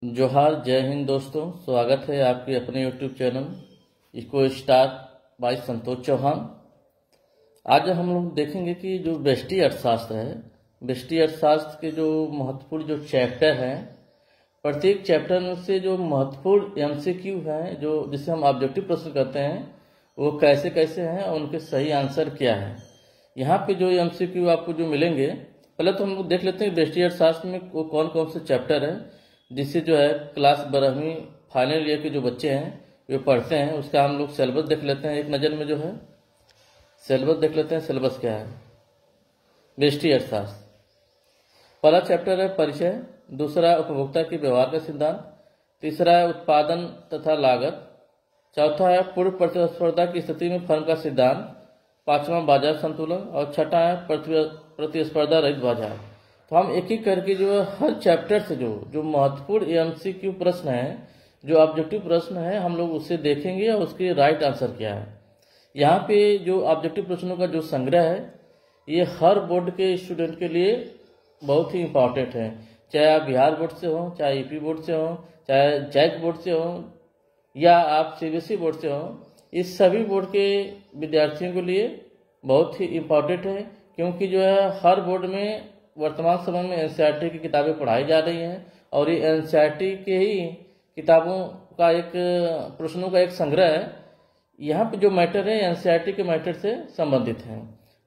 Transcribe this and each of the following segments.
जोहार, जय हिंद दोस्तों। स्वागत है आपके अपने YouTube channel Eco Star by Santosh Chauhan. आज हम लोग देखेंगे कि जो व्यष्टि अर्थशास्त्र है, व्यष्टि अर्थशास्त्र के जो महत्वपूर्ण जो चैप्टर हैं, प्रत्येक चैप्टर में से जो महत्वपूर्ण एमसीक्यू हैं, जो जिसे हम ऑब्जेक्टिव प्रश्न कहते हैं, वो कैसे कैसे हैं और उनके सही आंसर क्या है। यहाँ पे जो एमसीक्यू आपको जो मिलेंगे, पहले तो हम लोग देख लेते हैं व्यष्टि अर्थशास्त्र में वो कौन कौन से चैप्टर है, जिससे जो है क्लास 12वीं फाइनल ईयर के जो बच्चे हैं वे पढ़ते हैं। उसका हम लोग सिलेबस देख लेते हैं। एक नज़र में जो है सिलेबस देख लेते हैं। सिलेबस क्या है व्यष्टि अर्थशास्त्र। पहला चैप्टर है परिचय, दूसरा उपभोक्ता के व्यवहार का सिद्धांत, तीसरा है उत्पादन तथा लागत, चौथा है पूर्व प्रतिस्पर्धा की स्थिति में फर्म का सिद्धांत, पांचवा बाजार संतुलन और छठा है प्रतिस्पर्धा रहित बाजार। तो हम एक एक करके जो है हर चैप्टर से जो महत्वपूर्ण एमसीक्यू प्रश्न है, जो ऑब्जेक्टिव प्रश्न है, हम लोग उससे देखेंगे और उसके राइट आंसर क्या है। यहाँ पे जो ऑब्जेक्टिव प्रश्नों का जो संग्रह है, ये हर बोर्ड के स्टूडेंट के लिए बहुत ही इम्पोर्टेंट है। चाहे आप बिहार बोर्ड से हो, चाहे यूपी बोर्ड से हो, चाहे जैक बोर्ड से हो या आप सीबीएसई बोर्ड से हो, इस सभी बोर्ड के विद्यार्थियों के लिए बहुत ही इम्पोर्टेंट है। क्योंकि जो है हर बोर्ड में वर्तमान समय में एनसीईआरटी की किताबें पढ़ाई जा रही हैं और ये एनसीईआरटी के ही किताबों का एक प्रश्नों का एक संग्रह है। यहाँ पे जो मैटर है एनसीईआरटी के मैटर से संबंधित है।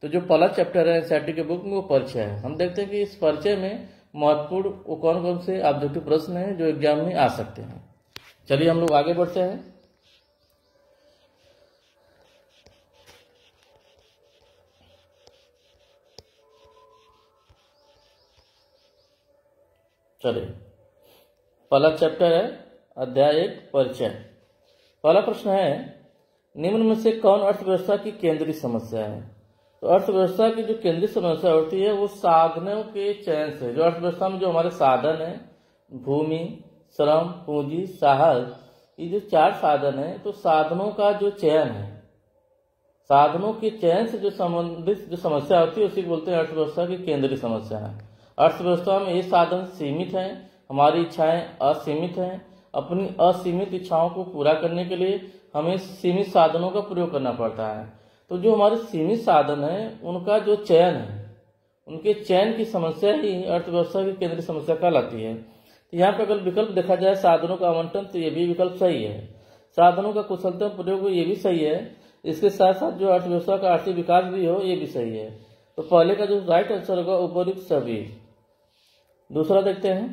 तो जो पहला चैप्टर है एनसीईआरटी के बुक में वो परिचय है। हम देखते हैं कि इस परिचय में महत्वपूर्ण वो कौन कौन से ऑब्जेक्टिव प्रश्न हैं जो एग्जाम में आ सकते हैं। चलिए हम लोग आगे बढ़ते हैं। चलिए, पहला चैप्टर है अध्याय 1 परिचय। पहला प्रश्न है, निम्न में से कौन अर्थव्यवस्था की केंद्रीय समस्या है। तो अर्थव्यवस्था की जो केंद्रीय समस्या होती है वो साधनों के चयन से। जो अर्थव्यवस्था में जो हमारे साधन है, भूमि, श्रम, पूंजी, साहस, ये जो 4 साधन है, तो साधनों का जो चयन है, साधनों के चयन से जो संबंधित जो समस्या होती है उसी को बोलते हैं अर्थव्यवस्था की केंद्रीय समस्या है। अर्थव्यवस्था में ये साधन सीमित हैं, हमारी इच्छाएं असीमित हैं। अपनी असीमित इच्छाओं को पूरा करने के लिए हमें सीमित साधनों का प्रयोग करना पड़ता है। तो जो हमारे सीमित साधन हैं उनका जो चयन है, उनके चयन की समस्या ही अर्थव्यवस्था की केंद्रीय समस्या कहलाती है। तो यहाँ पर अगर विकल्प देखा जाए साधनों का आवंटन, तो ये भी विकल्प सही है। साधनों का कुशलतम प्रयोग, ये भी सही है। इसके साथ साथ जो अर्थव्यवस्था का आर्थिक विकास भी हो, ये भी सही है। तो पहले का जो राइट आंसर होगा उपयुक्त सभी। दूसरा देखते हैं,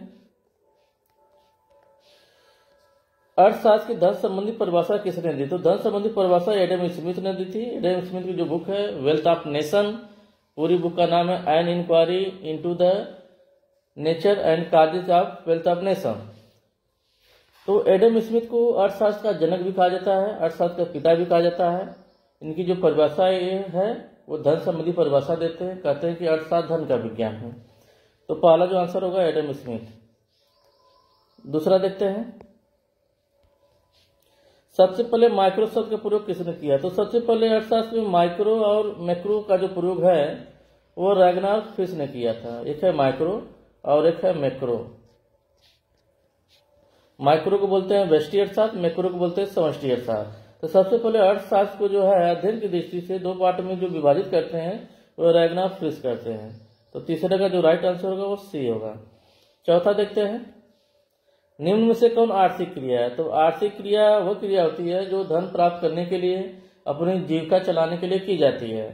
अर्थशास्त्र की धन संबंधी परिभाषा किसने दी। तो धन संबंधी परिभाषा एडम स्मिथ ने दी थी। एडम स्मिथ की जो बुक है वेल्थ ऑफ नेशन, पूरी बुक का नाम है an inquiry into the nature and causes of wealth of nation. तो एडम स्मिथ को अर्थशास्त्र का जनक भी कहा जाता है, अर्थशास्त्र का पिता भी कहा जाता है। इनकी जो परिभाषा है वो धन संबंधी परिभाषा देते हैं, कहते हैं कि अर्थशास्त्र धन का विज्ञान है। तो पहला जो आंसर होगा एडम स्मिथ। दूसरा देखते हैं, सबसे पहले माइक्रो शब्द का प्रयोग किसने किया। तो सबसे पहले अर्थशास्त्र में माइक्रो और मैक्रो का जो प्रयोग है वो रैगनार्ड फिश ने किया था। एक है माइक्रो और एक है मैक्रो। माइक्रो को बोलते हैं व्यष्टि अर्थशास्त्र, मैक्रो को बोलते हैं समष्टि अर्थशास्त्र। तो सबसे पहले अर्थशास्त्र को जो है अध्ययन की दृष्टि से 2 पार्ट में जो विभाजित करते हैं वो रैगनार्ड फिश करते हैं। तो तीसरे का जो राइट आंसर होगा वो सी होगा। चौथा देखते हैं, निम्न में से कौन आर्थिक क्रिया है। तो आर्थिक क्रिया वह क्रिया होती है जो धन प्राप्त करने के लिए, अपनी जीविका चलाने के लिए की जाती है।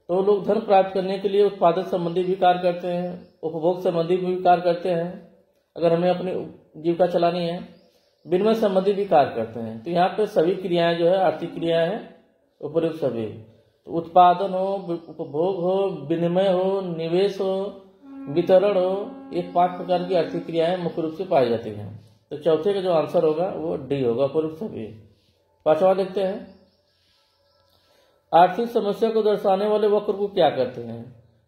तो लोग धन प्राप्त करने के लिए उत्पादन संबंधी भी कार्य करते हैं, उपभोग संबंधी भी कार्य करते हैं, अगर हमें अपनी जीविका चलानी है, विनिमय संबंधी भी कार्य करते हैं। तो यहाँ पे सभी क्रियाएं जो है आर्थिक क्रियाएं हैं, उपयुक्त सभी। तो उत्पादन हो, उपभोग हो, विनिमय हो, निवेश हो, वितरण हो, ये 5 प्रकार की आर्थिक क्रियाएं मुख्य रूप से पाई जाती हैं। तो चौथे का जो आंसर होगा वो डी होगा, उपयुक्त सभी। पांचवा देखते हैं, आर्थिक समस्या को दर्शाने वाले वक्र को क्या कहते हैं।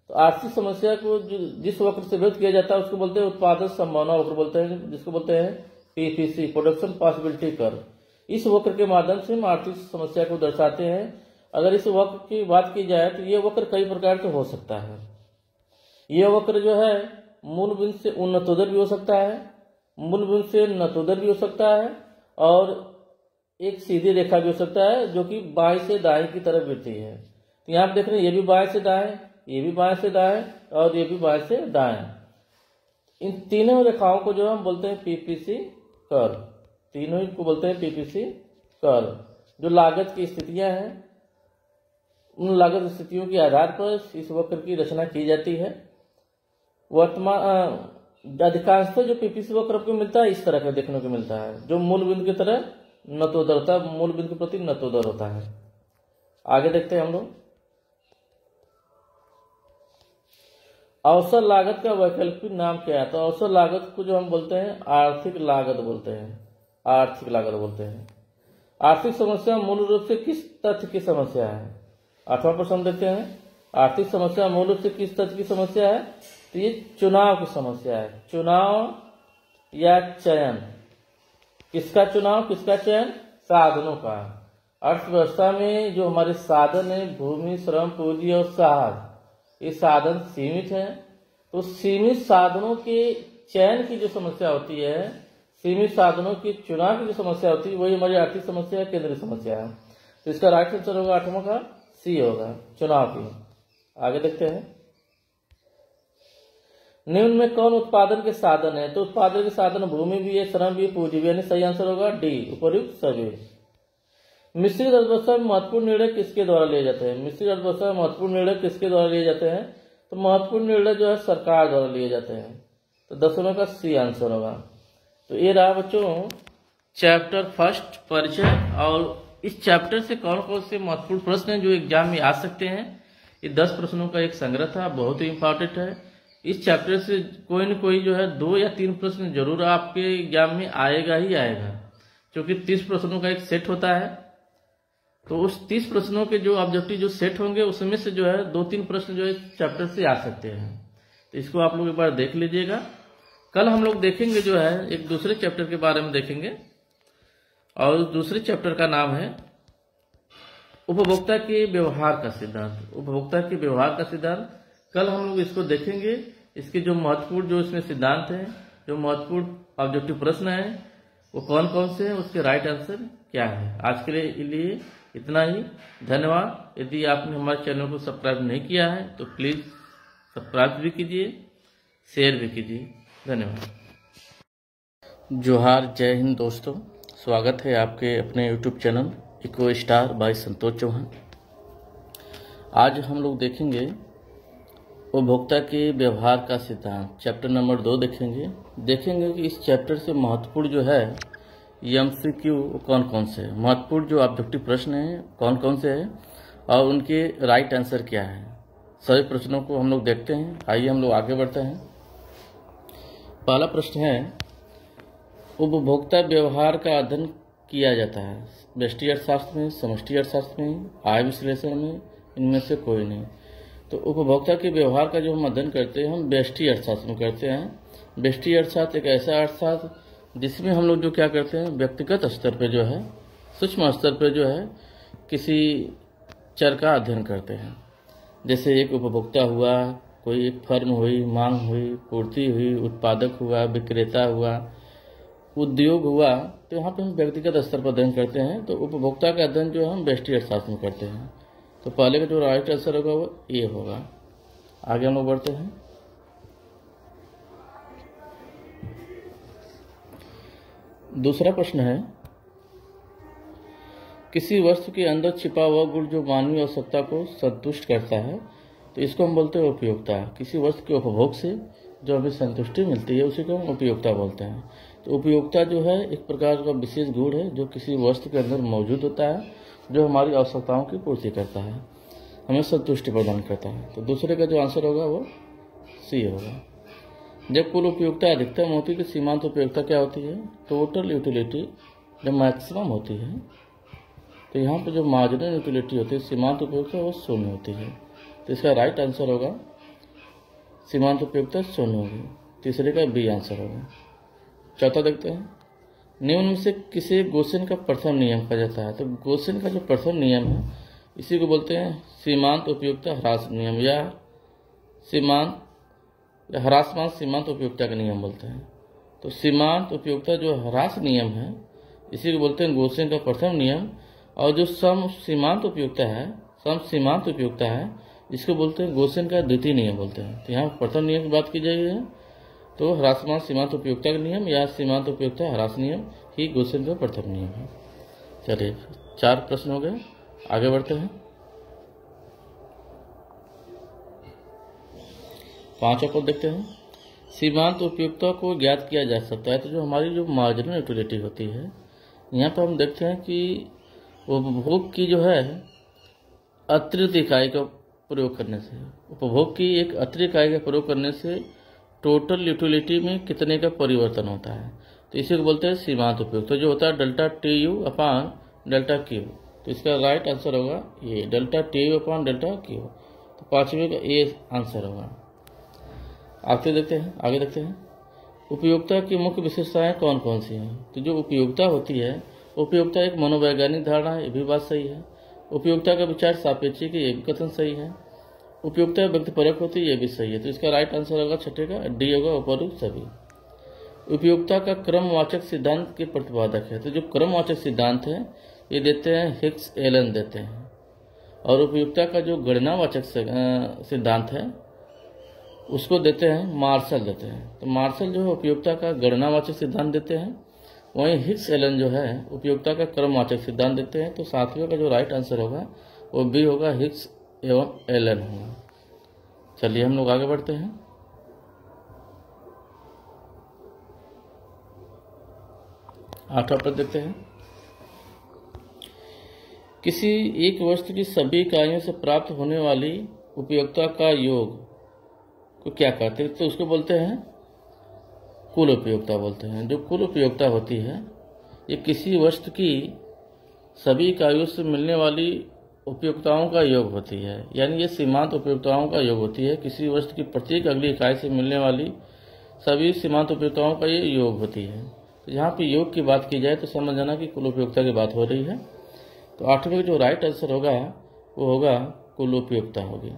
तो आर्थिक समस्या को जिस वक्र से व्यक्त किया जाता है उसको बोलते हैं उत्पादन संभावना वक्र बोलते हैं, जिसको बोलते हैं पीपीसी, प्रोडक्शन पॉसिबिलिटी कर्व। इस वक्र के माध्यम से हम आर्थिक समस्या को दर्शाते हैं। अगर इस वक्र की बात की जाए तो ये वक्र कई प्रकार के हो सकता है। यह वक्र जो है मूल बिंदु से उन्नतोदर भी हो सकता है, मूल बिंदु से नतोदर भी हो सकता है और एक सीधी रेखा भी हो सकता है जो कि बाएं से दाएं की तरफ गिरती है। तो यहाँ आप देख रहे हैं ये भी बाएं से दाएं, ये भी बाएं से दाएं और ये भी बाएं से दाएं। इन तीनों रेखाओं को जो हम बोलते हैं पीपीसी कर्व, तीनों ही को बोलते हैं पीपीसी कर्व। जो लागत की स्थितियां हैं उन लागत स्थितियों के आधार पर इस वक्र की रचना की जाती है। वर्तमान अधिकांशतः जो पीपीसी वक्र को मिलता है इस तरह का देखने को मिलता है, जो मूल बिंदु की तरह नतोदर होता है, मूल बिंदु के प्रति नतोदर होता है। आगे देखते हैं हम लोग। अवसर लागत का वैकल्पिक नाम क्या है? तो अवसर लागत को जो हम बोलते हैं आर्थिक लागत बोलते हैं, आर्थिक लागत बोलते हैं। आर्थिक समस्या मूल रूप से किस तथ्य की समस्या है? 8वां प्रश्न देखते हैं। आर्थिक समस्या मूल रूप से किस तथ्य की समस्या है? तो ये चुनाव की समस्या है। चुनाव या चयन, किसका चुनाव, किसका चयन? साधनों का। अर्थव्यवस्था में जो हमारे साधन है, भूमि, श्रम, पूंजी और साहस, ये साधन सीमित है। तो सीमित साधनों के चयन की जो समस्या होती है, सीमित साधनों की चुनाव की जो समस्या होती है, वही हमारी आर्थिक समस्या, केंद्रीय समस्या है। तो इसका राइट आंसर होगा 8वां का सी होगा, चुनाव की। आगे देखते हैं। निम्न में कौन उत्पादन के साधन है? तो उत्पादन के साधन भूमि भी है, श्रम भी, पूंजी भी, यानी सही आंसर होगा डी, उपयुक्त सभी। मिश्रित अर्थव्यवस्था में महत्वपूर्ण निर्णय किसके द्वारा लिए जाते हैं? मिश्रित अर्थव्यवस्था में महत्वपूर्ण निर्णय किसके द्वारा लिए जाते हैं? तो महत्वपूर्ण निर्णय जो है सरकार द्वारा लिए जाते हैं। तो 10वें का सी आंसर होगा। तो ये रहा बच्चों चैप्टर फर्स्ट परिचय। और इस चैप्टर से कौन कौन से महत्वपूर्ण प्रश्न हैं जो एग्जाम में आ सकते हैं, ये 10 प्रश्नों का एक संग्रह था, बहुत ही इंपॉर्टेंट है। इस चैप्टर से कोई न कोई जो है 2 या 3 प्रश्न जरूर आपके एग्जाम में आएगा ही आएगा, क्योंकि 30 प्रश्नों का एक सेट होता है। तो उस 30 प्रश्नों के जो ऑब्जेक्टिव जो सेट होंगे उसमें से जो है 2-3 प्रश्न जो है चैप्टर से आ सकते हैं। तो इसको आप लोग एक बार देख लीजिएगा। कल हम लोग देखेंगे जो है एक दूसरे चैप्टर के बारे में देखेंगे, और दूसरे चैप्टर का नाम है उपभोक्ता के व्यवहार का सिद्धांत। उपभोक्ता के व्यवहार का सिद्धांत कल हम लोग इसको देखेंगे। इसके जो महत्वपूर्ण जो इसमें सिद्धांत है, जो महत्वपूर्ण ऑब्जेक्टिव प्रश्न है, वो कौन कौन से हैं, उसके राइट आंसर क्या है। आज के लिए इतना ही। धन्यवाद। यदि आपने हमारे चैनल को सब्सक्राइब नहीं किया है तो प्लीज़ सब्सक्राइब भी कीजिए, शेयर भी कीजिए। धन्यवाद। जोहार, जय हिंद दोस्तों। स्वागत है आपके अपने YouTube channel Eco Star by Santosh Chauhan. आज हम लोग देखेंगे उपभोक्ता के व्यवहार का सिद्धांत, चैप्टर नंबर 2 देखेंगे कि इस चैप्टर से महत्वपूर्ण जो है MCQ कौन कौन से है, महत्वपूर्ण जो ऑब्जेक्टिव प्रश्न हैं कौन कौन से हैं और उनके राइट आंसर क्या है। सभी प्रश्नों को हम लोग देखते हैं। आइए हम लोग आगे बढ़ते हैं। पहला प्रश्न है, उपभोक्ता व्यवहार का अध्ययन किया जाता है व्यष्टि अर्थशास्त्र में, समष्टि अर्थशास्त्र में, आय विश्लेषण में, इनमें से कोई नहीं। तो उपभोक्ता के व्यवहार का जो हम अध्ययन करते हैं हम व्यष्टि अर्थशास्त्र में करते हैं। व्यष्टि अर्थशास्त्र एक ऐसा अर्थशास्त्र जिसमें हम लोग जो क्या करते हैं, व्यक्तिगत स्तर पर जो है, सूक्ष्म स्तर पर जो है किसी चर का अध्ययन करते हैं। जैसे एक उपभोक्ता हुआ, कोई एक फर्म हुई, मांग हुई, पूर्ति हुई, उत्पादक हुआ, विक्रेता हुआ, उद्योग हुआ। तो यहाँ पे हम व्यक्तिगत स्तर पर अध्ययन करते हैं। तो उपभोक्ता का अध्ययन जो है हम व्यष्टि अर्थशास्त्र में करते हैं। तो पहले का जो राइट आंसर होगा वो ए होगा। आगे हम लोग बढ़ते हैं। दूसरा प्रश्न है, किसी वस्तु के अंदर छिपा हुआ गुण जो मानवीय आवश्यकता को संतुष्ट करता है, तो इसको हम बोलते हैं उपयोगिता। किसी वस्तु के उपभोग से जो हमें संतुष्टि मिलती है उसी को हम उपयोगिता बोलते हैं। तो उपयोगिता जो है एक प्रकार का विशेष गुण है जो किसी वस्तु के अंदर मौजूद होता है, जो हमारी आवश्यकताओं की पूर्ति करता है, हमें संतुष्टि प्रदान करता है। तो दूसरे का जो आंसर होगा वो सी होगा। जब कुल उपयोगिता अधिकतम होती है तो सीमांत उपयोगिता क्या होती है, टोटल यूटिलिटी जब मैक्सिमम होती है। तो यहाँ पर जो मार्जिनल यूटिलिटी होती है, सीमांत उपयोगिता, वो 0 होती है। तो इसका राइट आंसर होगा सीमांत उपयोगिता 0 होगी। तीसरे का बी आंसर होगा। चौथा देखते हैं, निम्न में से किसे गोसेन का प्रथम नियम कहा जाता है। तो गोसेन का जो प्रथम नियम है इसी को बोलते हैं सीमांत उपयोगिता ह्रास नियम, या ह्रासमान सीमांत उपयोगिता का नियम बोलते हैं। तो सीमांत उपयोगिता जो ह्रास नियम है, इसी को बोलते हैं गोसेन का प्रथम नियम। और जो सम सीमांत उपयोगिता है, इसको बोलते हैं गोसेन का द्वितीय नियम बोलते हैं। तो यहाँ प्रथम नियम की बात की जाएगी है तो ह्रासमान सीमांत उपयोगिता का नियम या सीमांत उपयोगिता ह्रास नियम ही गोसेन का प्रथम नियम है। चलिए 4 प्रश्न हो गए, आगे बढ़ते हैं। 5वां पद देखते हैं। सीमांत उपयोगिता को ज्ञात किया जा सकता है। तो जो हमारी जो मार्जिनल यूटिलिटी होती है, यहाँ पर हम देखते हैं कि उपभोग की जो है अतिरिक्त इकाई का प्रयोग करने से, उपभोग की एक अतिरिक्त इकाई का प्रयोग करने से टोटल यूटिलिटी में कितने का परिवर्तन होता है। तो इसी को बोलते हैं सीमांत उपयोग। तो जो होता है delta TU upon delta Q। तो इसका राइट आंसर होगा ये delta TU upon delta Q। तो 5वें का ये आंसर होगा। आगे देखते हैं उपयोगिता की मुख्य विशेषताएं कौन कौन सी हैं। तो जो उपयोगिता होती है, उपयोगिता एक मनोवैज्ञानिक धारणा है, ये भी बात सही है। उपयोगिता का विचार सापेक्षिक है, ये भी कथन सही है। उपयोगिता व्यक्तिपरक होती है, ये भी सही है। तो इसका राइट आंसर होगा 6 का डी होगा, उपरोक्त सभी। उपयोगिता का क्रमवाचक सिद्धांत के प्रतिपादक है। तो जो क्रमवाचक सिद्धांत है ये देते हैं हिक्स एलन देते हैं। और उपयोगिता का जो गणनावाचक सिद्धांत है उसको देते हैं मार्शल देते हैं। तो मार्शल जो है उपयोगिता का गणनावाचक सिद्धांत देते हैं, वहीं हिक्स एलन जो है उपयोगिता का क्रमवाचक सिद्धांत देते हैं। तो 7वें का जो राइट आंसर होगा वो बी होगा, हिक्स एवं एलन होगा। चलिए हम लोग आगे बढ़ते हैं। आठवां प्रश्न देखते हैं। किसी एक वस्तु की सभी इकाइयों से प्राप्त होने वाली उपयोगिता का योग को क्या कहते हैं। तो उसको बोलते हैं कुल उपयोगिता बोलते हैं। जो कुल उपयोगिता होती है ये किसी वस्तु की सभी इकाइयों से मिलने वाली उपयोगिताओं का योग होती है, यानी ये सीमांत उपयोगिताओं का योग होती है। किसी वस्तु की प्रत्येक अगली इकाई से मिलने वाली सभी सीमांत उपयोगिताओं का ये योग होती है। तो यहाँ पे योग की बात की जाए तो समझ जाना कि कुल उपयोगिता की बात हो रही है। तो 8वें का जो राइट आंसर होगा वो होगा कुल उपयोगिता होगी।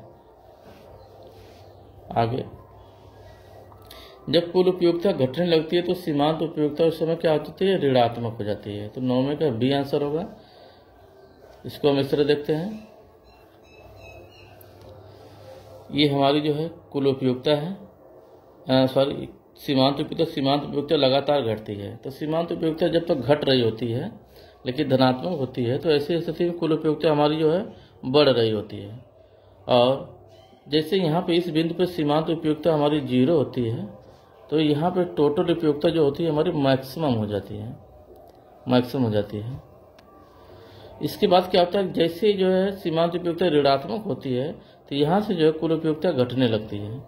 आगे जब कुल उपयोगिता घटने लगती है तो सीमांत उपयोगिता उस समय क्या होती है, ऋणात्मक हो जाती है। तो 9वें का बी आंसर होगा। इसको हम इस तरह देखते हैं, ये हमारी जो है कुल उपयोगिता है, सीमांत उपयोगिता लगातार घटती है। तो सीमांत उपयोगिता जब तक घट रही होती है लेकिन धनात्मक होती है तो ऐसी स्थिति में कुल उपयोगिता हमारी जो है बढ़ रही होती है। और जैसे यहाँ पे इस बिंदु पे सीमांत उपयोगिता हमारी 0 होती है तो यहाँ पे टोटल उपयोगिता जो होती है हमारी मैक्सिमम हो जाती है। इसके बाद क्या होता है, जैसे जो है सीमांत उपयोगिता ऋणात्मक होती है तो यहाँ से जो है कुल उपयोगिता घटने लगती है,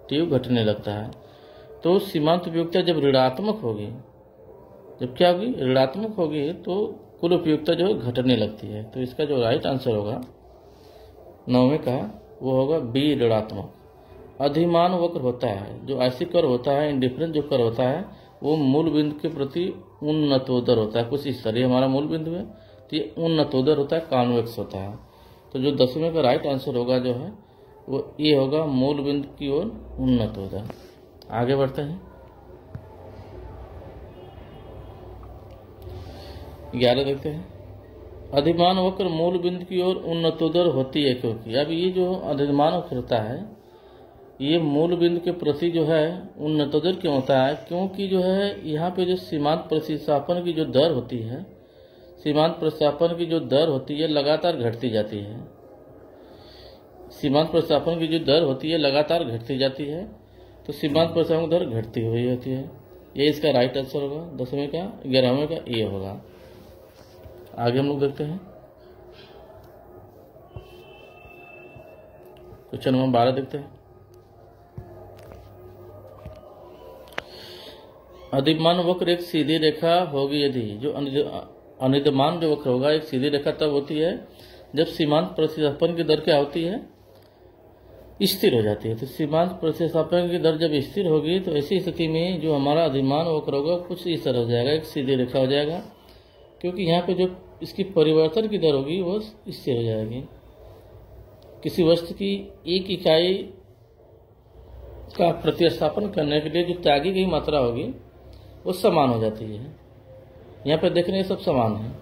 TU घटने लगता है। तो सीमांत उपयोगिता जब ऋणात्मक होगी, जब क्या होगी, ऋणात्मक होगी, तो कुल उपयोगिता जो है घटने लगती है। तो इसका जो राइट आंसर होगा 9वें का वो होगा बी, ऋणात्मक। अधिमान वक्र होता है, जो ऐसी कर होता है, इंडिफरेंस जो कर होता है वो मूल बिंदु के प्रति उन्नतोदर होता है। कुछ इस तरह हमारा मूल बिंदु है तो ये उन्नतोदर होता है, कॉन्वेक्स होता है। तो जो 10वें का राइट आंसर होगा जो है वो ये होगा, मूल बिंदु की ओर उन्नतोदर। आगे बढ़ते हैं। 11 देखते हैं। अधिमान वक्र मूल बिंदु की ओर उन्नतोदर होती है क्योंकि, अब ये जो अधिमान वक्र होता है ये मूल बिंदु के प्रति जो है उन्नतोदर क्यों होता है, क्योंकि जो है यहाँ पे जो सीमांत प्रतिस्थापन की जो दर होती है, सीमांत प्रतिस्थापन की जो दर होती है लगातार घटती जाती है। सीमांत प्रतिस्थापन की जो दर होती है लगातार घटती जाती है, तो सीमांत प्रतिस्थापन की दर घटती हुई होती है। ये इसका राइट आंसर होगा 10वें का। 11वें का ए होगा। आगे हम लोग देखते हैं क्वेश्चन नंबर 12 देखते हैं। अधिमान वक्र एक सीधी रेखा होगी यदि, जो अनिदमान जो वक्र होगा एक सीधी रेखा तब होती है जब सीमांत प्रतिस्थापन की दर क्या होती है, स्थिर हो जाती है। तो सीमांत प्रतिस्थापन की दर जब स्थिर होगी तो ऐसी स्थिति में जो हमारा अधिमान वक्र होगा कुछ इस तरह हो जाएगा, एक सीधी रेखा हो जाएगा, क्योंकि यहाँ पे जो इसकी परिवर्तन की दर होगी वो स्थिर हो जाएगी। किसी वस्तु की एक इकाई का प्रतिस्थापन करने के लिए जो त्यागी गई मात्रा होगी वो समान हो जाती है। यहाँ पर देख रहे हैं सब समान है।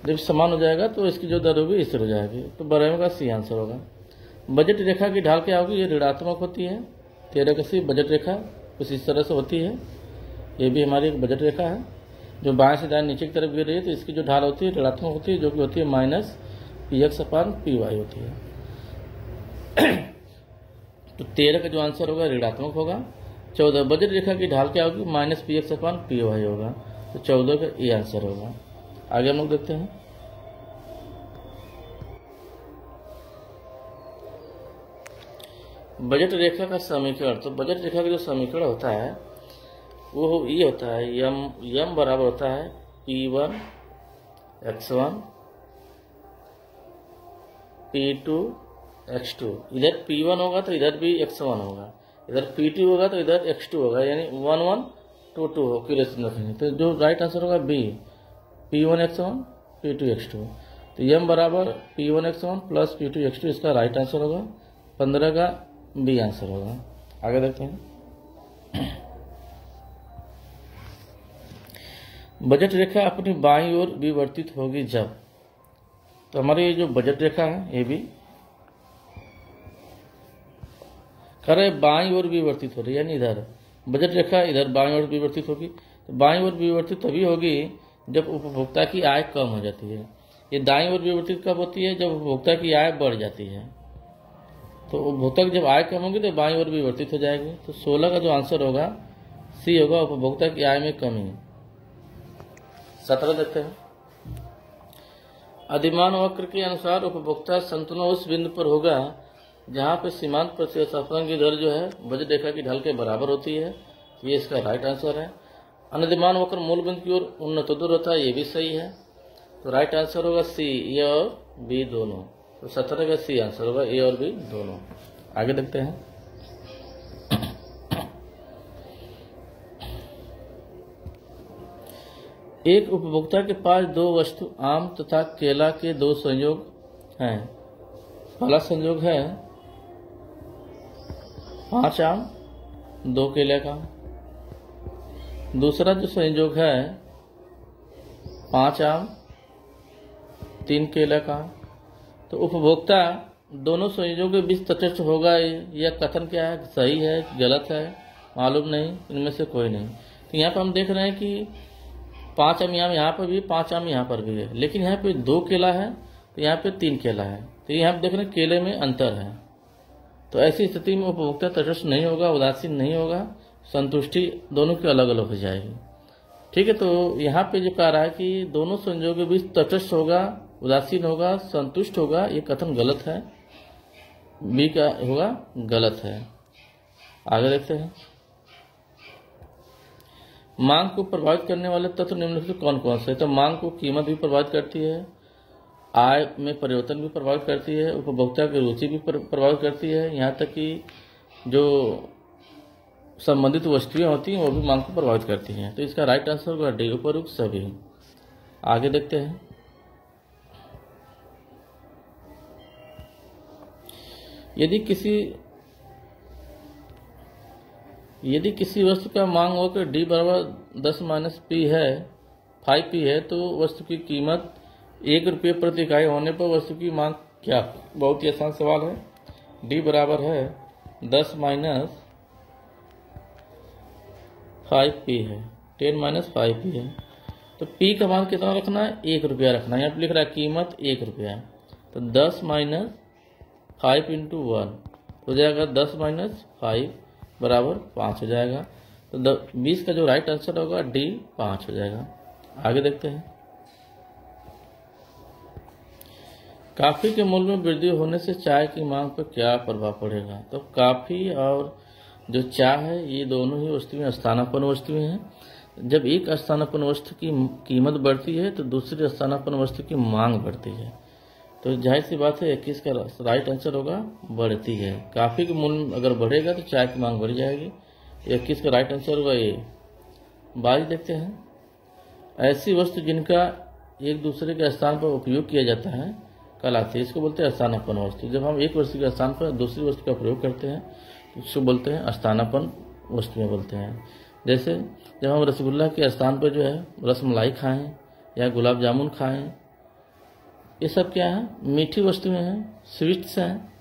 जब समान हो जाएगा तो इसकी जो दर होगी इस तरह हो जाएगी। तो 12वें का सी आंसर होगा। बजट रेखा की ढाल क्या होगी, ये ऋणात्मक होती है। 13 का सी बजट रेखा कुछ इस तरह से होती है। ये भी हमारी एक बजट रेखा है जो बाएं से दाएं नीचे की तरफ गिर रही है, तो इसकी जो ढाल होती है ऋणात्मक होती है, जो कि होती है -px/py होती है। तो 13 का जो आंसर होगा ऋणात्मक होगा। 14 बजट रेखा की ढाल क्या होगी, -px/py होगा। तो 14 का ये आंसर होगा। आगे हम लोग देखते हैं। बजट रेखा का समीकरण। तो बजट रेखा का जो समीकरण होता है वो ये होता है, यम बराबर होता है P1 x1 P2 x2। इधर P1 होगा तो इधर भी x1 होगा, इधर P2 होगा तो इधर x2 होगा, यानी 1 1 2 2 हो रखेंगे। तो जो राइट आंसर होगा B, P1 x1 P2 x2। तो यम बराबर P1 x1 plus P2 x2 इसका राइट आंसर होगा। 15 का बी आंसर होगा। आगे देखते हैं। बजट रेखा अपनी बाईं ओर विवर्तित होगी जब। तो हमारी ये जो बजट रेखा है ये भी करे बाईं ओर विवर्तित हो रही है, यानी इधर बजट रेखा इधर बाईं ओर विवर्तित होगी। तो बाईं ओर विवर्तित तभी होगी जब उपभोक्ता की आय कम हो जाती है। ये दाईं ओर विवर्तित कब होती है, जब उपभोक्ता की आय बढ़ जाती है। तो उपभोक्ता की जब आय कम होगी तो बाईं ओर विवर्तित हो जाएगी। तो 16 का जो आंसर होगा सी होगा, उपभोक्ता की आय में कमी। 17 देखते हैं। अधिमान वक्र के अनुसार उपभोक्ता संतुलन उस बिंदु पर होगा जहां पे सीमांत प्रतिस्थापन की दर जो है बजट रेखा की ढाल के बराबर होती है। ये इसका राइट आंसर है। अनधिमान वक्र मूल बिंदु की ओर उन्नतोत्तर होता है, ये भी सही है। तो राइट आंसर होगा सी, ए और बी दोनों। तो 17 का सी आंसर होगा, ए और बी दोनों। आगे देखते हैं। एक उपभोक्ता के पास दो वस्तु आम तथा केला के दो संयोग हैं। पहला संयोग है 5 आम 2 केले का। दूसरा जो संयोग है 5 आम 3 केले का। तो उपभोक्ता दोनों संयोजों के बीच तटस्थ होगा। यह कथन क्या है, सही है गलत है मालूम नहीं, इनमें से कोई नहीं। तो यहाँ पर हम देख रहे हैं कि 5 आम यहाँ पर भी 5 आम यहाँ पर भी है, लेकिन यहाँ पे 2 केला है तो यहाँ पे 3 केला है। तो यहाँ पर देख रहे हैं केले में अंतर है। तो ऐसी स्थिति में उपभोक्ता तटस्थ नहीं होगा, उदासीन नहीं होगा, संतुष्टि दोनों की अलग अलग हो जाएगी। ठीक है। तो यहाँ पे जो कह रहा है कि दोनों संयोगों के बीच तटस्थ होगा, उदासीन होगा, संतुष्ट होगा, ये कथन गलत है। बी का होगा गलत है। आगे देखते हैं। मांग को प्रभावित करने वाले तत्व निम्नलिखित में कौन कौन से? तो मांग को कीमत भी प्रभावित करती है, आय में परिवर्तन भी प्रभावित करती है, उपभोक्ता की रुचि भी प्रभावित करती है, यहाँ तक कि जो संबंधित वस्तुएं होती हैं वो भी मांग को प्रभावित करती हैं। तो इसका राइट आंसर होगा डी, उपयुक्त सभी। आगे देखते हैं। यदि किसी वस्तु का मांग होकर डी बराबर 10 - p है 5p है, तो वस्तु की कीमत 1 रुपये प्रति इकाई होने पर वस्तु की मांग क्या? बहुत ही आसान सवाल है। डी बराबर है 10 - 5p है, 10 - 5p है। तो p का मान कितना रखना है? 1 रुपया रखना है। यहाँ पर लिख रहा है कीमत 1 रुपया। तो 10 - 5 × 1 हो जाएगा 10 - 5 बराबर 5 हो जाएगा। तो 20 का जो राइट आंसर होगा डी 5 हो जाएगा। आगे देखते हैं। कॉफी के मूल्य में वृद्धि होने से चाय की मांग पर क्या प्रभाव पड़ेगा? तो कॉफी और जो चाय है ये दोनों ही वस्तुएं स्थानापन्न वस्तुएं हैं। जब एक स्थानापन्न वस्तु की कीमत बढ़ती है तो दूसरी स्थानापन्न वस्तु की मांग बढ़ती है। तो जाहिर सी बात है 21 का राइट आंसर होगा बढ़ती है। कॉफी के मूल्य अगर बढ़ेगा तो चाय की मांग बढ़ जाएगी। 21 का राइट आंसर होगा ये। 22 देखते हैं। ऐसी वस्तु जिनका एक दूसरे के स्थान पर उपयोग किया जाता है कहलाती है, इसको बोलते हैं स्थानापन्न वस्तु। जब हम एक वस्तु के स्थान पर दूसरी वस्तु का प्रयोग करते हैं तो उसको बोलते हैं स्थानापन्न वस्तुएं बोलते हैं। जैसे जब हम रसगुल्ला के स्थान पर जो है रसमलाई खाएं या गुलाब जामुन खाएं, ये सब क्या है, मीठी वस्तुएं हैं, स्वीट्स हैं,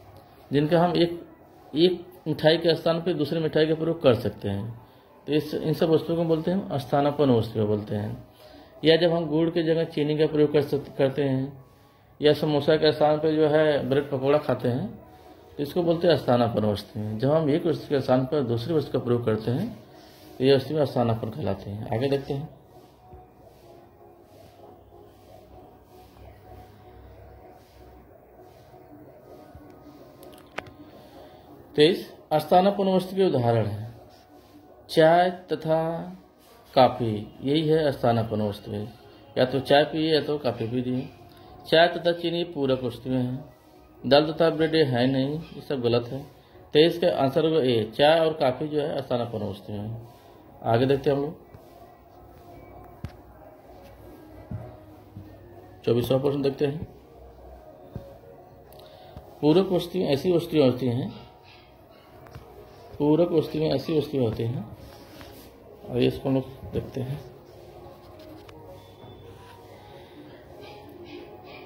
जिनका हम एक मिठाई के स्थान पर दूसरी मिठाई का प्रयोग कर सकते हैं। तो इन सब वस्तुओं को बोलते हैं हम स्थानापन्न वस्तुएं बोलते हैं। या जब हम गुड़ की जगह चीनी का प्रयोग करते हैं, या समोसा के स्थान पर जो है ब्रेड पकौड़ा खाते हैं, तो इसको बोलते हैं स्थानापन्न वस्तुएं। जब हम एक वस्तु के स्थान पर दूसरी वस्तु का प्रयोग करते हैं तो ये वस्तुएं स्थानापन्न कहलाते हैं। आगे देखते हैं। तेईस स्थानापन्न वस्तु के उदाहरण है चाय तथा काफी। यही है स्थानापन्न वस्तुएं। या तो चाय पिए या तो काफी पी लिए। चाय तथा चीनी पूरक वस्तुएं हैं। दाल तथा ब्रेड है नहीं, ये सब गलत है। 23 का आंसर होगा ए, चाय और काफी जो है स्थानापन्न वस्तुएं हैं। आगे देखते हैं हम लोग। 24वां प्रश्न देखते हैं। पूरक वस्तुएं ऐसी वस्तुएं होती हैं, पूरक वस्तुएं ऐसी वस्तुएं होती हैं, और इसको हम लोग देखते हैं,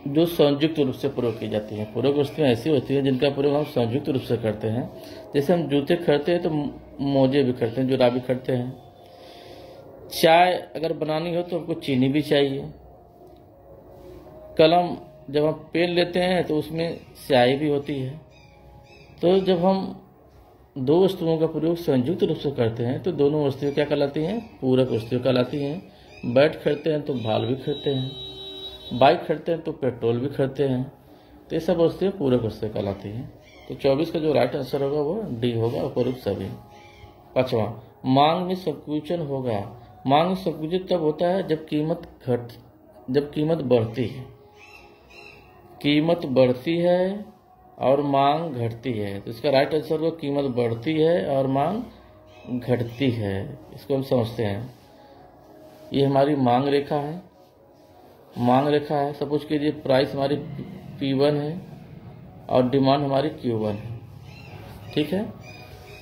जो संयुक्त रूप से प्रयोग की जाती है। पूरक वस्तुएं ऐसी होती हैं जिनका प्रयोग हम संयुक्त रूप से करते हैं। जैसे हम जूते खरीदते हैं तो मोजे भी खरीदते हैं, जुराबी खरीदते हैं। चाय अगर बनानी हो तो हमको चीनी भी चाहिए। कलम जब हम पेन लेते हैं तो उसमें स्याही भी होती है। तो जब हम दो वस्तुओं का प्रयोग संयुक्त रूप से करते हैं तो दोनों वस्तुएं क्या कहलाती हैं, पूरक वस्तुएं कहलाती हैं। बैट खरीदते हैं तो भाल भी खरीदते हैं, बाइक खरीदते हैं तो पेट्रोल भी खरीदते हैं। तो ये सब वस्तुएं पूरक वस्तुएं कहलाती हैं। तो 24 का जो राइट आंसर होगा वो डी होगा, उपरोक्त सभी। 5वां, मांग में संकुचन होगा। मांग में संकुचित तब होता है जब कीमत बढ़ती है। कीमत बढ़ती है और मांग घटती है। तो इसका राइट आंसर होगा कीमत बढ़ती है और मांग घटती है। इसको हम समझते हैं। ये हमारी मांग रेखा है, मांग रेखा है। सपोज कीजिए प्राइस हमारी P1 है और डिमांड हमारी Q1 है, ठीक है।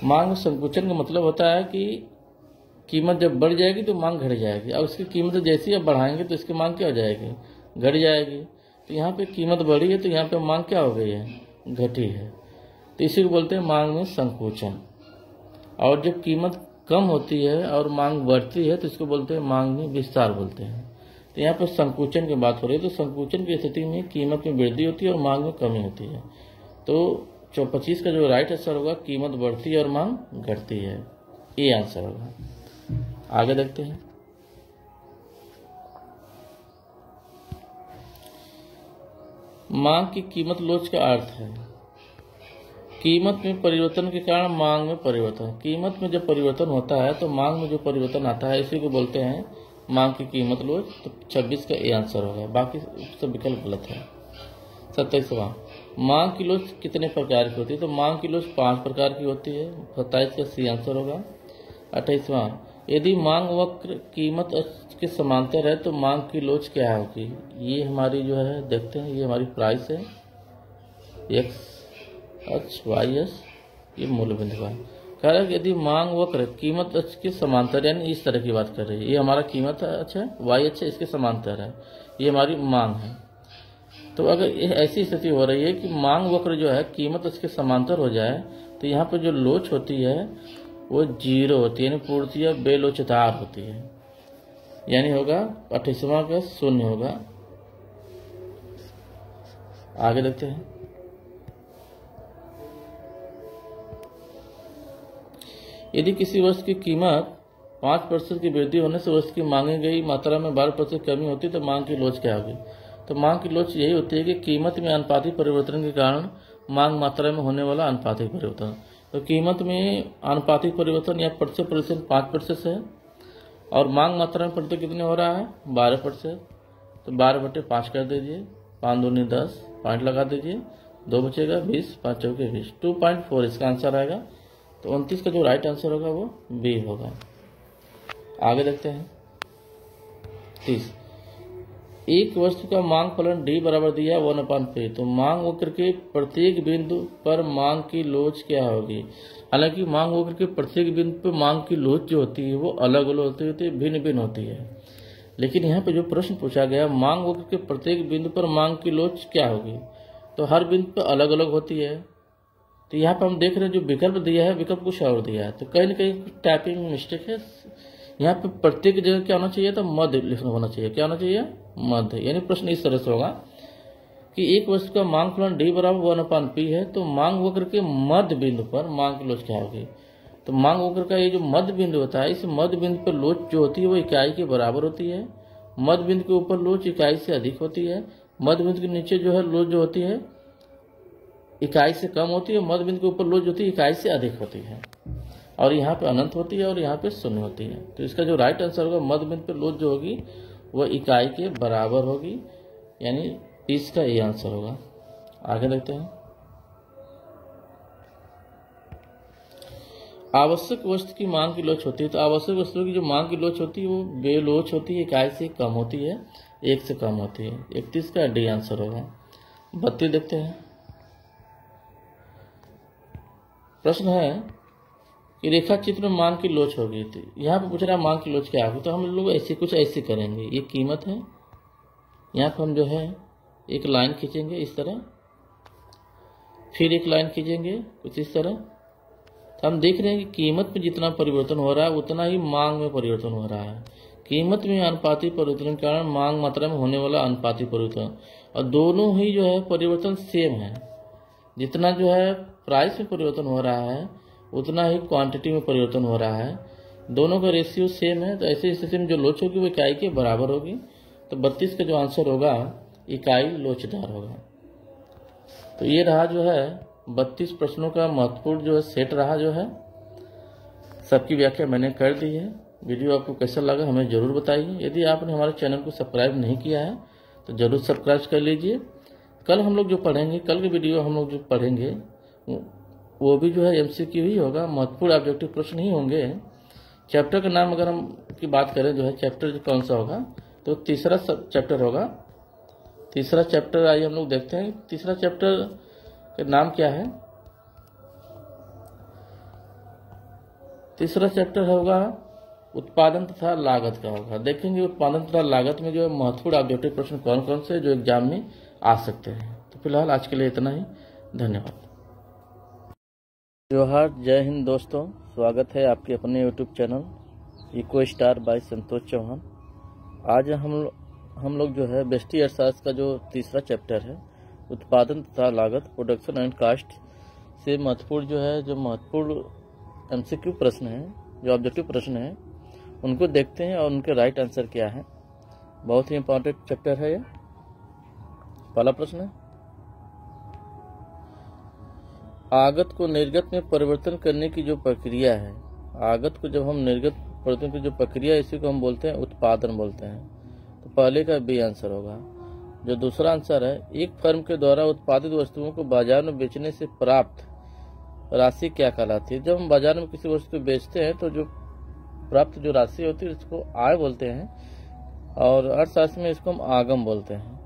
मांग में संकुचन का मतलब होता है कि कीमत जब बढ़ जाएगी तो मांग घट जाएगी। अब इसकी कीमत जैसी आप बढ़ाएंगे तो इसकी मांग क्या हो जाएगी, घट जाएगी। तो यहाँ पे कीमत बढ़ी है तो यहाँ पे मांग क्या हो गई है, घटी है। तो इसी को बोलते हैं मांग में संकुचन। और जब कीमत कम होती है और मांग बढ़ती है तो इसको बोलते हैं मांग में विस्तार बोलते हैं। तो यहाँ पर संकुचन की बात हो रही है। तो संकुचन की स्थिति में कीमत में वृद्धि होती है और मांग में कमी होती है। तो 25 का जो राइट आंसर होगा कीमत बढ़ती है और मांग घटती है, ये आंसर होगा। आगे देखते हैं। मांग की कीमत लोच का अर्थ है कीमत में परिवर्तन के कारण मांग में परिवर्तन। कीमत में जब परिवर्तन होता है तो मांग में जो परिवर्तन आता है इसी को बोलते हैं मांग की कीमत लोच। तो 26 का ए आंसर होगा, बाकी सब विकल्प गलत है। 27वां, मांग की लोच कितने प्रकार की होती है। तो मांग की लोच 5 प्रकार की होती है। 27 का सी आंसर होगा। 28वां, यदि मांग वक्र कीमत के समांतर है तो मांग की लोच क्या होगी। ये हमारी जो है देखते हैं, ये हमारी प्राइस है, एक्स अक्ष वाई अक्ष, ये मूल्य बिंदु है। कह रहा है कि यदि मांग वक्र कीमत अक्ष के समांतर, यानी इस तरह की बात कर रही है, ये हमारा कीमत अच्छा है, वाई अच्छा इसके समांतर है, ये हमारी मांग है। तो अगर ऐसी स्थिति हो रही है कि मांग वक्र जो है कीमत अक्ष के समांतर हो जाए तो यहाँ पे जो लोच होती है वो 0 होती है, यानी पूर्णतः बेलोचदार होती है। यानी होगा 28वां का 0 होगा। आगे देखते हैं। यदि किसी वस्तु की कीमत 5% की वृद्धि होने से वस्तु की मांगी गई मात्रा में 12% कमी होती है तो मांग की लोच क्या होगी। तो मांग की लोच यही होती है कि कीमत में अनुपातिक परिवर्तन के कारण मांग मात्रा में होने वाला अनुपातिक परिवर्तन। तो कीमत में अनुपातिक परिवर्तन या प्रतिशत 5% है और मांग मात्रा में परिवर्तन कितने हो रहा है 12%। तो 12/5 कर दीजिए, 5 दूनी 10, पॉइंट लगा दीजिए, 2 बचेगा 20, 5 चौके 20, 2.4 इसका आंसर आएगा। तो 29 का जो राइट आंसर होगा वो बी होगा। आगे देखते हैं। 30, एक वस्तु का मांग फलन डी बराबर दिया 1/p। तो मांग वक्र के प्रत्येक बिंदु पर मांग की लोच क्या होगी। हालांकि मांग वक्र के प्रत्येक बिंदु पर मांग की लोच जो होती है वो अलग अलग होती है, भिन्न भिन्न होती है। लेकिन यहाँ पे जो प्रश्न पूछा गया, मांग वक्र के प्रत्येक बिंदु पर मांग की लोच क्या होगी, तो हर बिंदु पर अलग अलग होती है। तो यहाँ पर हम देख रहे हैं जो विकल्प दिया है, विकल्प कुछ और दिया है, तो कहीं ना कहीं टाइपिंग मिस्टेक है। यहाँ पे प्रत्येक जगह क्या होना चाहिए, तो मध्य लिखना होना चाहिए। क्या होना चाहिए, मध्य। यानी प्रश्न इस तरह से होगा कि एक वस्तु का मांग फलन डी बराबर 1/p है, तो मांग वक्र के मध्य बिंदु पर मांग की लोच क्या होगी। तो मांग वक्र का ये जो मध्य बिंदु होता है, इस मध्य बिंदु पर लोच जो होती है वो इकाई के बराबर होती है। मध्य बिंदु के ऊपर लोच इकाई से अधिक होती है। मध्य बिंदु के नीचे जो है लोच जो होती है इकाई से कम होती है। मध्य बिंदु के ऊपर लोच जो होती है इकाई से अधिक होती है। और यहाँ पे अनंत होती है और यहाँ पे शून्य होती है। तो इसका जो राइट आंसर होगा, मध्य बिंदु पर लोच जो होगी वह इकाई के बराबर होगी, यानी इसका ये आंसर होगा। आगे देखते हैं। आवश्यक वस्तु की मांग की लोच होती है। तो आवश्यक वस्तुओं की जो मांग की लोच होती है वो बेलोच होती है, इकाई से कम होती है, 1 से कम होती है। 31 का डी आंसर होगा। 32 देखते हैं। प्रश्न है कि रेखा चित्र में मांग की लोच होगी। तो यहाँ पे पूछ रहा है मांग की लोच क्या होगी। तो हम लोग ऐसे कुछ ऐसे करेंगे। ये कीमत है, यहाँ पर हम जो है एक लाइन खींचेंगे इस तरह, फिर एक लाइन खींचेंगे कुछ इस तरह। तो हम देख रहे हैं कि कीमत में जितना परिवर्तन हो रहा है उतना ही मांग में परिवर्तन हो रहा है। कीमत में अनुपातिक परिवर्तन के कारण मांग मात्रा में होने वाला अनुपातिक परिवर्तन, और दोनों ही जो है परिवर्तन सेम है। जितना जो है प्राइस में परिवर्तन हो रहा है उतना ही क्वांटिटी में परिवर्तन हो रहा है। दोनों का रेशियो सेम है। तो ऐसी स्थिति में जो लोच होगी वो इकाई के बराबर होगी। तो 32 का जो आंसर होगा इकाई लोचदार होगा। तो ये रहा जो है 32 प्रश्नों का महत्वपूर्ण जो है सेट रहा। जो है सबकी व्याख्या मैंने कर दी है। वीडियो आपको कैसा लगा हमें जरूर बताइए। यदि आपने हमारे चैनल को सब्सक्राइब नहीं किया है तो जरूर सब्सक्राइब कर लीजिए। कल हम लोग जो पढ़ेंगे, कल के वीडियो हम लोग जो पढ़ेंगे वो भी जो है MCQ ही होगा, महत्वपूर्ण ऑब्जेक्टिव प्रश्न ही होंगे। चैप्टर का नाम अगर हम की बात करें जो है चैप्टर कौन सा होगा, तो तीसरा चैप्टर होगा। तीसरा चैप्टर आइए हम लोग देखते हैं। तीसरा चैप्टर का नाम क्या है। तीसरा चैप्टर होगा उत्पादन तथा लागत का होगा। देखेंगे उत्पादन तथा लागत में जो है महत्वपूर्ण ऑब्जेक्टिव प्रश्न कौन कौन से जो एग्जाम में आ सकते हैं। तो फिलहाल आज के लिए इतना ही। धन्यवाद। जोहार, जय हिंद दोस्तों। स्वागत है आपके अपने YouTube channel Eco Star by Santosh Chauhan. आज हम लोग जो है व्यष्टि अर्थशास्त्र का जो तीसरा चैप्टर है उत्पादन तथा लागत, प्रोडक्शन एंड कास्ट से महत्वपूर्ण जो है जो महत्वपूर्ण MCQ प्रश्न है, जो ऑब्जेक्टिव प्रश्न है, उनको देखते हैं और उनके राइट आंसर क्या है। बहुत ही इंपॉर्टेंट चैप्टर है ये। पहला प्रश्न है, आगत को निर्गत में परिवर्तन करने की जो प्रक्रिया है, आगत को जब हम निर्गत परिवर्तन की जो प्रक्रिया है इसी को हम बोलते हैं उत्पादन बोलते हैं। तो पहले का बी आंसर होगा। जो दूसरा आंसर है, एक फर्म के द्वारा उत्पादित वस्तुओं को बाजार में बेचने से प्राप्त राशि क्या कहलाती है। जब हम बाजार में किसी वस्तु को बेचते हैं तो जो प्राप्त जो राशि होती है इसको आय बोलते हैं, और अर्थशास्त्र में इसको हम आगम बोलते हैं।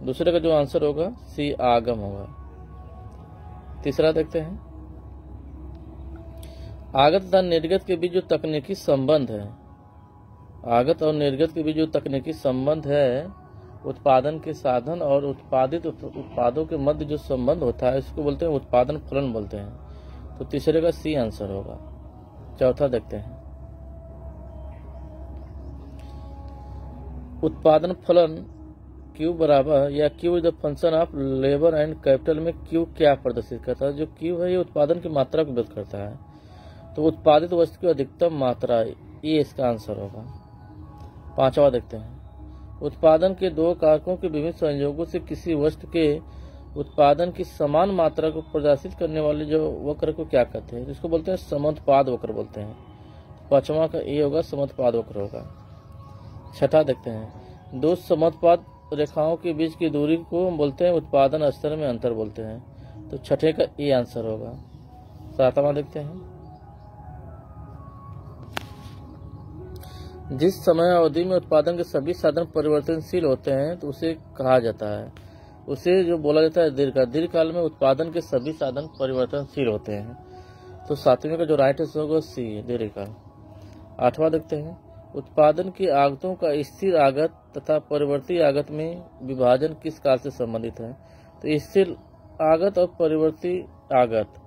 दूसरे का जो आंसर होगा सी आगम होगा। तीसरा देखते हैं, आगत तथा निर्गत के बीच जो तकनीकी संबंध है, आगत और निर्गत के बीच जो तकनीकी संबंध है, उत्पादन के साधन और उत्पादित उत्पादों के मध्य जो संबंध होता है इसको बोलते हैं उत्पादन फलन बोलते हैं। तो तीसरे का सी आंसर होगा। चौथा देखते हैं, उत्पादन फलन Q बराबर या Q is the function of labour and capital में Q क्या प्रदर्शित करता है। जो Q है ये उत्पादन की मात्रा को व्यक्त करता है। तो उत्पादित वस्तु की अधिकतम मात्रा, ये इसका आंसर होगा। पांचवा देखते हैं, उत्पादन के दो कारकों के विभिन्न संयोगों से किसी वस्तु के उत्पादन की समान मात्रा को प्रदर्शित करने वाले जो वक्र को क्या कहते हैं। जिसको बोलते हैं समोत्पाद वक्र बोलते हैं। पांचवा का ए होगा, समोत्पाद वक्र होगा। छठा देखते हैं, दो समोत्पाद रेखाओं के बीच की दूरी को हम बोलते हैं उत्पादन स्तर में अंतर बोलते हैं। तो छठे का ए आंसर होगा। सातवां देखते हैं, जिस समय अवधि में उत्पादन के सभी साधन परिवर्तनशील होते हैं तो उसे कहा जाता है, उसे जो बोला जाता है दीर्घकाल। दीर्घकाल में उत्पादन के सभी साधन परिवर्तनशील होते हैं। तो सातवें का जो राइट आंसर होगा सी, दीर्घकाल। आठवां देखते हैं, उत्पादन की आगतों का स्थिर आगत तथा परिवर्ती आगत में विभाजन किस काल से संबंधित है। तो स्थिर आगत और परिवर्ती आगत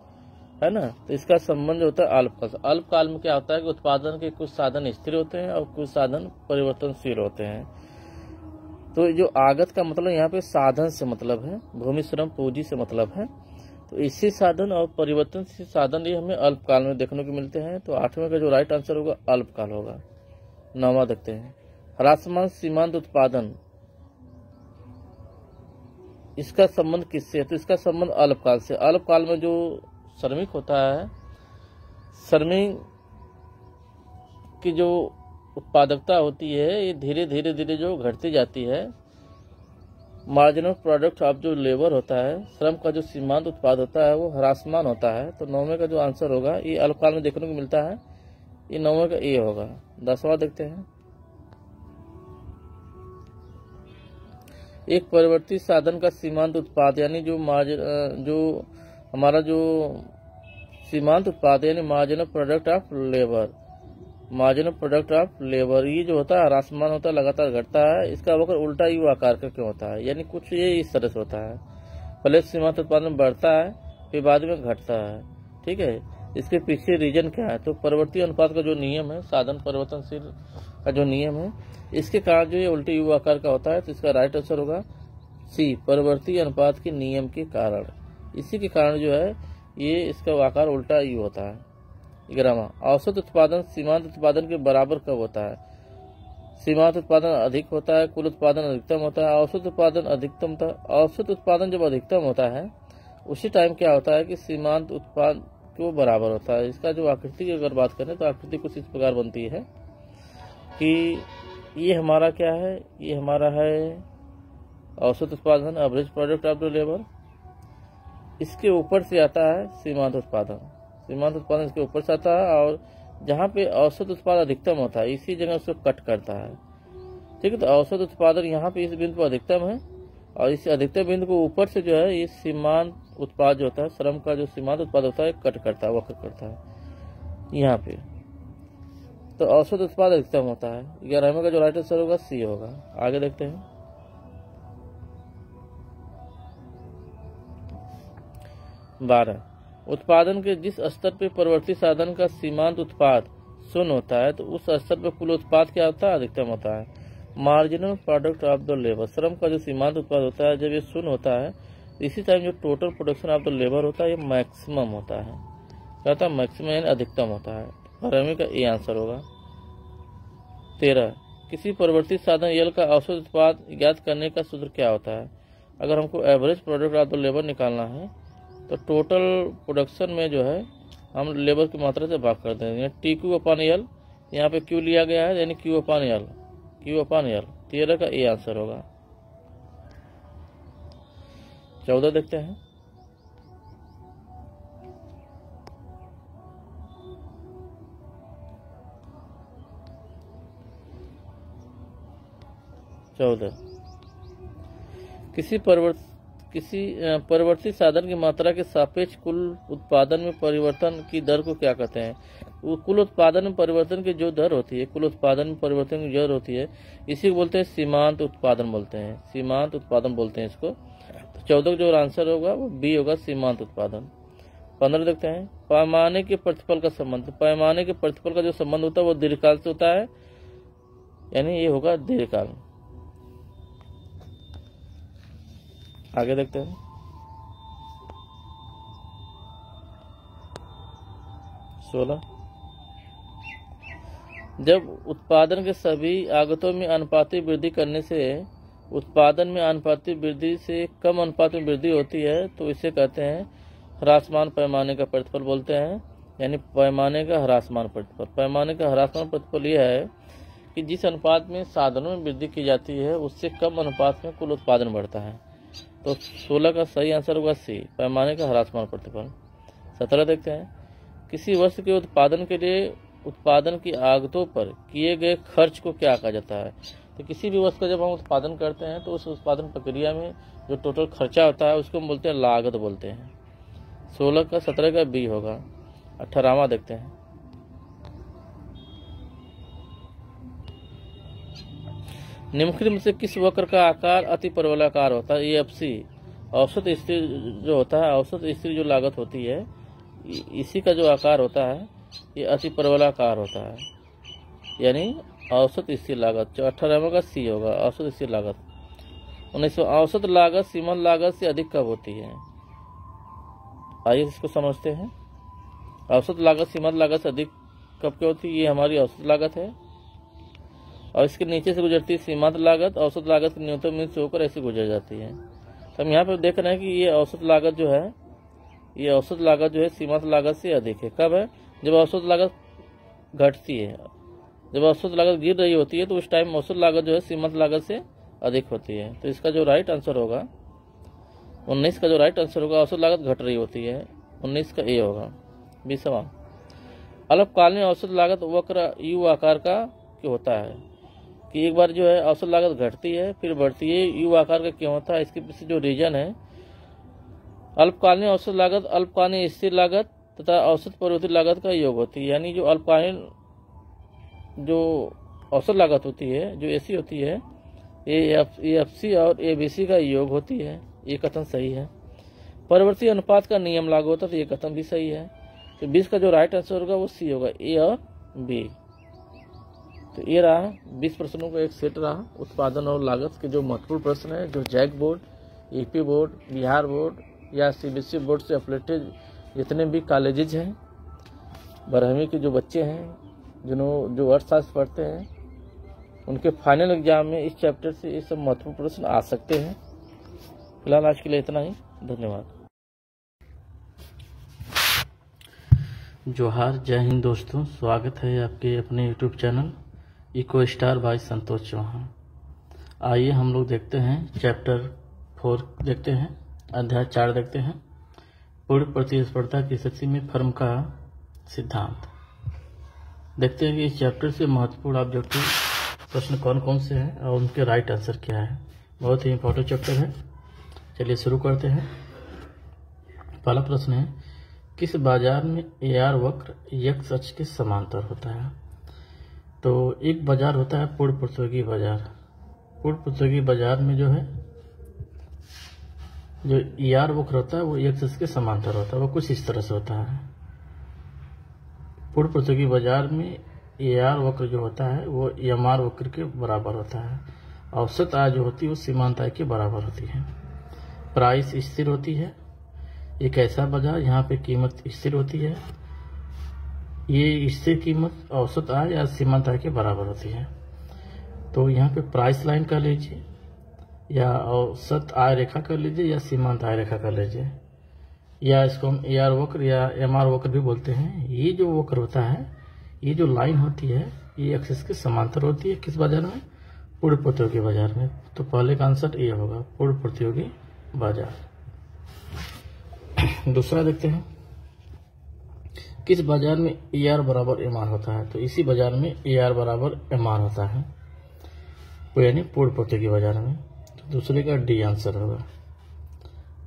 है ना, तो इसका संबंध होता है अल्पकाल से। अल्पकाल में क्या होता है कि उत्पादन के कुछ साधन स्थिर होते हैं और कुछ साधन परिवर्तनशील होते हैं। तो जो आगत का मतलब यहाँ पे साधन से मतलब है, भूमि श्रम पूंजी से मतलब है। तो इसी साधन और परिवर्तनशील साधन ये हमें अल्पकाल में देखने को मिलते हैं। तो आठवें का जो राइट आंसर होगा अल्पकाल होगा। नौवां देखते हैं, ह्रासमान सीमांत उत्पादन, इसका संबंध किससे है। तो इसका संबंध अल्पकाल से। अल्पकाल में जो श्रमिक होता है, श्रमिक की जो उत्पादकता होती है ये धीरे धीरे जो घटती जाती है। मार्जिनल प्रोडक्ट ऑफ जो लेबर होता है, श्रम का जो सीमांत उत्पाद होता है वो ह्रासमान होता है। तो नौवें का जो आंसर होगा ये अल्पकाल में देखने को मिलता है, ये नौवें का ए होगा। 10वां देखते हैं, एक परिवर्ती साधन का सीमांत उत्पाद यानी जो हमारा जो सीमांत उत्पाद यानी marginal product of labour, marginal product of labour, ये जो होता है ह्रासमान होता है, लगातार घटता है। इसका वक्र उल्टा यू आकार का क्यों होता है, यानी कुछ ये इस तरह से होता है, पहले सीमांत उत्पादन बढ़ता है फिर बाद में घटता है। ठीक है, इसके पीछे रीजन क्या है। तो परिवर्ती अनुपात का जो नियम है, साधन परिवर्तनशील का जो नियम है, इसके कारण जो ये उल्टे यू आकार का होता है। तो इसका राइट आंसर होगा सी, परिवर्ती अनुपात के नियम के कारण। इसी के कारण जो है ये इसका आकार उल्टा यू होता है। 11वां, औसत उत्पादन सीमांत उत्पादन के बराबर कब होता है। सीमांत उत्पादन अधिक होता है, कुल उत्पादन अधिकतम होता है। औसत उत्पादन अधिकतम था, औसत उत्पादन जब अधिकतम होता है उसी टाइम क्या होता है कि सीमांत उत्पाद को बराबर होता है। इसका जो आकृति की अगर बात करें तो आकृति कुछ इस प्रकार बनती है कि ये हमारा क्या है, ये हमारा है औसत उत्पादन, average product of the labour. इसके ऊपर से आता है सीमांत उत्पादन, सीमांत उत्पादन इसके ऊपर से आता है और जहाँ पे औसत उत्पादन अधिकतम होता है इसी जगह उसको कट करता है। ठीक है, तो औसत उत्पादन यहाँ पे इस बिंदु पर अधिकतम है और इस अधिकतम बिंदु को ऊपर से जो है ये सीमांत उत्पाद जो होता है, श्रम का जो सीमांत उत्पाद होता है कट करता है, वक्र करता है यहाँ पे। तो औसत उत्पाद अधिकतम होता है। 11वें का जो राइट आंसर होगा सी होगा। आगे देखते हैं, 12, उत्पादन के जिस स्तर पे परिवर्ती साधन का सीमांत उत्पाद शून्य होता है तो उस स्तर पे कुल उत्पाद क्या होता है, अधिकतम होता है। Marginal product of the labour, श्रम का जो सीमांत उत्पाद होता है जब ये शून्य होता है इसी टाइम जो total production of the labour होता है ये मैक्सिमम होता है। क्या होता है, मैक्सिमम यानी अधिकतम होता है। 12वें का ये आंसर होगा। 13, किसी परिवर्तित साधन यल का औसत उत्पाद ज्ञात करने का सूत्र क्या होता है। अगर हमको average product of the labour निकालना है तो टोटल प्रोडक्शन में जो है हम लेबर की मात्रा से भाग कर देंगे। टी क्यू अपान एल, यहाँ पे क्यू लिया गया है यानी क्यू अपान एल, क्यू अपान एल। 13 का ए आंसर होगा। 14 देखते हैं, किसी परिवर्तित साधन की मात्रा के सापेक्ष कुल उत्पादन में परिवर्तन की दर को क्या कहते हैं। कुल उत्पादन में परिवर्तन की जो दर होती है, कुल उत्पादन में परिवर्तन की दर होती है, इसी को बोलते हैं सीमांत उत्पादन बोलते हैं, सीमांत उत्पादन बोलते हैं इसको। तो 14 का जो आंसर होगा वो बी होगा, सीमांत उत्पादन। 15 देखते हैं, पैमाने के प्रतिफल का संबंध। पैमाने के प्रतिफल का जो संबंध होता है वो दीर्घकाल से होता है, यानी ये होगा दीर्घकाल। आगे देखते हैं, 16, जब उत्पादन के सभी आगतों में अनुपातिक वृद्धि करने से उत्पादन में अनुपातिक वृद्धि से कम अनुपात में वृद्धि होती है तो इसे कहते हैं ह्रासमान पैमाने का प्रतिफल बोलते हैं, यानी पैमाने का ह्रासमान प्रतिफल। पैमाने का ह्रासमान प्रतिफल यह है कि जिस अनुपात में साधनों में वृद्धि की जाती है उससे कम अनुपात में कुल उत्पादन बढ़ता है। तो 16 का सही आंसर होगा सी, पैमाने का ह्रासमान प्रतिफल। 17 देखते हैं, किसी वस्तु के उत्पादन के लिए उत्पादन की आगतों पर किए गए खर्च को क्या कहा जाता है? तो किसी भी वस्तु का जब हम उत्पादन करते हैं तो उस उत्पादन प्रक्रिया में जो टोटल खर्चा होता है उसको हम बोलते हैं लागत बोलते हैं। 16 का 17 का बी होगा। 18वां देखते हैं। निम्नलिखित में से किस वक्र का आकार अति परवलयाकार होता है? EFC औसत स्थिर जो होता है, औसत स्थिर जो लागत होती है, इसी का जो आकार होता है ये अति परवलयाकार होता है, यानी औसत स्थिर लागत। जो 18वां का सी होगा, औसत स्थिर लागत। 19 औसत लागत सीमांत लागत से अधिक कब होती है? आइए इसको समझते हैं। औसत लागत सीमांत लागत से अधिक कब क्या होती है? ये हमारी औसत लागत है और इसके नीचे से गुजरती है सीमांत लागत। औसत लागत के न्यूनतम मीन से होकर ऐसे गुजर जाती है। तो हम यहाँ पे देख रहे हैं कि ये औसत लागत जो है, ये औसत लागत जो है सीमांत लागत से अधिक है। कब है? जब औसत लागत घटती है। जब औसत लागत गिर रही होती है तो उस टाइम औसत लागत जो है सीमांत लागत से अधिक होती है। तो इसका जो राइट आंसर होगा 19 का जो राइट आंसर होगा, औसत लागत घट रही होती है, 19 का ए होगा। 20वां अल्पकालीन औसत लागत वक्र यू आकार का क्यों होता है? कि एक बार जो है औसत लागत घटती है फिर बढ़ती है, यू आकार का क्यों होता है? इसके पीछे जो रीजन है, अल्पकालीन औसत लागत अल्पकालीन स्थिर लागत तथा औसत परिवर्तित लागत का योग होती है। यानी जो अल्पकालीन जो औसत लागत होती है, जो एसी होती है, EFC और ABC का योग होती है। ये कथन सही है। परिवर्ती अनुपात का नियम लागू होता है, तो ये कथन भी सही है। तो 20 का जो राइट आंसर होगा वो सी होगा, ए और बी। तो ये रहा 20 प्रश्नों का एक सेट रहा उत्पादन और लागत के जो महत्वपूर्ण प्रश्न है, जो JAC board, UP board, Bihar board या CBSE बोर्ड से एफिलेटेड जितने भी कॉलेजेज हैं, 12वीं के जो बच्चे हैं जो अर्थशास्त्र पढ़ते हैं, उनके फाइनल एग्जाम में इस चैप्टर से ये सब महत्वपूर्ण प्रश्न आ सकते हैं। फिलहाल आज के लिए इतना ही। धन्यवाद। जोहार, जय हिंद दोस्तों। स्वागत है आपके अपने YouTube channel Eco Star by Santosh Chauhan. आइए हम लोग देखते हैं चैप्टर 4 देखते हैं, अध्याय 4 देखते हैं, पूर्ण प्रतिस्पर्धा की स्थिति में फर्म का सिद्धांत। देखते हैं कि इस चैप्टर से महत्वपूर्ण ऑब्जेक्टिव प्रश्न कौन कौन से हैं और उनके राइट आंसर क्या है। बहुत ही इंपॉर्टेंट चैप्टर है। चलिए शुरू करते हैं। पहला प्रश्न है, किस बाजार में AR वक्र X अक्ष के समांतर होता है? तो एक बाजार होता है पूर्ण प्रतियोगी बाजार। पूर्ण प्रतियोगी बाजार में जो है जो AR वक्र होता है वो X अक्ष के समांतर होता है। वो कुछ इस तरह से होता है। पूर्ण प्रतियोगी बाजार में AR वक्र जो होता है वो MR वक्र के बराबर होता है। औसत आय जो होती है वो सीमांत आय के बराबर होती है। प्राइस स्थिर होती है। एक ऐसा बाजार यहाँ पे कीमत स्थिर होती है। ये स्थिर कीमत औसत आय या सीमांत आय के बराबर होती है। तो यहाँ पे प्राइस लाइन कर लीजिए या औसत आय रेखा कर लीजिए या सीमांत आय रेखा कर लीजिए, या इसको हम AR वक्र या MR वक्र भी बोलते हैं। ये जो वक्र होता है, ये जो लाइन होती है, ये एक्सिस के समांतर होती है। किस बाजार में? पूर्ण प्रतियोगी बाजार में। तो पहले का आंसर ए होगा, पूर्ण प्रतियोगी बाजार। दूसरा देखते हैं, किस बाजार में AR बराबर MR होता है? तो इसी बाजार में AR बराबर MR होता है, तो यानी पूर्ण प्रतियोगी बाजार में। तो दूसरे का डी आंसर होगा।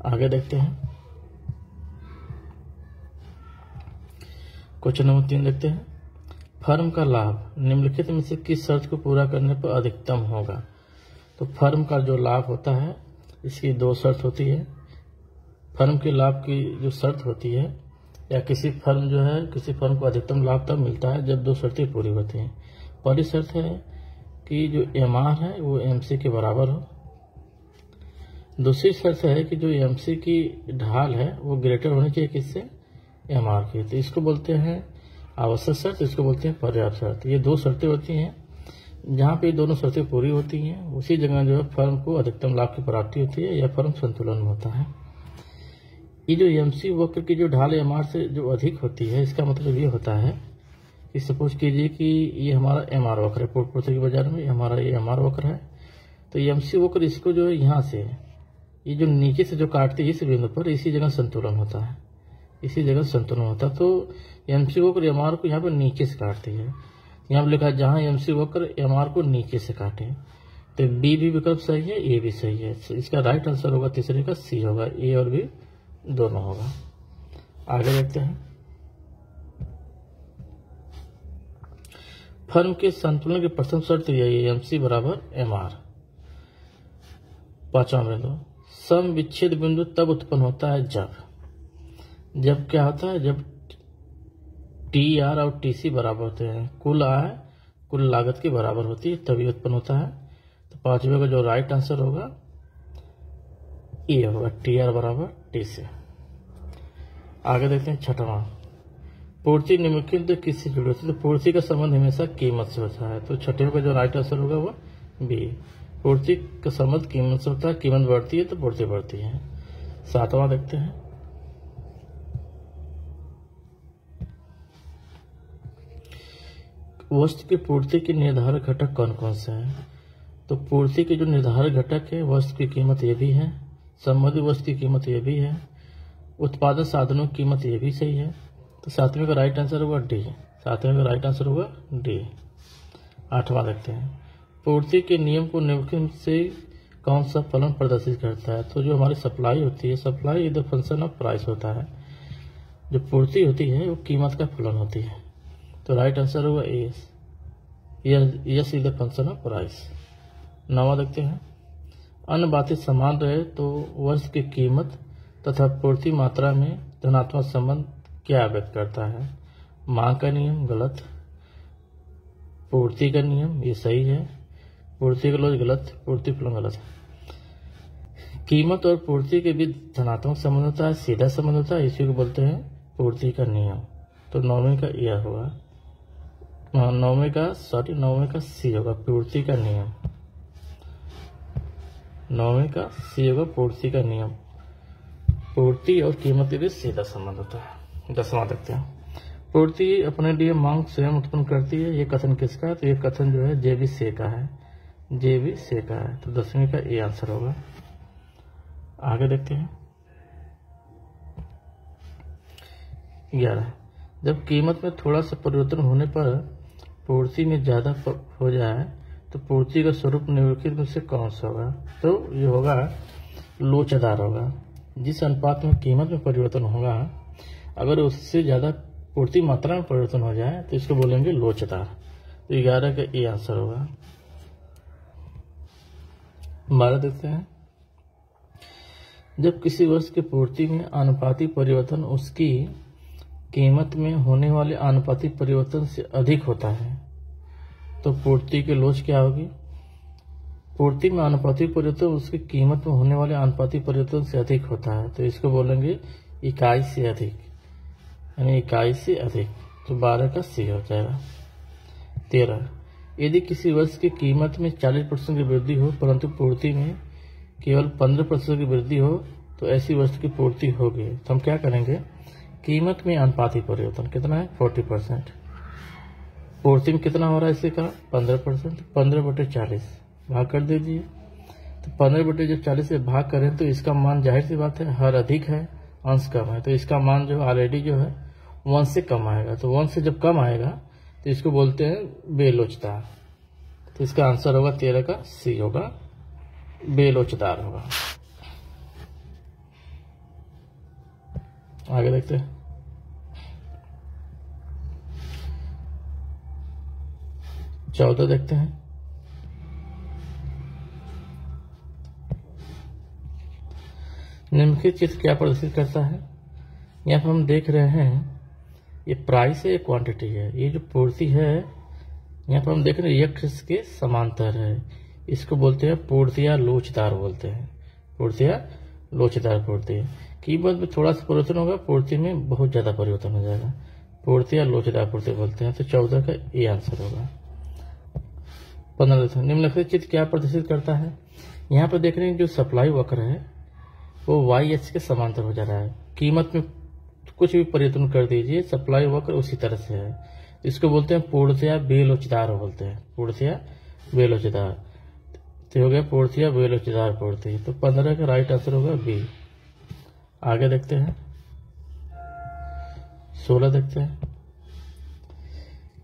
आगे देखते हैं, क्वेश्चन नंबर 3 देखते हैं, फर्म का लाभ निम्नलिखित में से किस शर्त को पूरा करने पर अधिकतम होगा? तो फर्म का जो लाभ होता है, इसकी 2 शर्त होती है। फर्म के लाभ की जो शर्त होती है, या किसी फर्म जो है, किसी फर्म को अधिकतम लाभ तब मिलता है जब 2 शर्तें पूरी होती हैं। पहली शर्त है कि जो MR है वो MC के बराबर हो। दूसरी शर्त है कि जो MC की ढाल है वो ग्रेटर होनी चाहिए किससे? MR की। तो इसको बोलते हैं आवश्यक शर्त, इसको बोलते हैं पर्याप्त शर्त। ये 2 शर्तें होती हैं। जहाँ पे दोनों शर्तें पूरी होती हैं उसी जगह जो है फर्म को अधिकतम लाभ की प्राप्ति होती है या फर्म संतुलन में होता है। ये जो MC वक्र की जो ढाल MR से जो अधिक होती है, इसका मतलब ये होता है कि सपोज कीजिए कि ये हमारा MR वक्र है, पूर्ण प्रतियोगी बाजार में हमारा ये MR वक्र है। तो MC वक्र इसको जो है यहाँ से ये जो नीचे से जो काटते हैं इस बिंदु पर, इसी जगह संतुलन होता है, इसी जगह संतुलन होता है। तो एमसी वक्र एमआर को यहाँ पे नीचे से काटती है। यहाँ पे लिखा है जहां एमसी वक्र एमआर को नीचे से काटे, तो बी भी विकल्प सही है, ए भी सही है। इसका राइट आंसर होगा तीसरे का सी होगा, ए और बी दोनों होगा। आगे देखते हैं। फर्म के संतुलन की प्रथम शर्त यही है, एमसी बराबर एमआर। 5वां बिंदु, सम विच्छेद बिंदु तब उत्पन्न होता है जब क्या होता है, जब टी आर और टी सी बराबर होते हैं, कुल आय कुल लागत के बराबर होती है, तभी उत्पन्न होता है। तो 5वें का जो राइट आंसर होगा ये होगा, टी आर बराबर टी सी। आगे देखते हैं 6वां, पूर्ति निम्नलिखित किससे जुड़ी होती है? तो पूर्ति का संबंध हमेशा कीमत से होता है, तो 6वें का जो राइट आंसर होगा वो बी। पूर्ति का संबंध कीमत से होता है, कीमत बढ़ती है तो पूर्ति बढ़ती है। 7वां देखते हैं। वस्तु की पूर्ति के निर्धारक घटक कौन कौन से हैं? तो पूर्ति के जो निर्धारक घटक है, वस्तु की कीमत ये भी है, संबंधित वस्तु की कीमत ये भी है, उत्पादन साधनों की कीमत ये भी सही है। तो 7वें का राइट आंसर होगा डी। 7वें का राइट आंसर होगा डी। 8वां देखते हैं, पूर्ति के नियम को निम्नलिखित से कौन सा फलन प्रदर्शित करता है? तो जो हमारी सप्लाई होती है, supply is the function of price होता है, जो पूर्ति होती है वो कीमत का फलन होती है। तो राइट आंसर होगा S, S is the function of price. 9वां देखते हैं, अन्य बातें समान रहे तो वस्तु की कीमत तथा पूर्ति मात्रा में धनात्मक संबंध क्या व्यक्त करता है? मांग का नियम गलत, पूर्ति का नियम ये सही है, पूर्ति का लोच गलत, पूर्ति फलन गलत। कीमत और पूर्ति के बीच धनात्मक संबंध होता है, सीधा संबंध होता है, इसी को बोलते हैं पूर्ति का नियम। तो 9वें का यह होगा, 9वें का सी होगा, पूर्ति का नियम। 9वें का सी होगा, पूर्ति का नियम। पूर्ति और कीमत के बीच सीधा संबंध होता है। 10वां देखते हैं, पूर्ति अपने लिए मांग स्वयं उत्पन्न करती है, ये कथन किसका है? तो ये कथन जो है जेबी से का है, जेबी से का है। तो 10वीं का ये आंसर होगा। आगे देखते हैं 11, जब कीमत में थोड़ा सा परिवर्तन होने पर पूर्ति में ज्यादा हो जाए तो पूर्ति का स्वरूप निम्नलिखित में से कौन सा होगा? तो ये होगा लोचदार होगा। जिस अनुपात में कीमत में परिवर्तन होगा, अगर उससे ज्यादा पूर्ति मात्रा में परिवर्तन हो जाए तो इसको बोलेंगे लोचदार। तो 11 का ये आंसर होगा। 12 देखते हैं, जब किसी वस्तु की पूर्ति में आनुपातिक परिवर्तन उसकी कीमत में होने वाले आनुपातिक परिवर्तन से अधिक होता है तो पूर्ति की लोच क्या होगी? पूर्ति में आनुपातिक परिवर्तन उसकी कीमत में होने वाले आनुपातिक परिवर्तन से अधिक होता है, तो इसको बोलेंगे इकाई से अधिक, यानी इकाई से अधिक। तो 12 का सी हो जाएगा। 13, यदि किसी वस्तु की कीमत में 40% की वृद्धि हो परंतु पूर्ति में केवल 15% की वृद्धि हो तो ऐसी वस्तु की पूर्ति होगी। तो हम क्या करेंगे, कीमत में आनुपातिक परिवर्तन कितना है? 40%। पूर्ति में कितना हो रहा है इसे का? 15%। 15/40 भाग कर दीजिए। तो 15/40 से भाग करें तो इसका मान जाहिर सी बात है हर अधिक है, अंश कम है, तो इसका मान जो ऑलरेडी जो है 1 से कम आएगा। तो 1 से जब कम आएगा तो इसको बोलते हैं बेलोचदार। तो इसका आंसर होगा 13 का सी होगा, बेलोचदार होगा। आगे देखते हैं 14 देखते हैं, निम्नलिखित चित्र क्या प्रदर्शित करता है? यहाँ पर हम देख रहे हैं ये प्राइस है, ये क्वांटिटी है, ये जो पूर्ति है यहाँ पर हम देख रहे हैं एक्स के समांतर है, इसको बोलते हैं पूर्तियां लोचदार बोलते हैं, पूर्तियां लोचदार पूर्ति। कीमत में थोड़ा सा परिवर्तन होगा, पूर्ति में बहुत ज्यादा परिवर्तन हो जाएगा, पूर्तियां लोचदार पूर्ति बोलते हैं। तो 14 का ये आंसर होगा। 15 निम्नलिखित चित्र क्या प्रदर्शित करता है? यहाँ पर देख रहे हैं जो सप्लाई वक्र है वो वाई एक्स के समांतर हो जा रहा है, कीमत में कुछ भी परिवर्तन कर दीजिए, सप्लाई वक्र उसी तरह से है, इसको बोलते हैं पूर्तियां बेलोचदार बोलते हैं, पूर्तियां बेलोचदार। तो हो गया पूर्तियां बेलोचदार पूर्ति। तो 15 का राइट आंसर होगा बी। आगे देखते हैं 16 देखते हैं,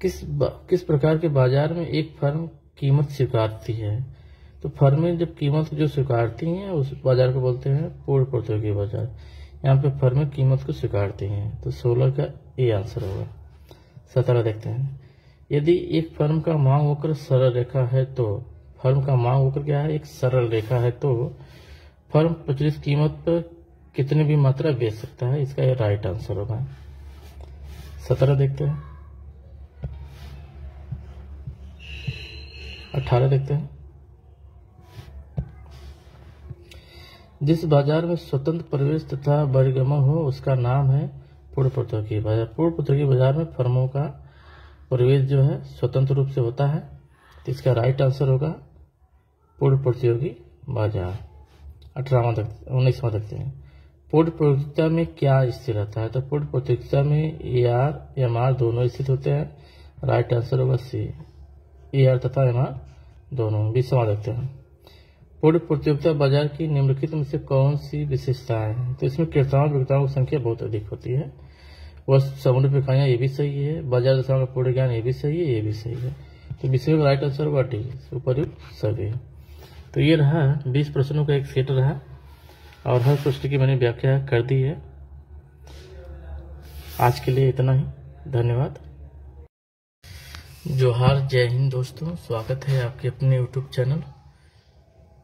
किस प्रकार के बाजार में एक फर्म कीमत स्वीकारती है? तो फर्में जब कीमत जो स्वीकारती हैं उस बाजार को बोलते हैं पूर्ण प्रतियोगी बाजार। यहाँ पे फर्में कीमत को स्वीकारती हैं, तो 16 का ए आंसर होगा। 17 देखते हैं, यदि एक फर्म का मांग वक्र सरल रेखा है तो फर्म का मांग वक्र क्या है? एक सरल रेखा है तो फर्म प्रचलित कीमत पर कितनी भी मात्रा बेच सकता है? इसका ये राइट आंसर होगा। 17 देखते हैं। 18 देखते हैं, जिस बाजार में स्वतंत्र प्रवेश तथा बहिर्गमन हो उसका नाम है पूर्ण प्रतियोगी बाजार। पूर्ण प्रतियोगी बाजार में फर्मों का प्रवेश जो है स्वतंत्र रूप से होता है, तो इसका राइट आंसर होगा पूर्ण प्रतियोगी बाजार। 19वां देखते हैं, पूर्ण प्रतियोगिता में क्या स्थिर रहता है? तो पूर्ण प्रतियोगिता में AR MR दोनों स्थित होते हैं, राइट आंसर होगा सी, AR तथा MR दोनों। 20वां देखते हैं, पूर्ण प्रतियोगिता बाजार की निम्नलिखित में से कौन सी विशेषताएं हैं? तो इसमें क्रेताओं विक्रेताओं की संख्या बहुत अधिक होती है, वह समुद्र पर इकाइयां, ये भी सही है। बाजार दशाओं का पूर्ण ज्ञान, ये भी सही है, ये भी सही है। तो 20वें का राइट आंसर होगा डी, उपयुक्त सभी। तो ये रहा 20 प्रश्नों का एक सेट रहा और हर प्रश्न की मैंने व्याख्या कर दी है। आज के लिए इतना ही, धन्यवाद। जोहार, जय हिंद दोस्तों, स्वागत है आपके अपने YouTube channel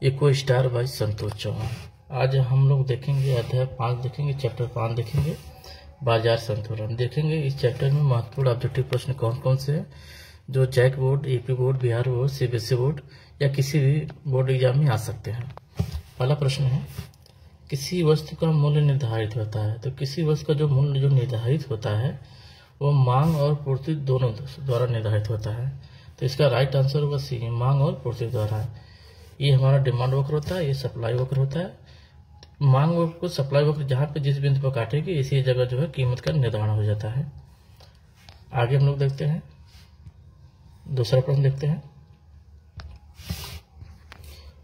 Eco Star by Santosh Chauhan. आज हम लोग देखेंगे अध्याय 5 देखेंगे, चैप्टर 5 देखेंगे, बाजार संतुलन देखेंगे। इस चैप्टर में महत्वपूर्ण ऑब्जेक्टिव प्रश्न कौन कौन से हैं जो JAC board, AP board, Bihar board, CBSE board या किसी भी बोर्ड एग्जाम में आ सकते हैं। पहला प्रश्न है, किसी वस्तु का मूल्य निर्धारित होता है। तो किसी वस्तु का जो मूल्य जो निर्धारित होता है वो मांग और पूर्ति दोनों द्वारा निर्धारित होता है। तो इसका राइट आंसर होगा सी, मांग और पूर्ति द्वारा। ये हमारा डिमांड वक्र होता है, ये सप्लाई वक्र होता है। मांग वक्र को सप्लाई वक्र जहाँ पे जिस बिंदु पर काटेगी इसी जगह जो है कीमत का निर्धारण हो जाता है। आगे हम लोग देखते हैं, दूसरा प्रश्न देखते हैं,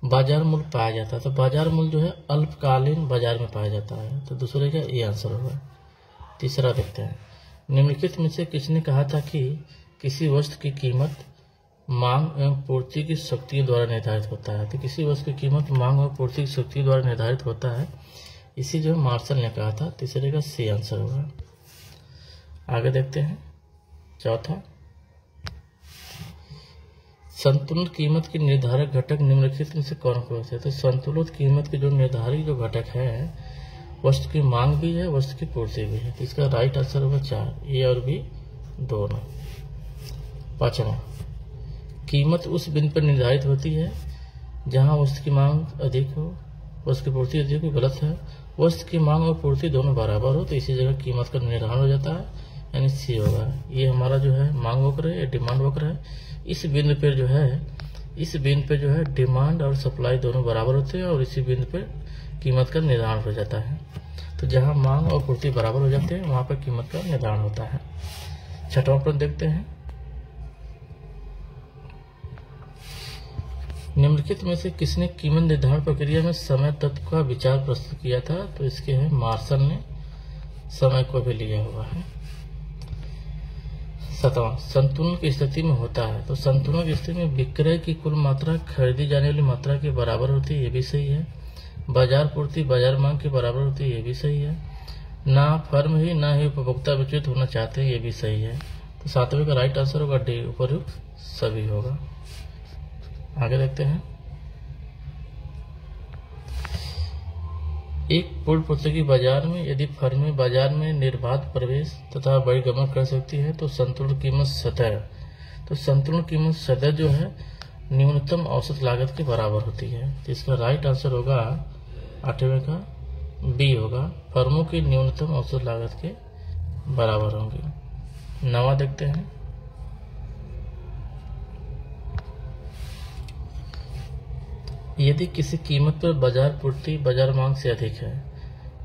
बाजार मूल्य पाया जाता है। तो बाजार मूल्य जो है अल्पकालीन बाजार में पाया जाता है, तो दूसरे का ये आंसर होगा। तीसरा देखते हैं, निम्नलिखित में से किसने कहा था कि किसी वस्तु की कीमत मांग एवं पूर्ति की शक्तियों द्वारा निर्धारित होता है। तो किसी वस्तु की कीमत मांग और पूर्ति की शक्ति द्वारा निर्धारित होता है, इसी जो मार्शल ने कहा था। तीसरे का सी आंसर होगा। आगे देखते हैं, चौथा, संतुलित कीमत के निर्धारक घटक निम्नलिखित में से कौन कौन से? तो संतुलित कीमत के जो निर्धारक जो घटक है, वस्तु की मांग भी है, वस्तु की पूर्ति भी है। तो इसका राइट आंसर होगा 4, ए और बी दोनों। पांचवा, कीमत उस बिंदु पर निर्धारित होती है जहां वस्तु की मांग अधिक हो, वस्तु की पूर्ति अधिक हो। गलत है, वस्तु की मांग और पूर्ति दोनों बराबर हो तो इसी जगह कीमत का निर्धारण हो जाता है, यानी सी होगा। ये हमारा जो है मांग वक्र है, डिमांड वक्र है। इस बिंदु पर जो है डिमांड और सप्लाई दोनों बराबर होते हैं और इसी बिंदु पर कीमत का निर्धारण हो जाता है। तो जहां मांग और पूर्ति बराबर हो जाते हैं वहां पर कीमत का निर्धारण होता है। छठवां प्रश्न देखते हैं, निम्नलिखित में से किसने कीमत निर्धारण प्रक्रिया में समय तत्व का विचार प्रस्तुत किया था? तो इसके है मार्शल ने समय को भी लिया हुआ है। सातवां, संतुलन की स्थिति में होता है। तो संतुलन की स्थिति में विक्रय की कुल मात्रा खरीदी जाने वाली मात्रा के बराबर होती है, ये भी सही है। बाजार पूर्ति बाजार मांग के बराबर होती है, ये भी सही है। ना फर्म ही ना ही उपभोक्ता विचलित होना चाहते हैं, ये भी सही है। तो सातवें का राइट आंसर होगा डी, उपयुक्त सभी होगा। आगे देखते हैं, एक पूर्ण प्रतियोगी बाजार में यदि फर्में बाजार में निर्बाध प्रवेश तथा बहिर्गमन कर सकती है तो संतुलन कीमत सतह, तो संतुलन कीमत सतह जो है न्यूनतम औसत लागत के बराबर होती है। तो इसका राइट आंसर होगा 8वें का बी होगा, फर्मों की न्यूनतम औसत लागत के बराबर होंगे। 9वां देखते हैं, यदि किसी कीमत पर बाजार पूर्ति बाजार मांग से अधिक है,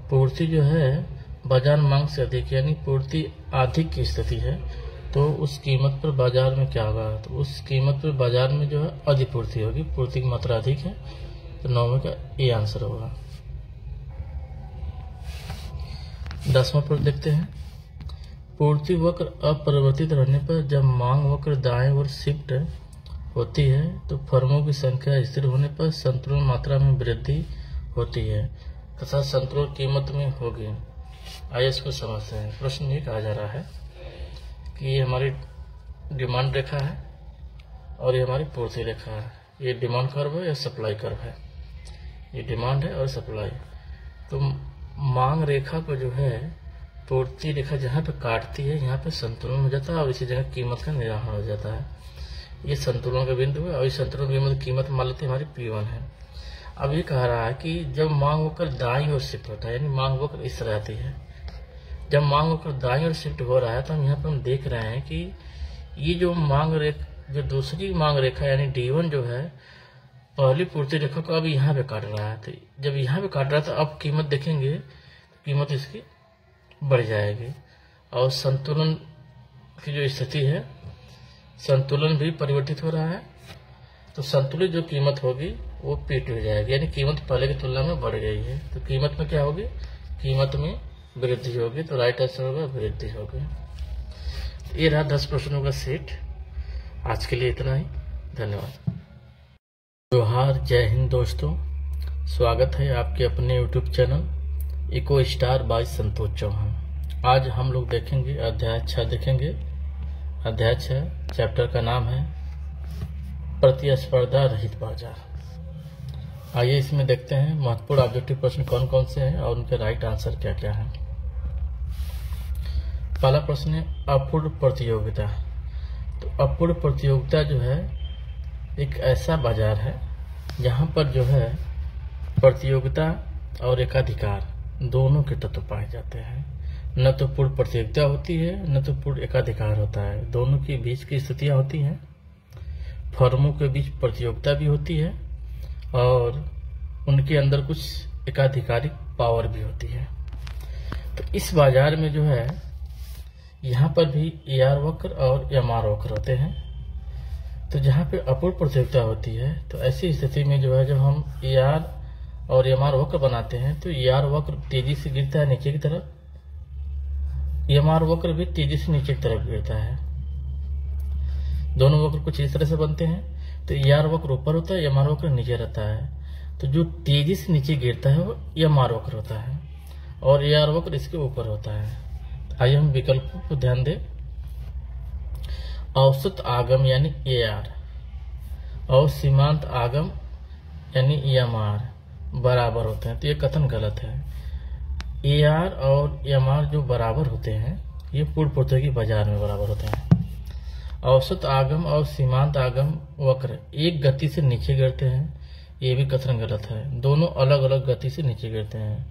पूर्ति जो है बाजार मांग से अधिक यानी पूर्ति अधिक की स्थिति है, तो उस कीमत पर बाजार में क्या होगा? तो उस कीमत पर बाजार में जो है अधिपूर्ति होगी, पूर्ति की मात्रा अधिक है। तो 9वें का ए आंसर होगा। 10वां प्रश्न देखते हैं, पूर्ति वक्र अपरिवर्तित रहने पर जब मांग वक्र दाएं ओर शिफ्ट होती है तो फर्मों की संख्या स्थिर होने पर संतुलन मात्रा में वृद्धि होती है तथा संतुलन कीमत में होगी। आइए इसको समझते हैं। प्रश्न ये कहा जा रहा है कि ये हमारी डिमांड रेखा है और ये हमारी पूर्ति रेखा है। ये डिमांड कर्व है या सप्लाई कर्व है? ये डिमांड है और सप्लाई। तो मांग रेखा को जो है पूर्ति रेखा जहाँ पे काटती है यहाँ पे संतुलन हो जाता है और इसी जगह कीमत का निर्धारण हो जाता है। ये संतुलन का बिंदु है और इस संतुलन बिंदु की कीमत मान लेते हैं हमारी P1 है। अब ये कह रहा है कि जब मांग वक्र दाईं ओर शिफ्ट होता है, यानी मांग वक्र इस तरह आती है, जब मांग वक्र दाईं ओर शिफ्ट हो रहा है तो हम यहाँ पे हम देख रहे हैं कि ये जो मांग रेखा, जो दूसरी मांग रेखा यानी D1 जो है पहली पूर्ति रेखा को अब यहाँ पे काट रहा है। तो जब यहाँ पे काट रहा है तो अब कीमत देखेंगे, कीमत इसकी बढ़ जाएगी और संतुलन की जो स्थिति है, संतुलन भी परिवर्तित हो रहा है। तो संतुलित जो कीमत होगी वो P2 हो जाएगी, यानी कीमत पहले की तुलना में बढ़ गई है। तो कीमत में क्या होगी? कीमत में वृद्धि होगी। तो राइट आंसर होगा वृद्धि होगी। तो ये रहा 10 प्रश्नों का सेट। आज के लिए इतना ही, धन्यवाद। जोहार, जय हिंद दोस्तों, स्वागत है आपके अपने YouTube channel Eco Star by Santosh Chauhan. आज हम लोग देखेंगे अध्याय 6 देखेंगे। अध्याय 6 चैप्टर का नाम है प्रतिस्पर्धा रहित बाजार। आइए इसमें देखते हैं महत्वपूर्ण ऑब्जेक्टिव प्रश्न कौन कौन से हैं और उनके राइट आंसर क्या क्या हैं। पहला प्रश्न है अपूर्ण प्रतियोगिता। तो अपूर्ण प्रतियोगिता जो है एक ऐसा बाजार है जहां पर जो है प्रतियोगिता और एकाधिकार दोनों के तत्व पाए जाते हैं। न तो पूर्ण प्रतियोगिता होती है न तो पूर्ण एकाधिकार होता है, दोनों के बीच की स्थितियां होती हैं। फर्मों के बीच प्रतियोगिता भी होती है और उनके अंदर कुछ एकाधिकारिक पावर भी होती है। तो इस बाजार में जो है यहाँ पर भी AR वक्र और MR वक्र होते हैं। तो जहाँ पे अपूर्ण प्रतियोगिता होती है तो ऐसी स्थिति में जो है जब हम AR और MR वक्र बनाते हैं तो AR वक्र तेजी से गिरता है नीचे की तरफ, MR वक्र भी तेजी से नीचे की तरफ गिरता है। दोनों वक्र कुछ इस तरह से बनते हैं। तो AR वक्र ऊपर होता है, MR वक्र नीचे रहता है। तो जो तेजी से नीचे गिरता है वो MR वक्र होता है और AR वक्र इसके ऊपर होता है। आइए हम विकल्पों को ध्यान दें। औसत आगम यानी AR और सीमांत आगम यानी MR बराबर होते हैं। तो ये कथन गलत है। AR और MR जो बराबर होते हैं ये पूर्ण प्रतियोगी बाजार में बराबर होते हैं। औसत आगम और सीमांत आगम वक्र एक गति से नीचे गिरते हैं, ये भी कथन गलत है। दोनों अलग अलग गति से नीचे गिरते हैं।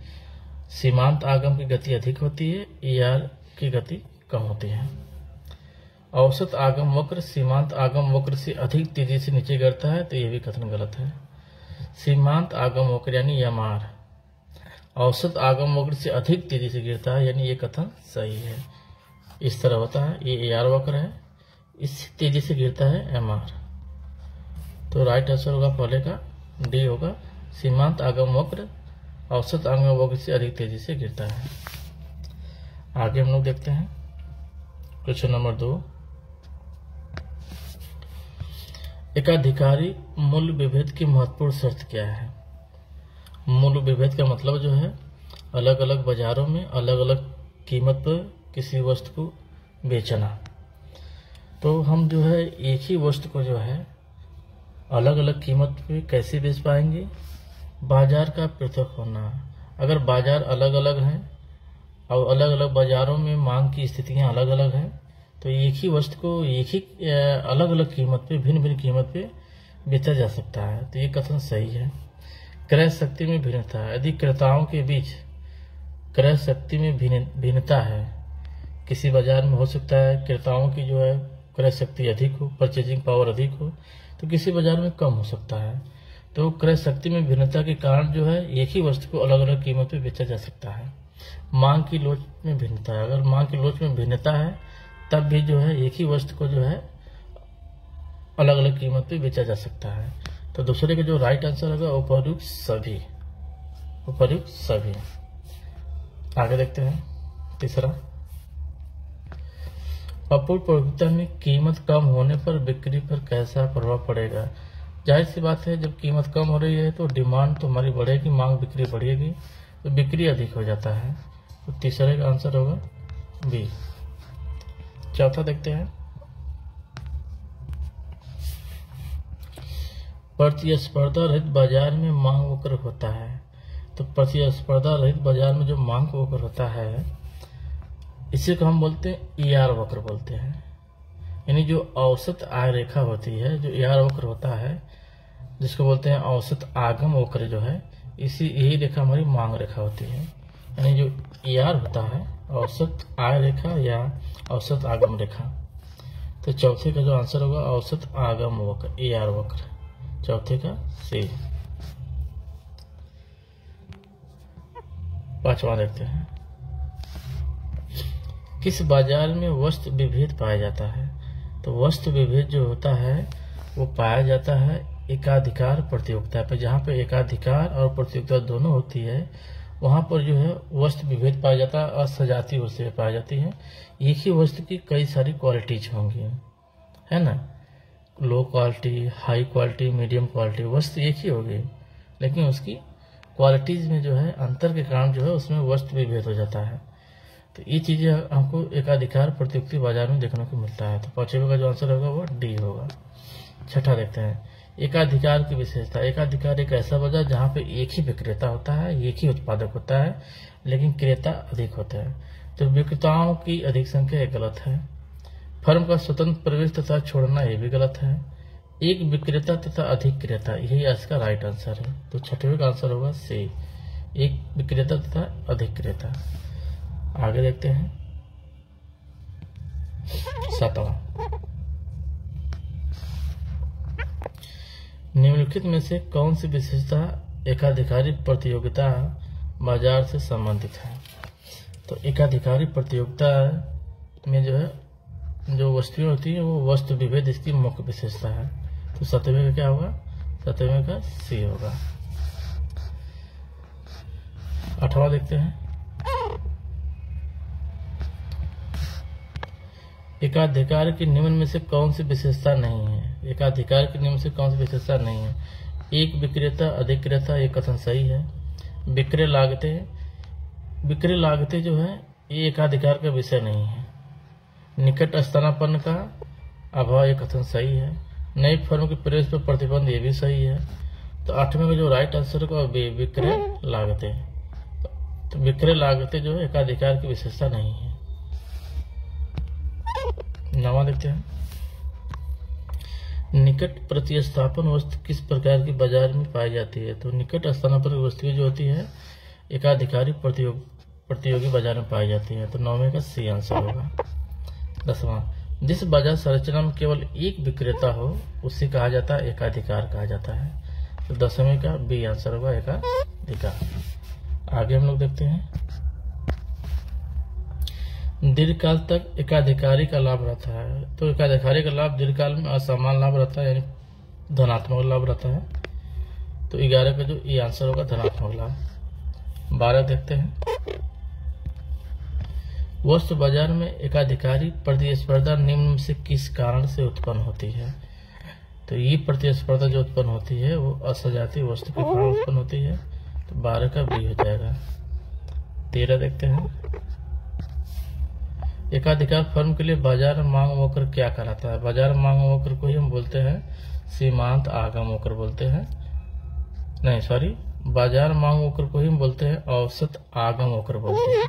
सीमांत आगम की गति अधिक होती है, AR की गति कम होती है। औसत आगम वक्र सीमांत आगम वक्र से अधिक तेजी से नीचे गिरता है, तो ये भी कथन गलत है। सीमांत आगम वक्र यानी MR औसत आगम वक्र से अधिक तेजी से गिरता है, यानी ये कथन सही है। इस तरह होता है, ये AR वक्र है, इससे तेजी से गिरता है MR। तो राइट आंसर होगा पहले का D होगा। सीमांत आगम वक्र औसत आगम वक्र से अधिक तेजी से गिरता है। आगे हम लोग देखते हैं क्वेश्चन नंबर 2। एकाधिकारी मूल्य विभेद की महत्वपूर्ण शर्त क्या है? मूल्य विभेद का मतलब जो है अलग अलग बाजारों में अलग अलग कीमत पर किसी वस्तु को बेचना। तो हम जो है एक ही वस्तु को जो है अलग अलग कीमत पे कैसे बेच पाएंगे? बाजार का पृथक होना। अगर बाजार अलग अलग हैं और अलग अलग बाजारों में मांग की स्थितियां अलग अलग हैं तो एक ही वस्तु को एक ही अलग अलग कीमत पे, भिन्न भिन्न कीमत पे बेचा जा सकता है। तो ये कथन सही है। क्रय शक्ति में भिन्नता। यदि क्रेताओं के बीच क्रय शक्ति में भिन्नता है, किसी बाजार में हो सकता है क्रेताओं की जो है क्रय शक्ति अधिक हो, परचेजिंग पावर अधिक हो, तो किसी बाजार में कम हो सकता है। तो क्रय शक्ति में भिन्नता के कारण जो है एक ही वस्तु को अलग अलग कीमत पे बेचा जा सकता है। मांग की लोच में भिन्नता है। अगर मांग की लोच में भिन्नता है तब भी जो है एक ही वस्तु को जो है अलग अलग कीमत पे बेचा जा सकता है। तो दूसरे का जो राइट आंसर होगा उपर्युक्त सभी। उपर्युक्त सभी। आगे देखते हैं तीसरा। आपूर्ति प्रतियोगिता में कीमत कम होने पर बिक्री पर कैसा प्रभाव पड़ेगा। जाहिर सी बात है, जब कीमत कम हो रही है तो डिमांड तो हमारी बढ़ेगी, मांग बिक्री बढ़ेगी तो बिक्री अधिक हो जाता है। तो तीसरे का आंसर होगा बी। चौथा देखते हैं, प्रतिस्पर्धा रहित बाजार में मांग वक्र होता है। तो प्रतिस्पर्धा रहित बाजार में जो मांग वक्र होता है इसी को हम बोलते हैं ER वक्र बोलते हैं। यानी जो औसत आय रेखा होती है, जो ER वक्र होता है जिसको बोलते हैं औसत आगम वक्र जो है, यही रेखा हमारी मांग रेखा होती है। यानी जो ER होता है औसत आय रेखा या औसत आगम रेखा। तो चौथे का जो आंसर होगा औसत आगम वक्र ER वक्र, चौथे का सी। पांचवा देखते हैं, किस बाजार में वस्तु विभेद पाया जाता है। तो वस्तु विभेद जो होता है वो पाया जाता है एकाधिकार प्रतियोगिता पे। जहाँ पे एकाधिकार और प्रतियोगिता दोनों होती है वहां पर जो है वस्तु विभेद पाया जाता है और सजाती वस्तुएं पाई जाती हैं। एक ही वस्तु की कई सारी क्वालिटीज होंगी, है ना, low quality, high quality, medium quality, वस्तु एक ही होगी लेकिन उसकी क्वालिटीज में जो है अंतर के कारण जो है उसमें वस्तु विभेद हो जाता है। तो ये चीजें हमको एकाधिकार प्रतियोगिता बाजार में देखने को मिलता है। तो पांचवे का जो आंसर होगा वो डी होगा। छठा देखते हैं, एकाधिकार की विशेषता। एकाधिकार एक ऐसा बाजार जहाँ पे एक ही विक्रेता होता है, एक ही उत्पादक होता है लेकिन क्रेता अधिक होते हैं। तो विक्रेताओं की अधिक संख्या ये गलत है। फर्म का स्वतंत्र प्रवेश तथा छोड़ना ये भी गलत है। एक विक्रेता तथा अधिक क्रेता, यही इसका राइट आंसर है। तो छठवें का आंसर होगा सी, एक विक्रेता तथा अधिक क्रेता। आगे देखते हैं, सातवां, निम्नलिखित में से कौन सी विशेषता एकाधिकारी प्रतियोगिता बाजार से संबंधित है। तो एकाधिकारी प्रतियोगिता में जो है जो वस्तुएं होती है वो वस्तु विभेद इसकी मुख्य विशेषता है। तो सातवें का क्या होगा, सातवें का सी होगा। आठवां देखते हैं, एकाधिकार की निम्न में से कौन सी विशेषता नहीं है। एकाधिकार की निम्न से कौन सी विशेषता नहीं है। एक विक्रेता अधिक क्रेता, ये कथन सही है। विक्रय लागतें जो है ये एकाधिकार का विषय नहीं है। निकट स्थानापन्न का अभाव, ये कथन सही है। नई फर्म के प्रवेश पर प्रतिबंध, ये भी सही है। तो आठवें का जो राइट आंसर होगा विक्रय लागतें। तो विक्रय लागतें जो है एकाधिकार की विशेषता नहीं है। नवा देखते हैं, निकट प्रतिस्थापन वस्तु किस प्रकार की बाजार में पाई जाती है। तो निकट स्थानापन्न वस्तुएं जो होती है एकाधिकारी प्रतियोगी बाजार में पाई जाती है। तो नौवें का सी आंसर होगा। दसवां, जिस बाजार संरचना में केवल एक विक्रेता हो उसे कहा जाता है एकाधिकार कहा जाता है। तो 10वें का बी आंसर होगा एकाधिकार। आगे हम लोग देखते हैं, दीर्घकाल तक एकाधिकारी का लाभ रहता है। तो एकाधिकारी का लाभ दीर्घकाल में असमान लाभ रहता है, यानी धनात्मक लाभ रहता है। तो 11 का जो ये आंसर होगा धनात्मक लाभ। 12 देखते हैं, वस्तु बाजार में एकाधिकारी प्रतिस्पर्धा निम्न से किस कारण से उत्पन्न होती है। तो ये प्रतिस्पर्धा जो उत्पन्न होती है वो असजातीय वस्तु के कारण उत्पन्न होती है। तो 12 का बी हो जाएगा। 13 देखते हैं, एकाधिकार फर्म के लिए बाजार मांग वक्र क्या कहलाता है। बाजार मांग वक्र को ही हम बोलते हैं सीमांत आगम वक्र बोलते हैं, नहीं सॉरी, बाजार मांग वक्र को ही हम बोलते हैं औसत आगम वक्र बोलते हैं।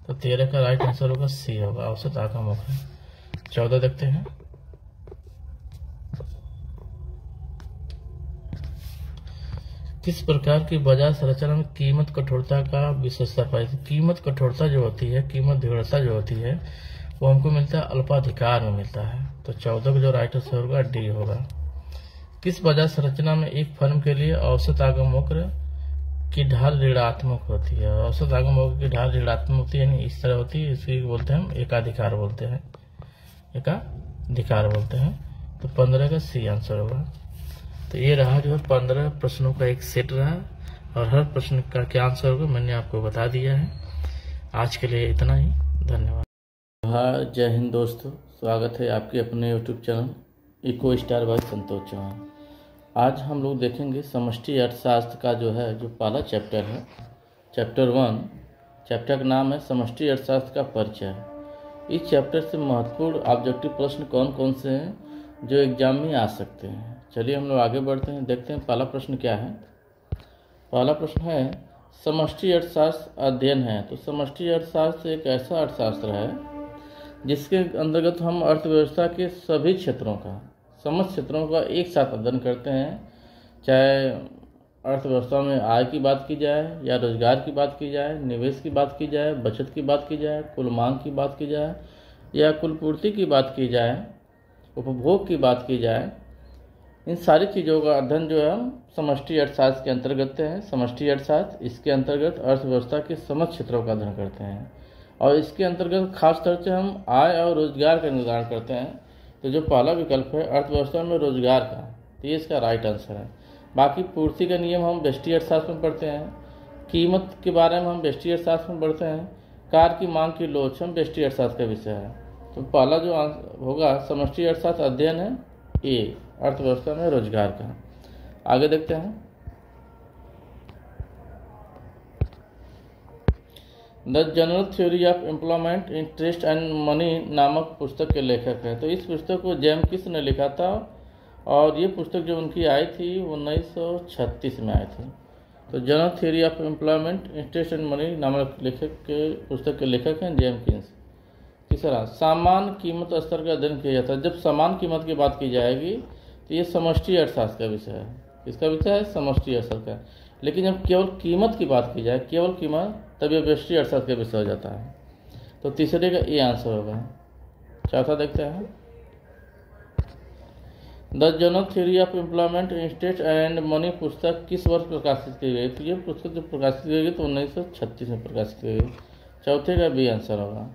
तो 13 का राइट आंसर होगा सी होगा, औसत आगम वक्र। 14 देखते हैं, किस प्रकार की बाजार संरचना में कीमत कठोरता का विशेषता पाई। कीमत कठोरता जो होती है, कीमत दृढ़ता जो होती है वो हमको मिलता है अल्पाधिकार में मिलता है। तो 14 का जो राइट आंसर होगा डी होगा। किस बाजार संरचना में एक फर्म के लिए औसत आगम वक्र की ढाल ऋणात्मक होती है। औसत आगम वक्र की ढाल ऋणात्मक होती है, यानी इस तरह होती है, इसी को बोलते हैं हम एकाधिकार बोलते हैं, एकाधिकार बोलते हैं। तो 15 का सी आंसर होगा। तो ये रहा जो है 15 प्रश्नों का एक सेट रहा और हर प्रश्न का क्या आंसर होगा मैंने आपको बता दिया है। आज के लिए इतना ही, धन्यवाद। जय हिंद दोस्तों। स्वागत है आपके अपने YouTube channel Eco Star by Santosh Chauhan. आज हम लोग देखेंगे समष्टि अर्थशास्त्र का जो है जो पहला चैप्टर है, चैप्टर 1। चैप्टर का नाम है समष्टि अर्थशास्त्र का परिचय। इस चैप्टर से महत्वपूर्ण ऑब्जेक्टिव प्रश्न कौन कौन से हैं जो एग्जाम में आ सकते हैं। चलिए हम लोग आगे बढ़ते हैं, देखते हैं पहला प्रश्न क्या है। पहला प्रश्न है समष्टि अर्थशास्त्र अध्ययन है। तो समष्टि अर्थशास्त्र एक ऐसा अर्थशास्त्र है जिसके अंतर्गत हम अर्थव्यवस्था के सभी क्षेत्रों का, समस्त क्षेत्रों का एक साथ अध्ययन करते हैं। चाहे अर्थव्यवस्था में आय की बात की जाए या रोजगार की बात की जाए, निवेश की बात की जाए, बचत की बात की जाए, कुल मांग की बात की जाए या कुल पूर्ति की बात की जाए, उपभोग की बात की जाए, इन सारी चीज़ों का अध्ययन जो है हम समष्टि अर्थशास्त्र के अंतर्गत है। समष्टि अर्थशास्त्र इसके अंतर्गत अर्थव्यवस्था के समस्त क्षेत्रों का अध्ययन करते हैं और इसके अंतर्गत खास तौर से हम आय और रोजगार का निर्धारण करते हैं। तो जो पहला विकल्प है अर्थव्यवस्था में रोजगार का, तो ये इसका राइट आंसर है। बाकी पूर्ति का नियम हम व्यष्टि अर्थशास्त्र में पढ़ते हैं, कीमत के बारे में हम व्यष्टि अर्थशास्त्र में पढ़ते हैं, कार की मांग की लोच हम व्यष्टि अर्थशास्त्र का विषय है। तो पहला जो होगा समष्टि अर्थशास्त्र अध्ययन है ये अर्थव्यवस्था में रोजगार का। आगे देखते हैं। The general theory of employment, interest and money नामक पुस्तक के लेखक हैं। तो इस पुस्तक को जेम्स किस ने लिखा था और ये पुस्तक जो उनकी आई थी 1936 में आई थी। तो general theory of employment, interest and money नामक पुस्तक के लेखक हैं जेम्स किन्स। तीसरा, समान कीमत स्तर का अध्ययन किया जाता है। जब समान कीमत की बात की जाएगी तो ये समष्टि अर्थशास्त्र का विषय है। इसका विषय है समष्टि अर्थशास्त्र का। लेकिन जब केवल कीमत की बात की जाए, केवल कीमत, तब यह व्यष्टि अर्थशास्त्र का विषय हो जाता है। तो तीसरे का ये आंसर होगा। चौथा देखते हैं, the general theory of employment, interest and money पुस्तक किस वर्ष प्रकाशित की गई। तो ये पुस्तक जब प्रकाशित की गई तो 1936 में प्रकाशित की गई। चौथे का बी आंसर होगा।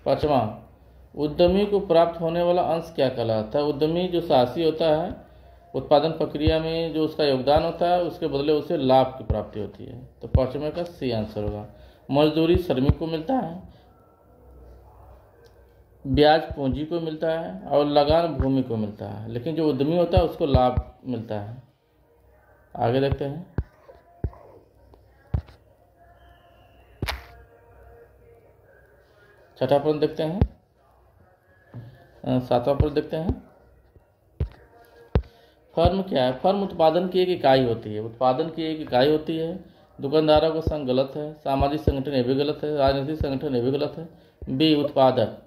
पाँचवा, उद्यमी को प्राप्त होने वाला अंश क्या कहलाता है। उद्यमी जो साहसी होता है, उत्पादन प्रक्रिया में जो उसका योगदान होता है उसके बदले उसे लाभ की प्राप्ति होती है। तो पाँचवें का सी आंसर होगा। मजदूरी श्रमिक को मिलता है, ब्याज पूंजी को मिलता है और लगान भूमि को मिलता है, लेकिन जो उद्यमी होता है उसको लाभ मिलता है। आगे देखते हैं। छठा प्रश्न देखते हैं, सातवां प्रश्न देखते हैं। फर्म क्या है। फर्म उत्पादन की एक इकाई होती है। उत्पादन की एक इकाई होती है। दुकानदारों का संघ गलत है। सामाजिक संगठन ये भी गलत है। राजनीतिक संगठन ये भी गलत है। बी उत्पादक,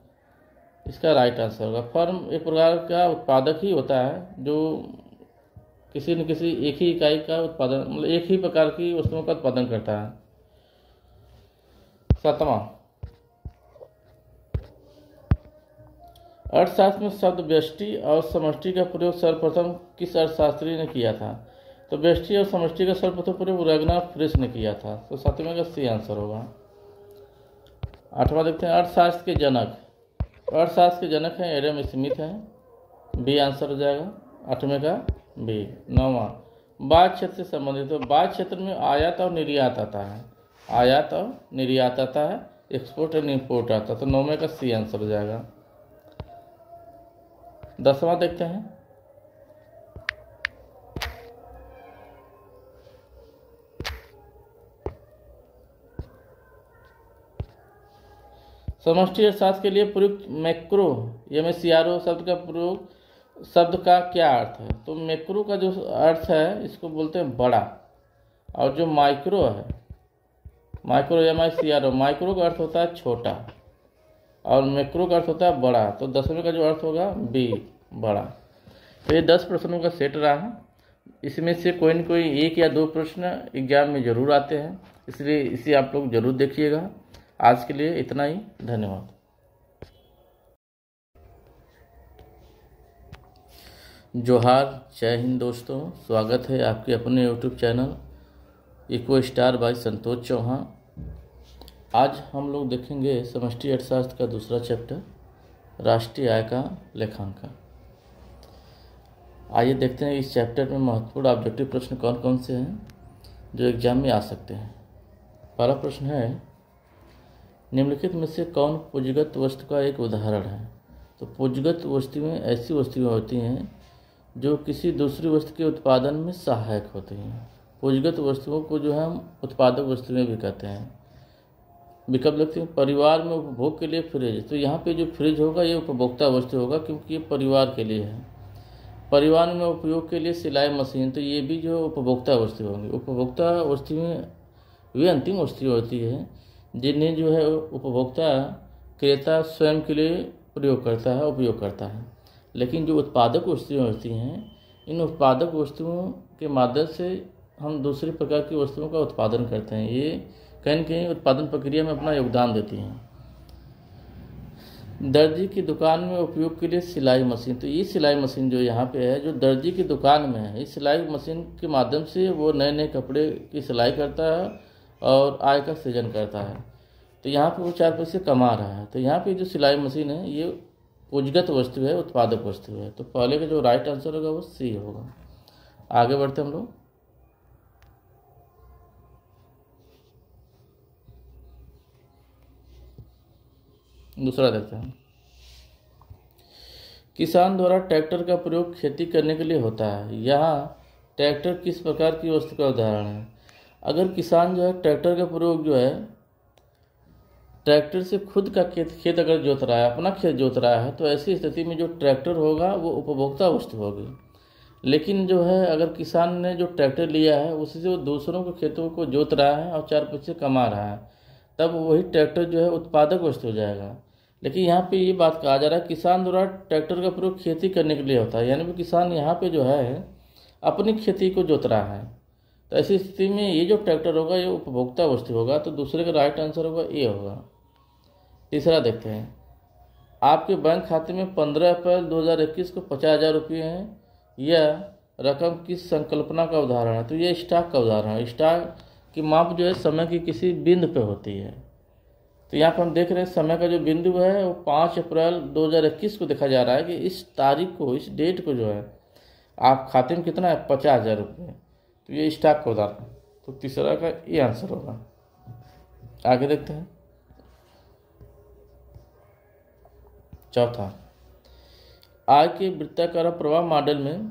इसका राइट आंसर होगा। फर्म एक प्रकार का उत्पादक ही होता है जो किसी न किसी एक ही इकाई का उत्पादन, मतलब एक ही प्रकार की वस्तुओं का उत्पादन करता है। सातवां, अर्थशास्त्र में शब्द व्यष्टि और समष्टि का प्रयोग सर्वप्रथम किस अर्थशास्त्री ने किया था। तो व्यष्टि और समष्टि का सर्वप्रथम प्रयोग रैगनार्ड फ्रिश ने किया था। तो सातवें का सी आंसर होगा। आठवां देखते हैं, अर्थशास्त्र के जनक। अर्थशास्त्र के जनक हैं एडम स्मिथ हैं। बी आंसर हो जाएगा। आठवें का बी। नौवां, बाह्य क्षेत्र से संबंधित। तो बाह्य क्षेत्र में आयात और निर्यात आता है। आयात और निर्यात आता है, एक्सपोर्ट एंड इम्पोर्ट आता है। तो नौवें का सी आंसर हो जाएगा। दसवां देखते हैं, समष्टि अर्थशास्त्र के लिए प्रयुक्त मैक्रो MACRO शब्द का क्या अर्थ है। तो मैक्रो का जो अर्थ है इसको बोलते हैं बड़ा, और जो माइक्रो है, माइक्रो MICRO, माइक्रो का अर्थ होता है छोटा और मैक्रो का अर्थ होता है बड़ा। तो 10वें का जो अर्थ होगा बी बड़ा। तो ये 10 प्रश्नों का सेट रहा है। इसमें से कोई न कोई एक या दो प्रश्न एग्जाम में जरूर आते हैं, इसलिए इसे आप लोग जरूर देखिएगा। आज के लिए इतना ही, धन्यवाद। जोहार, जय हिंद दोस्तों। स्वागत है आपके अपने YouTube channel Eco Star by Santosh Chauhan. आज हम लोग देखेंगे समष्टि अर्थशास्त्र का दूसरा चैप्टर, राष्ट्रीय आय का लेखांकन। आइए देखते हैं इस चैप्टर में महत्वपूर्ण ऑब्जेक्टिव प्रश्न कौन कौन से हैं जो एग्जाम में आ सकते हैं। पहला प्रश्न है, निम्नलिखित में से कौन पूंजीगत वस्तु का एक उदाहरण है। तो पूंजीगत वस्तुएं ऐसी वस्तुएं होती हैं जो किसी दूसरी वस्तु के उत्पादन में सहायक होती हैं। पूंजीगत वस्तुओं को जो है हम उत्पादक वस्तुएं भी कहते हैं। विकल्प देखते हैं, परिवार में उपभोग के लिए फ्रिज। तो यहाँ पे जो फ्रिज होगा ये उपभोक्ता वस्तु होगा क्योंकि ये परिवार के लिए है। परिवार में उपयोग के लिए सिलाई मशीन, तो ये भी जो उपभोक्ता वस्तु होंगी। उपभोक्ता वस्तुएं वे अंतिम वस्तुएं होती है जिन्हें जो है उपभोक्ता क्रेता स्वयं के लिए प्रयोग करता है, उपयोग करता है। लेकिन जो उत्पादक वस्तुएं होती हैं, इन उत्पादक वस्तुओं के माध्यम से हम दूसरे प्रकार की वस्तुओं का उत्पादन करते हैं। ये कहीं न कहीं उत्पादन प्रक्रिया में अपना योगदान देती हैं। दर्जी की दुकान में उपयोग के लिए सिलाई मशीन, तो ये सिलाई मशीन जो यहाँ पे है, जो दर्जी की दुकान में है, इस सिलाई मशीन के माध्यम से वो नए नए कपड़े की सिलाई करता है और आय का सृजन करता है। तो यहाँ पे वो 4 पैसे कमा रहा है। तो यहाँ पे जो सिलाई मशीन है ये पूंजीगत वस्तु है, उत्पादक वस्तु है। तो पहले का जो राइट आंसर होगा वो सी होगा। आगे बढ़ते हम लोग। दूसरा देखते हैं, किसान द्वारा ट्रैक्टर का प्रयोग खेती करने के लिए होता है। यहाँ ट्रैक्टर किस प्रकार की वस्तु का उदाहरण है? अगर किसान जो है ट्रैक्टर का प्रयोग जो है ट्रैक्टर से खुद का खेत अगर जोत रहा है, अपना खेत जोत रहा है, तो ऐसी स्थिति में जो ट्रैक्टर होगा वो उपभोक्ता वस्तु होगी। लेकिन जो है अगर किसान ने जो ट्रैक्टर लिया है उसी से वो दूसरों के खेतों को जोत रहा है और 4 पैसे कमा रहा है, तब वही ट्रैक्टर जो है उत्पादक वस्तु हो जाएगा। लेकिन यहाँ पे ये बात कहा जा रहा है किसान द्वारा ट्रैक्टर का प्रयोग खेती करने के लिए होता है, यानी कि किसान यहाँ पे जो है अपनी खेती को जोत रहा है। तो ऐसी स्थिति में ये जो ट्रैक्टर होगा ये उपभोक्ता वस्तु होगा। तो दूसरे का राइट आंसर होगा ए होगा। तीसरा देखते हैं, आपके बैंक खाते में 15 अप्रैल 2021 को 50,000 रुपये हैं। यह रकम किस संकल्पना का उदाहरण है? तो ये स्टॉक का उदाहरण है। स्टॉक की माप जो है समय की किसी बिंदु पे होती है। तो यहाँ पर हम देख रहे हैं समय का जो बिंदु है वो 5 अप्रैल 2021 को देखा जा रहा है कि इस तारीख को, इस डेट को जो है आप खाते में कितना है 50,000 रुपये। तो ये स्टॉक का उदाहरण है। तो तीसरा का ये आंसर होगा। आगे देखते हैं, चौथा, आय के वृत्ताकार प्रवाह मॉडल में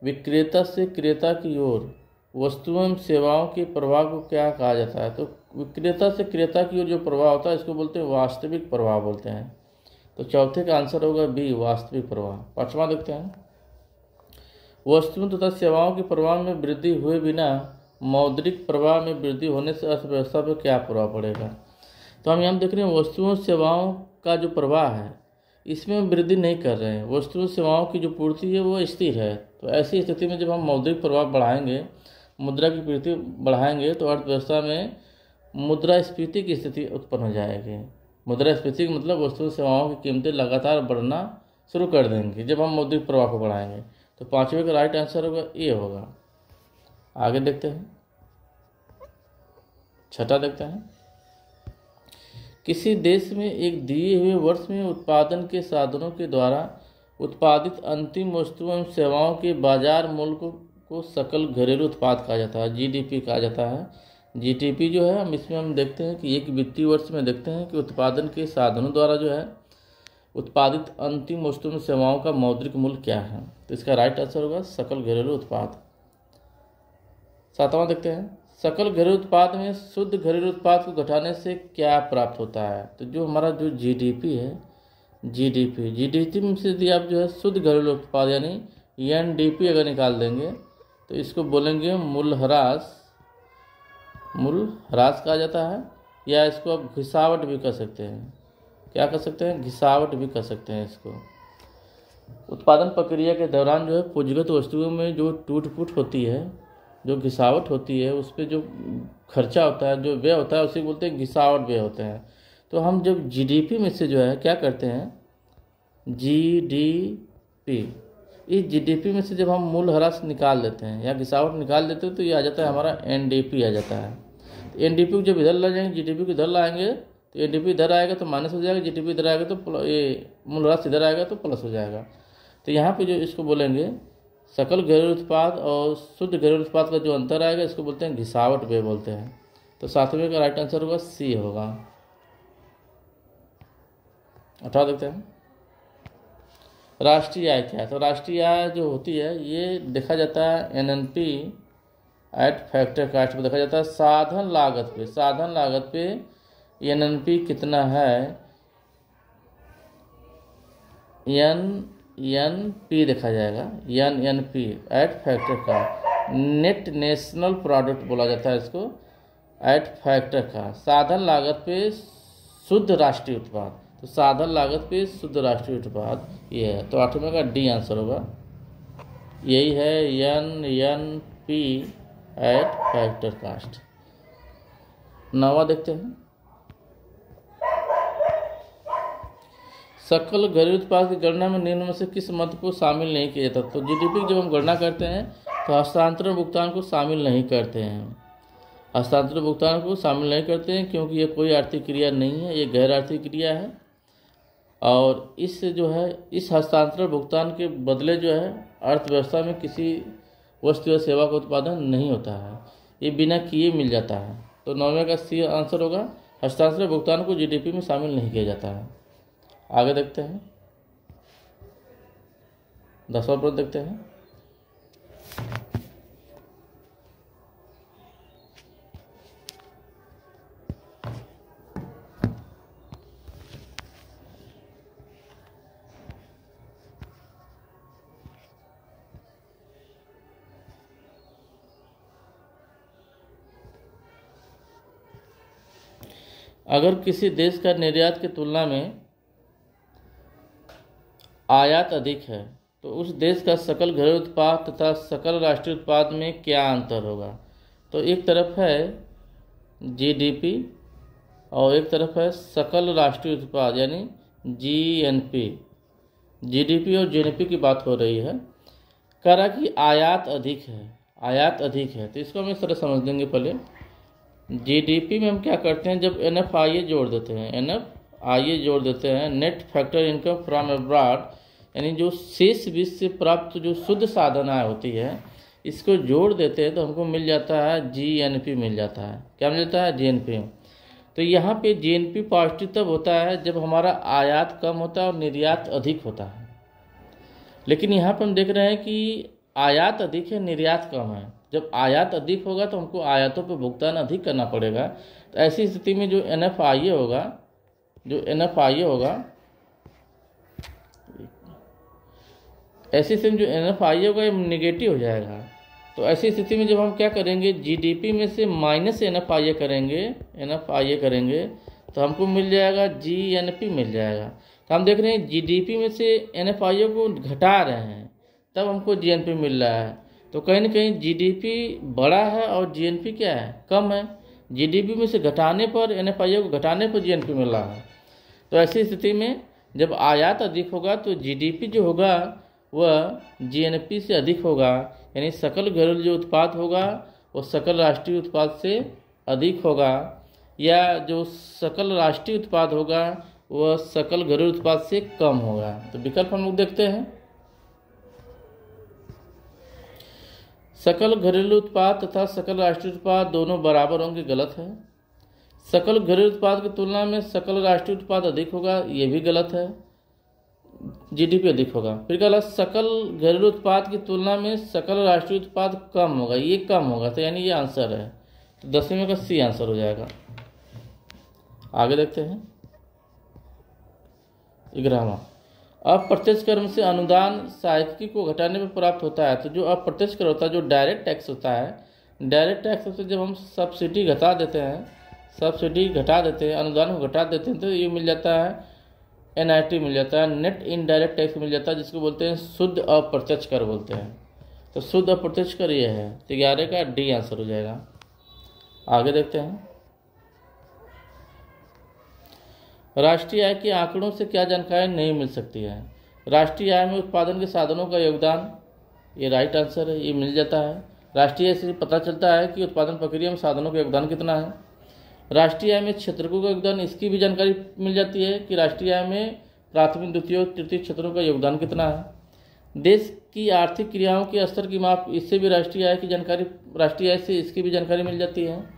विक्रेता से क्रेता की ओर वस्तुओं एवं सेवाओं के प्रवाह को क्या कहा जाता है? तो विक्रेता से क्रेता की ओर जो प्रवाह होता है इसको बोलते हैं वास्तविक प्रवाह बोलते हैं। तो चौथे का आंसर होगा बी, वास्तविक प्रवाह। पांचवा देखते हैं, वस्तुओं तथा सेवाओं के प्रवाह में वृद्धि हुए बिना मौद्रिक प्रवाह में वृद्धि होने से अर्थव्यवस्था पर क्या प्रभाव पड़ेगा? तो हम यहाँ देख रहे हैं वस्तुओं सेवाओं का जो प्रवाह है इसमें वृद्धि नहीं कर रहे हैं। वस्तुओं सेवाओं की जो पूर्ति है वो स्थिर है। तो ऐसी स्थिति में जब हम मौद्रिक प्रवाह बढ़ाएंगे, मुद्रा की पूर्ति बढ़ाएंगे, तो अर्थव्यवस्था में मुद्रास्फीति की स्थिति उत्पन्न हो जाएगी। मुद्रास्फीति का मतलब वस्तुओं सेवाओं की कीमतें लगातार बढ़ना शुरू कर देंगी जब हम मौद्रिक प्रवाह को बढ़ाएंगे। तो पांचवे का राइट आंसर होगा ए होगा। आगे देखते हैं, छठा देखते हैं, किसी देश में एक दिए हुए वर्ष में उत्पादन के साधनों के द्वारा उत्पादित अंतिम वस्तुओं एवं सेवाओं के बाजार मूल्य को सकल घरेलू उत्पाद कहा जाता है, जीडीपी कहा जाता है। जीडीपी जो है हम देखते हैं कि एक वित्तीय वर्ष में देखते हैं कि उत्पादन के साधनों द्वारा जो है उत्पादित अंतिम वस्तुओं एवं सेवाओं का मौद्रिक मूल्य क्या है। तो इसका राइट आंसर होगा सकल घरेलू उत्पाद। सातवां देखते हैं, सकल घरेलू उत्पाद में शुद्ध घरेलू उत्पाद को घटाने से क्या प्राप्त होता है? तो जो हमारा जो जीडीपी है, जीडीपी में से यदि आप जो है शुद्ध घरेलू उत्पाद यानी एनडीपी अगर निकाल देंगे तो इसको बोलेंगे मूल्यह्रास कहा जाता है, या इसको आप घिसावट भी कर सकते हैं। क्या कर सकते हैं? घिसावट भी कर सकते हैं इसको। उत्पादन प्रक्रिया के दौरान जो है पूंजीगत वस्तुओं में जो टूट फूट होती है, जो घिसावट होती है, उस पर जो खर्चा होता है, जो व्यय होता है, उसे बोलते हैं घिसावट व्यय होते हैं। तो हम जब जीडीपी में से जो है क्या करते हैं, जीडीपी, इस जीडीपी में से जब हम मूल्यह्रास निकाल देते हैं या घिसावट निकाल देते हैं तो ये आ जाता है हमारा एनडीपी आ जाता है। तो एनडीपी को जब इधर ला जाएंगे, जीडीपी को इधर लाएंगे तो एनडीपी इधर आएगा तो माइनस हो जाएगा, जीडीपी इधर आएगा तो ये मूल्यह्रास इधर आएगा तो प्लस हो जाएगा। तो यहाँ पे जो इसको बोलेंगे सकल घरेलू उत्पाद और शुद्ध घरेलू उत्पाद का जो अंतर आएगा इसको बोलते हैं घिसावट व्यय बोलते हैं। तो सातवें का राइट आंसर होगा सी होगा। 18 देखते हैं, राष्ट्रीय आय क्या है? तो राष्ट्रीय आय जो होती है ये देखा जाता है NNP एट फैक्टर कास्ट पे देखा जाता है। साधन लागत पे NNP कितना है, NNP देखा जाएगा, NNP at factor cost. Net national product बोला जाता है इसको, एट फैक्टर कास्ट। साधन लागत पे शुद्ध राष्ट्रीय उत्पाद, तो साधन लागत पे शुद्ध राष्ट्रीय उत्पाद ये है। तो 8वें का डी आंसर होगा, यही है NNP एट फैक्टर कास्ट। 9वां देखते हैं, सकल घरेलू उत्पाद की गणना में निम्न में से किस मद को शामिल नहीं किया जाता? तो GDP की जब हम गणना करते हैं तो हस्तांतरण भुगतान को शामिल नहीं करते हैं, हस्तांतरण भुगतान को शामिल नहीं करते हैं क्योंकि ये कोई आर्थिक क्रिया नहीं है, ये गैर आर्थिक क्रिया है। और इस जो है इस हस्तांतरण भुगतान के बदले जो है अर्थव्यवस्था में किसी वस्तु या सेवा का उत्पादन नहीं होता है, ये बिना किए मिल जाता है। तो 9वें का सी आंसर होगा, हस्तांतरण भुगतान को GDP में शामिल नहीं किया जाता है। आगे देखते हैं, 10वां प्रश्न देखते हैं। अगर किसी देश का निर्यात की तुलना में आयात अधिक है तो उस देश का सकल घरेलू उत्पाद तथा सकल राष्ट्रीय उत्पाद में क्या अंतर होगा? तो एक तरफ है GDP और एक तरफ है सकल राष्ट्रीय उत्पाद यानी GNP। GDP और GNP की बात हो रही है, कह रहा कि आयात अधिक है, आयात अधिक है। तो इसको हम इस तरह समझ लेंगे। पहले GDP में हम क्या करते हैं, जब NFIA जोड़ देते हैं, NFIA जोड़ देते हैं, net factor income from abroad, यानी जो शेष विश्व से प्राप्त जो शुद्ध साधन आय होती है इसको जोड़ देते हैं तो हमको मिल जाता है GNP मिल जाता है। क्या मिल जाता है? GNP। तो यहाँ पे GNP पॉजिटिव तब होता है जब हमारा आयात कम होता है और निर्यात अधिक होता है। लेकिन यहाँ पे हम देख रहे हैं कि आयात अधिक है, निर्यात कम है। जब आयात अधिक होगा तो हमको आयातों पर भुगतान अधिक करना पड़ेगा। तो ऐसी स्थिति में जो NFIA होगा, ऐसी स्थिति में जो NFIA होगा ये निगेटिव हो जाएगा। तो ऐसी स्थिति में जब हम क्या करेंगे, GDP में से माइनस NFIA करेंगे तो हमको मिल जाएगा GNP मिल जाएगा। तो हम देख रहे हैं GDP में से NFIA को घटा रहे हैं तब हमको GNP मिल रहा है। तो कहीं ना कहीं GDP बड़ा है और GNP क्या है? कम है। GDP में से घटाने पर NFIA को घटाने पर GNP मिल रहा है। तो ऐसी स्थिति में जब आयात अधिक होगा तो GDP जो होगा वह GNP से अधिक होगा, यानी सकल घरेलू जो उत्पाद होगा वो सकल राष्ट्रीय उत्पाद से अधिक होगा, या जो सकल राष्ट्रीय उत्पाद होगा वह सकल घरेलू उत्पाद से कम होगा। तो विकल्प हम लोग देखते हैं, सकल घरेलू उत्पाद तथा सकल राष्ट्रीय उत्पाद दोनों बराबर होंगे, गलत है। सकल घरेलू उत्पाद की तुलना में सकल राष्ट्रीय उत्पाद अधिक होगा, ये भी गलत है। GDP अधिक होगा। फिर गलत, सकल घरेलू उत्पाद की तुलना में सकल राष्ट्रीय उत्पाद कम होगा, ये कम होगा। तो यानी ये आंसर है। तो 10वें का सी आंसर हो जाएगा। आगे देखते हैं, 11वां, अप्रत्यक्ष कर से अनुदान सहायकी को घटाने पर प्राप्त होता है। तो जो अप्रत्यक्ष कर होता है, जो डायरेक्ट टैक्स होता है, डायरेक्ट टैक्स से जब हम सब्सिडी घटा देते हैं, अनुदान को घटा देते हैं तो ये मिल जाता है NIT मिल जाता है, नेट इनडायरेक्ट टैक्स मिल जाता है, जिसको बोलते हैं शुद्ध अप्रत्यक्ष कर बोलते हैं। तो शुद्ध अप्रत्यक्ष कर ये है। तो 11 का डी आंसर हो जाएगा। आगे देखते हैं, राष्ट्रीय आय के आंकड़ों से क्या जानकारी नहीं मिल सकती है? राष्ट्रीय आय में उत्पादन के साधनों का योगदान, ये राइट आंसर है, ये मिल जाता है। राष्ट्रीय आय से पता चलता है कि उत्पादन प्रक्रिया में साधनों का योगदान कितना है। राष्ट्रीय आय में क्षेत्रकों का योगदान, इसकी भी जानकारी मिल जाती है कि राष्ट्रीय आय में प्राथमिक, द्वितीय और तृतीय क्षेत्रों का योगदान कितना है। देश की आर्थिक क्रियाओं के स्तर की माप, इससे भी राष्ट्रीय आय की जानकारी, राष्ट्रीय आय से इसकी भी जानकारी मिल जाती है।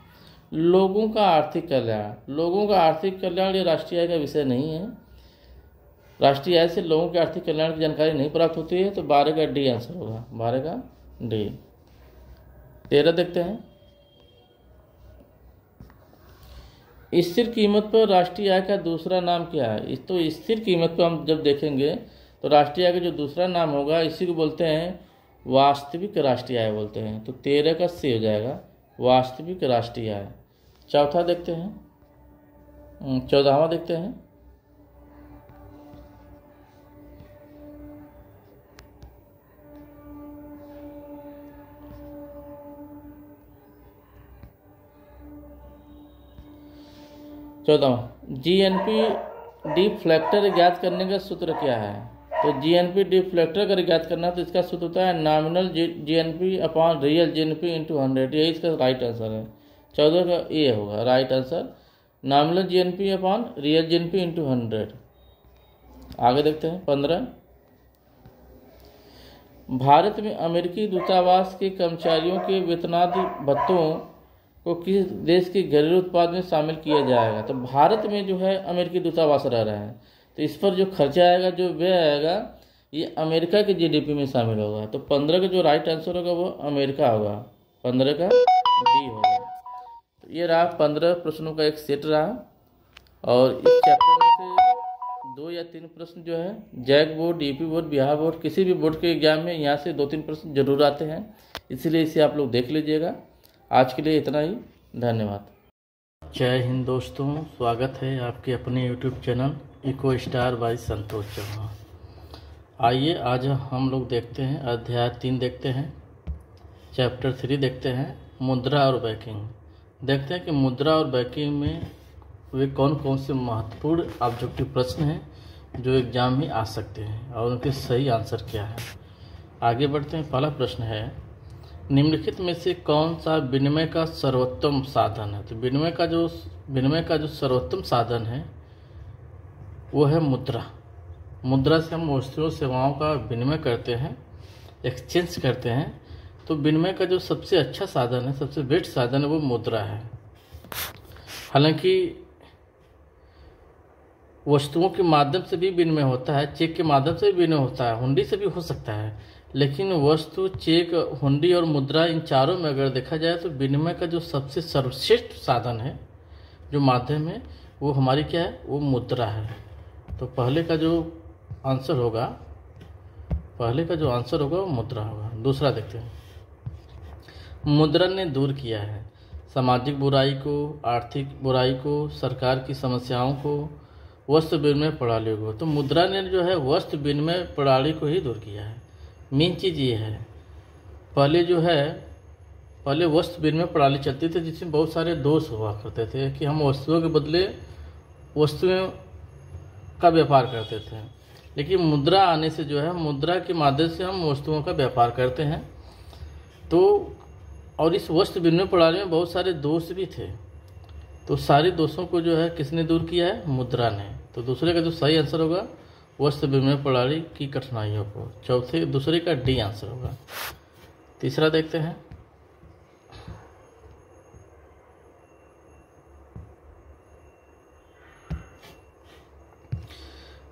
लोगों का आर्थिक कल्याण, ये राष्ट्रीय आय का विषय नहीं है। राष्ट्रीय आय से लोगों के आर्थिक कल्याण की जानकारी नहीं प्राप्त होती है, तो 12 का डी आंसर होगा, 12 का डी। 13 देखते हैं। स्थिर कीमत पर राष्ट्रीय आय का दूसरा नाम क्या है? तो स्थिर कीमत पर हम जब देखेंगे तो राष्ट्रीय आय का जो दूसरा नाम होगा इसी को बोलते हैं वास्तविक राष्ट्रीय आय बोलते हैं। तो 13 का सी हो जाएगा, वास्तविक राष्ट्रीय आय। चौथा देखते हैं, 14वां देखते हैं। जीएनपी डिफ्लेक्टर ज्ञात करने का सूत्र क्या है? तो जीएनपी डिफ्लेक्टर अगर ज्ञात करना तो इसका सूत्र होता है nominal GNP upon real GNP into 100। यही इसका राइट आंसर है। 14 का ए होगा right answer, nominal GNP upon real GNP into 100। आगे देखते हैं 15। भारत में अमेरिकी दूतावास के कर्मचारियों के वेतनादि भत्तों को किस देश के घरेलू उत्पाद में शामिल किया जाएगा? तो भारत में जो है अमेरिकी दूतावास रह रहा है, तो इस पर जो खर्चा आएगा, जो व्यय आएगा, ये अमेरिका के जीडीपी में शामिल होगा। तो 15 का जो राइट आंसर होगा वो अमेरिका होगा, 15 का डी होगा। तो ये रहा 15 प्रश्नों का एक सेट रहा, और इस चैप्टर में से 2 या 3 प्रश्न जो है JAC board, UP board, Bihar board, किसी भी बोर्ड के एग्जाम में यहाँ से 2-3 प्रश्न जरूर आते हैं, इसलिए इसे आप लोग देख लीजिएगा। आज के लिए इतना ही, धन्यवाद। जय हिंद दोस्तों, स्वागत है आपके अपने YouTube channel Eco Star by Santosh Chauhan. आइए आज हम लोग देखते हैं अध्याय 3 देखते हैं, चैप्टर 3 देखते हैं, मुद्रा और बैंकिंग। देखते हैं कि मुद्रा और बैंकिंग में वे कौन कौन से महत्वपूर्ण ऑब्जेक्टिव प्रश्न हैं जो एग्जाम में आ सकते हैं और उनके सही आंसर क्या है। आगे बढ़ते हैं। पहला प्रश्न है, निम्नलिखित में से कौन सा विनिमय का सर्वोत्तम साधन है? तो विनिमय का जो सर्वोत्तम साधन है वो है मुद्रा। मुद्रा से हम वस्तुओं सेवाओं का विनिमय करते हैं, एक्सचेंज करते हैं। तो विनिमय का जो सबसे अच्छा साधन है, सबसे बेस्ट साधन है वो मुद्रा है। हालांकि वस्तुओं के माध्यम से भी विनिमय होता है, चेक के माध्यम से भी विनिमय होता है, हुंडी से भी हो सकता है, लेकिन वस्तु, चेक, हुंडी और मुद्रा, इन चारों में अगर देखा जाए तो विनिमय का जो सबसे सर्वश्रेष्ठ साधन है, जो माध्यम है, वो हमारी क्या है? वो मुद्रा है। तो पहले का जो आंसर होगा वो मुद्रा होगा। दूसरा देखते हैं, मुद्रा ने दूर किया है सामाजिक बुराई को, आर्थिक बुराई को, सरकार की समस्याओं को, वस्तु विनिमय प्रणाली को। तो मुद्रा ने जो है वस्तु विनिमय प्रणाली को ही दूर किया है। मेन चीज़ ये है, पहले वस्तु विनिमय प्रणाली चलती थी जिसमें बहुत सारे दोष हुआ करते थे कि हम वस्तुओं के बदले वस्तुओं का व्यापार करते थे, लेकिन मुद्रा आने से जो है, मुद्रा के माध्यम से हम वस्तुओं का व्यापार करते हैं। तो और इस वस्तु विनिमय प्रणाली में बहुत सारे दोष भी थे, तो सारे दोषों को जो है किसने दूर किया है? मुद्रा ने। तो दूसरे का जो सही आंसर होगा वस्तु विनिमय प्रणाली की कठिनाइयों को। दूसरे का डी आंसर होगा। तीसरा देखते हैं,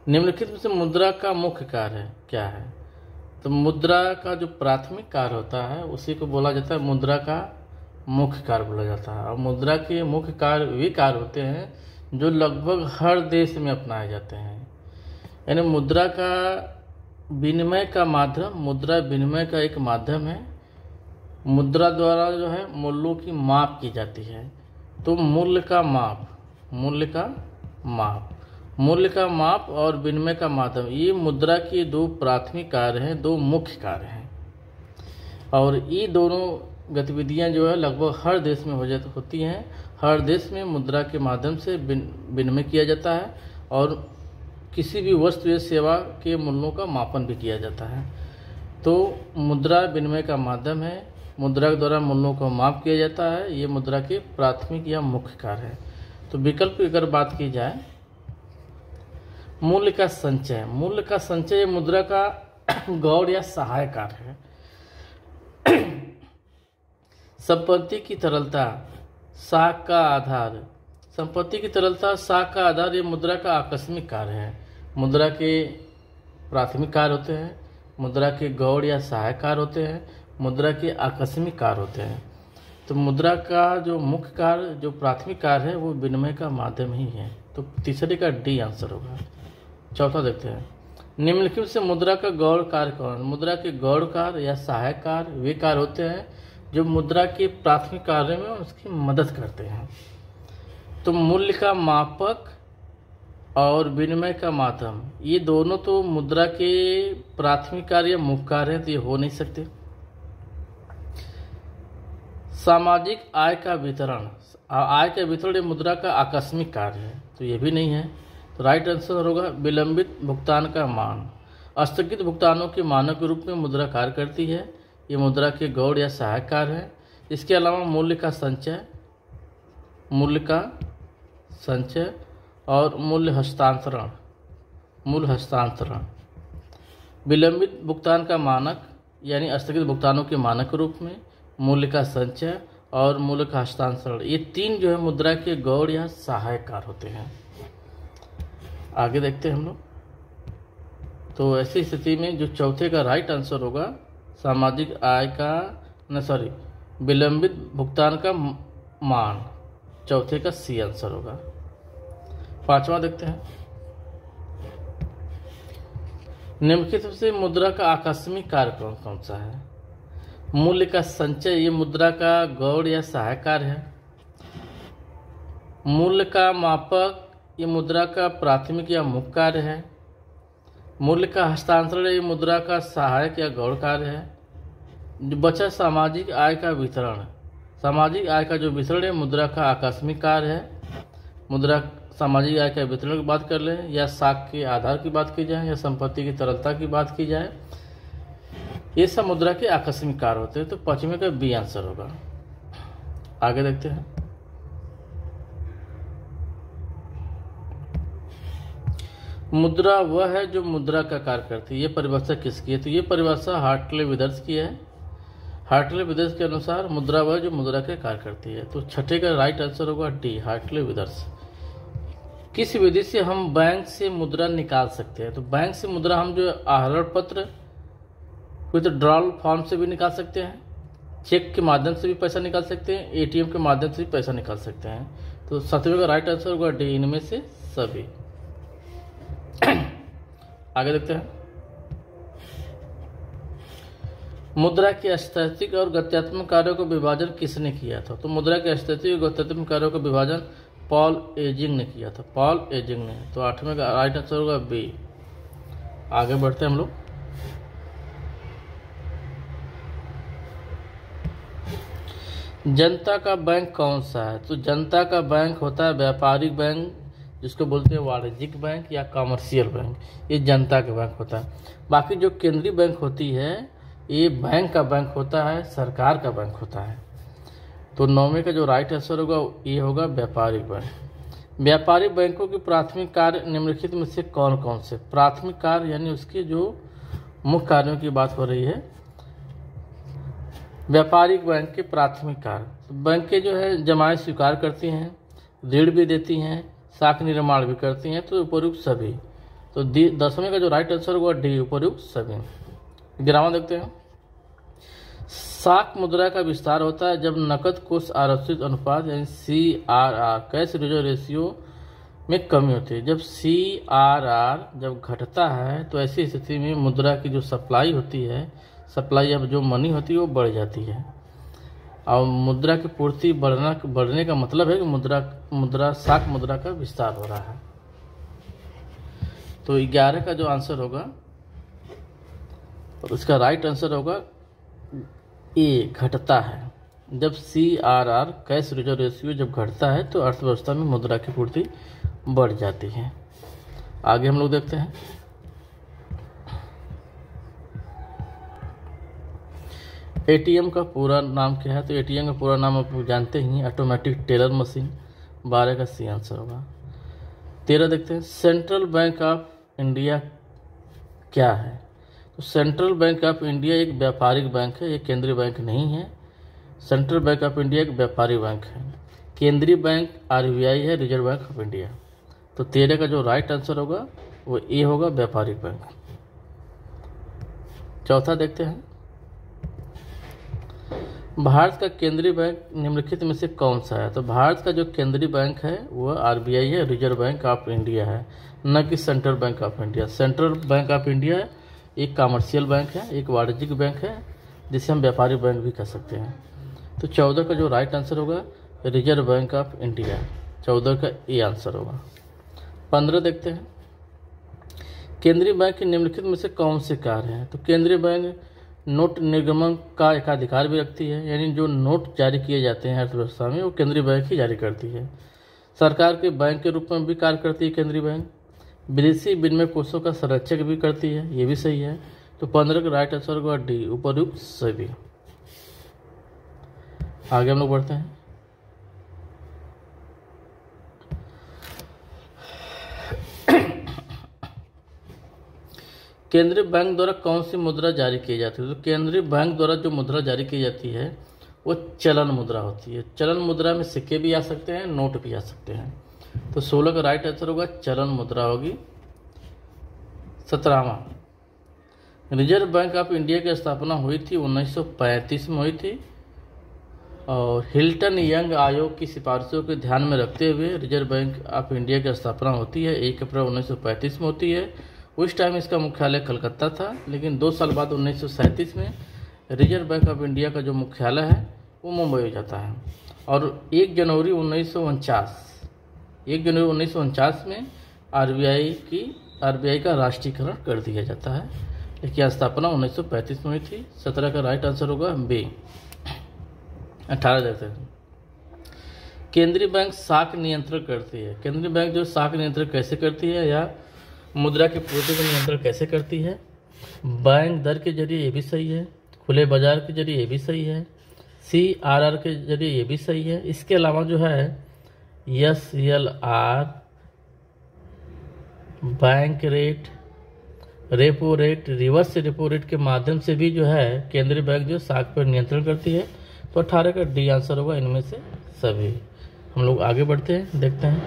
निम्नलिखित में से मुद्रा का मुख्य कार्य क्या है? तो मुद्रा का जो प्राथमिक कार्य होता है उसी को बोला जाता है मुद्रा का मुख्य कार्य बोला जाता है। और मुद्रा के मुख्य कार्य वे कार्य होते हैं जो लगभग हर देश में अपनाए जाते हैं। यानी मुद्रा का विनिमय का माध्यम, मुद्रा विनिमय का एक माध्यम है। मुद्रा द्वारा जो है मूल्यों की माप की जाती है। तो मूल्य का माप और विनिमय का माध्यम, ये मुद्रा के 2 प्राथमिक कार्य हैं, 2 मुख्य कार्य हैं। और ये दोनों गतिविधियां जो है लगभग हर देश में होती हैं। हर देश में मुद्रा के माध्यम से विनिमय किया जाता है और किसी भी वस्तु या सेवा के मूल्यों का मापन भी किया जाता है। तो मुद्रा विनिमय का माध्यम है, मुद्रा के द्वारा मूल्यों का माप किया जाता है। ये मुद्रा के प्राथमिक या मुख्य कार्य है। तो विकल्प की अगर बात की जाए, मूल्य का संचय मुद्रा का गौण या सहायक कार्य है। संपत्ति की तरलता, साख का आधार, ये मुद्रा का आकस्मिक कार्य है। मुद्रा के प्राथमिक कार्य होते हैं, मुद्रा के गौड़ या सहायक कार्य होते हैं, मुद्रा के आकस्मिक कार्य होते हैं। तो मुद्रा का जो मुख्य कार्य, जो प्राथमिक कार्य है, वो विनिमय का माध्यम ही है। तो तीसरे का डी आंसर होगा। चौथा देखते हैं, निम्नलिखित से मुद्रा का गौड़ कार्य कौन? मुद्रा के गौड़ कार्य या सहायक कार्य वे कार्य होते हैं जो मुद्रा के प्राथमिक कार्य में उसकी मदद करते हैं। तो मूल्य का मापक और विनिमय का माध्यम, ये दोनों तो मुद्रा के प्राथमिक कार्य या मुख्य कार्य हैं, तो ये हो नहीं सकते। सामाजिक आय का वितरण, आय का वितरण ये मुद्रा का आकस्मिक कार्य है, तो ये भी नहीं है। तो राइट आंसर होगा विलंबित भुगतान का मान। स्थगित भुगतानों के मानक के रूप में मुद्रा कार्य करती है, ये मुद्रा के गौड़ या सहायक कार्य है। इसके अलावा मूल्य का संचय और मूल्य हस्तांतरण, विलंबित भुगतान का मानक यानी स्थगित भुगतानों के मानक के रूप में, मूल्य का संचय और मूल्य का हस्तांतरण, ये तीन जो है मुद्रा के गौड़ या सहायक कार्य होते हैं। आगे देखते हैं हम लोग। तो ऐसी स्थिति में जो चौथे का राइट आंसर होगा सामाजिक आय का विलंबित भुगतान का मान, चौथे का सी आंसर होगा। पांचवा देखते हैं, निम्नलिखित से मुद्रा का आकस्मिक कार्य कौन कौन सा है? मूल्य का संचय, ये मुद्रा का गौड़ या सहायक कार्य है। मूल्य का मापक, ये मुद्रा का प्राथमिक या मुख्य कार्य है। मूल्य का हस्तांतरण, ये मुद्रा का सहायक या गौड़ कार्य है। जो बचा सामाजिक आय का वितरण, सामाजिक आय का जो वितरण है मुद्रा का आकस्मिक कार्य है। मुद्रा सामाजिक आय का वितरण की बात कर लें, या साख के आधार की बात की जाए, या संपत्ति की तरलता की बात की जाए, ये सब मुद्रा के आकस्मिक कार्य होते हैं। तो पांचवें का बी आंसर होगा। आगे देखते हैं, मुद्रा वह है जो मुद्रा का कार्य करती है। ये परिभाषा किसकी है? तो ये परिभाषा हार्टले विदर्स की है। हार्टले विदर्स के अनुसार मुद्रा वह जो मुद्रा के कार्य करती है। तो छठे का राइट आंसर होगा डी, हार्टले विदर्स। किस विधि से हम बैंक से मुद्रा निकाल सकते हैं? तो बैंक से मुद्रा हम जो आहरण पत्र विथड्रॉल फॉर्म से भी निकाल सकते हैं, चेक के माध्यम से भी पैसा निकाल सकते हैं, एटीएम के माध्यम से भी पैसा निकाल सकते हैं। तो सातवें का राइट आंसर होगा डी, इनमें से सभी। आगे देखते हैं, मुद्रा के स्थैतिक और गत्यात्मक कार्यों का विभाजन किसने किया था? तो मुद्रा के स्थैतिक और गत्यात्मक कार्यों का विभाजन पॉल एजिंग ने किया था, पॉल एजिंग ने। तो आठवें का राइट आंसर होगा बी। आगे बढ़ते हैं हम लोग। जनता का बैंक कौन सा है? तो जनता का बैंक होता है व्यापारिक बैंक, जिसको बोलते हैं वाणिज्यिक बैंक या कमर्शियल बैंक, ये जनता का बैंक होता है। बाकी जो केंद्रीय बैंक होती है, ये बैंक का बैंक होता है, सरकार का बैंक होता है। तो नौवें का जो राइट आंसर होगा ये होगा व्यापारिक बैंक। व्यापारिक बैंकों के प्राथमिक कार्य निम्नलिखित में से कौन कौन से? प्राथमिक कार्य यानी उसके जो मुख्य कार्यों की बात हो रही है। व्यापारिक बैंक के प्राथमिक कार्य, तो बैंकें जो है जमायत स्वीकार करती हैं, ऋण भी देती हैं, साख निर्माण भी करती हैं। तो उपयुक्त सभी। तो 10वें का जो राइट आंसर होगा डी, उपयुक्त सभी। 11वां देखते हैं, साख मुद्रा का विस्तार होता है जब नकद कोष आरक्षित अनुपात यानी CRR, कैश रिजर्व रेशियो में कमी होती है। जब CRR जब घटता है तो ऐसी स्थिति में मुद्रा की जो सप्लाई होती है, सप्लाई अब जो मनी होती है वो बढ़ जाती है। और मुद्रा की पूर्ति बढ़ने का मतलब है कि साख मुद्रा का विस्तार हो रहा है। तो 11 का जो आंसर होगा तो उसका राइट आंसर होगा ए, घटता है। जब CRR कैश रिजर्व रेशियो जब घटता है तो अर्थव्यवस्था में मुद्रा की पूर्ति बढ़ जाती है। आगे हम लोग देखते हैं, ATM का पूरा नाम क्या है? तो ATM का पूरा नाम आप जानते ही, ऑटोमेटिक टेलर मशीन। 12 का सी आंसर होगा। 13 देखते हैं, सेंट्रल बैंक ऑफ इंडिया क्या है? तो सेंट्रल बैंक ऑफ इंडिया एक व्यापारिक बैंक है, ये केंद्रीय बैंक नहीं है। सेंट्रल बैंक ऑफ इंडिया एक व्यापारिक बैंक है। केंद्रीय बैंक RBI है, रिजर्व बैंक ऑफ इंडिया। तो 13 का जो राइट आंसर होगा वो ए होगा व्यापारिक बैंक। चौथा देखते हैं, भारत का केंद्रीय बैंक निम्नलिखित में से कौन सा है? तो भारत का जो केंद्रीय बैंक है वह आरबीआई है, रिजर्व बैंक ऑफ इंडिया है, न कि central bank of India. Central bank of India एक कमर्शियल बैंक है, एक वाणिज्यिक बैंक है, जिसे हम व्यापारिक बैंक भी कह सकते हैं। तो 14 का जो राइट आंसर होगा रिजर्व बैंक ऑफ इंडिया, 14 का ए आंसर होगा। 15 देखते हैं, केंद्रीय बैंक के निम्नलिखित में से कौन से कार्य हैं? तो केंद्रीय बैंक नोट निर्गमन का एकाधिकार भी रखती है, यानी जो नोट जारी किए जाते हैं अर्थव्यवस्था में वो केंद्रीय बैंक ही जारी करती है। सरकार के बैंक के रूप में भी कार्य करती है केंद्रीय बैंक। विदेशी विनिमय कोषों का संरक्षक भी करती है, ये भी सही है। तो 15 का राइट आंसर होगा डी, उपयुक्त सभी। आगे हम लोग बढ़ते हैं, केंद्रीय बैंक द्वारा कौन सी मुद्रा जारी की जाती है? तो केंद्रीय बैंक द्वारा जो मुद्रा जारी की जाती है वो चलन मुद्रा होती है। चलन मुद्रा में सिक्के भी आ सकते हैं, नोट भी आ सकते हैं। तो 16 का राइट आंसर होगा चलन मुद्रा होगी। 17वां, रिजर्व बैंक ऑफ इंडिया की स्थापना हुई थी 1935 में हुई थी, और हिल्टन यंग आयोग की सिफारिशों को ध्यान में रखते हुए रिजर्व बैंक ऑफ इंडिया की स्थापना होती है 1 अप्रैल 1935 में होती है। उस टाइम इसका मुख्यालय कलकत्ता था, लेकिन 2 साल बाद 1937 में रिजर्व बैंक ऑफ इंडिया का जो मुख्यालय है वो मुंबई हो जाता है। और 1 जनवरी 1949 में आरबीआई का राष्ट्रीयकरण कर दिया जाता है, लेकिन स्थापना 1935 में हुई थी। 17 का राइट आंसर होगा बी। 18 देखते हैं, केंद्रीय बैंक साख नियंत्रण करती है। केंद्रीय बैंक जो साख नियंत्रण कैसे करती है या मुद्रा की पूर्ति का नियंत्रण कैसे करती है? बैंक दर के जरिए, ये भी सही है। खुले बाजार के जरिए, ये भी सही है। CRR के जरिए, ये भी सही है। इसके अलावा जो है SLR, bank rate, repo rate, reverse repo rate के माध्यम से भी जो है केंद्रीय बैंक जो साख पर नियंत्रण करती है। तो 18 का डी आंसर होगा इनमें से सभी। हम लोग आगे बढ़ते हैं, देखते हैं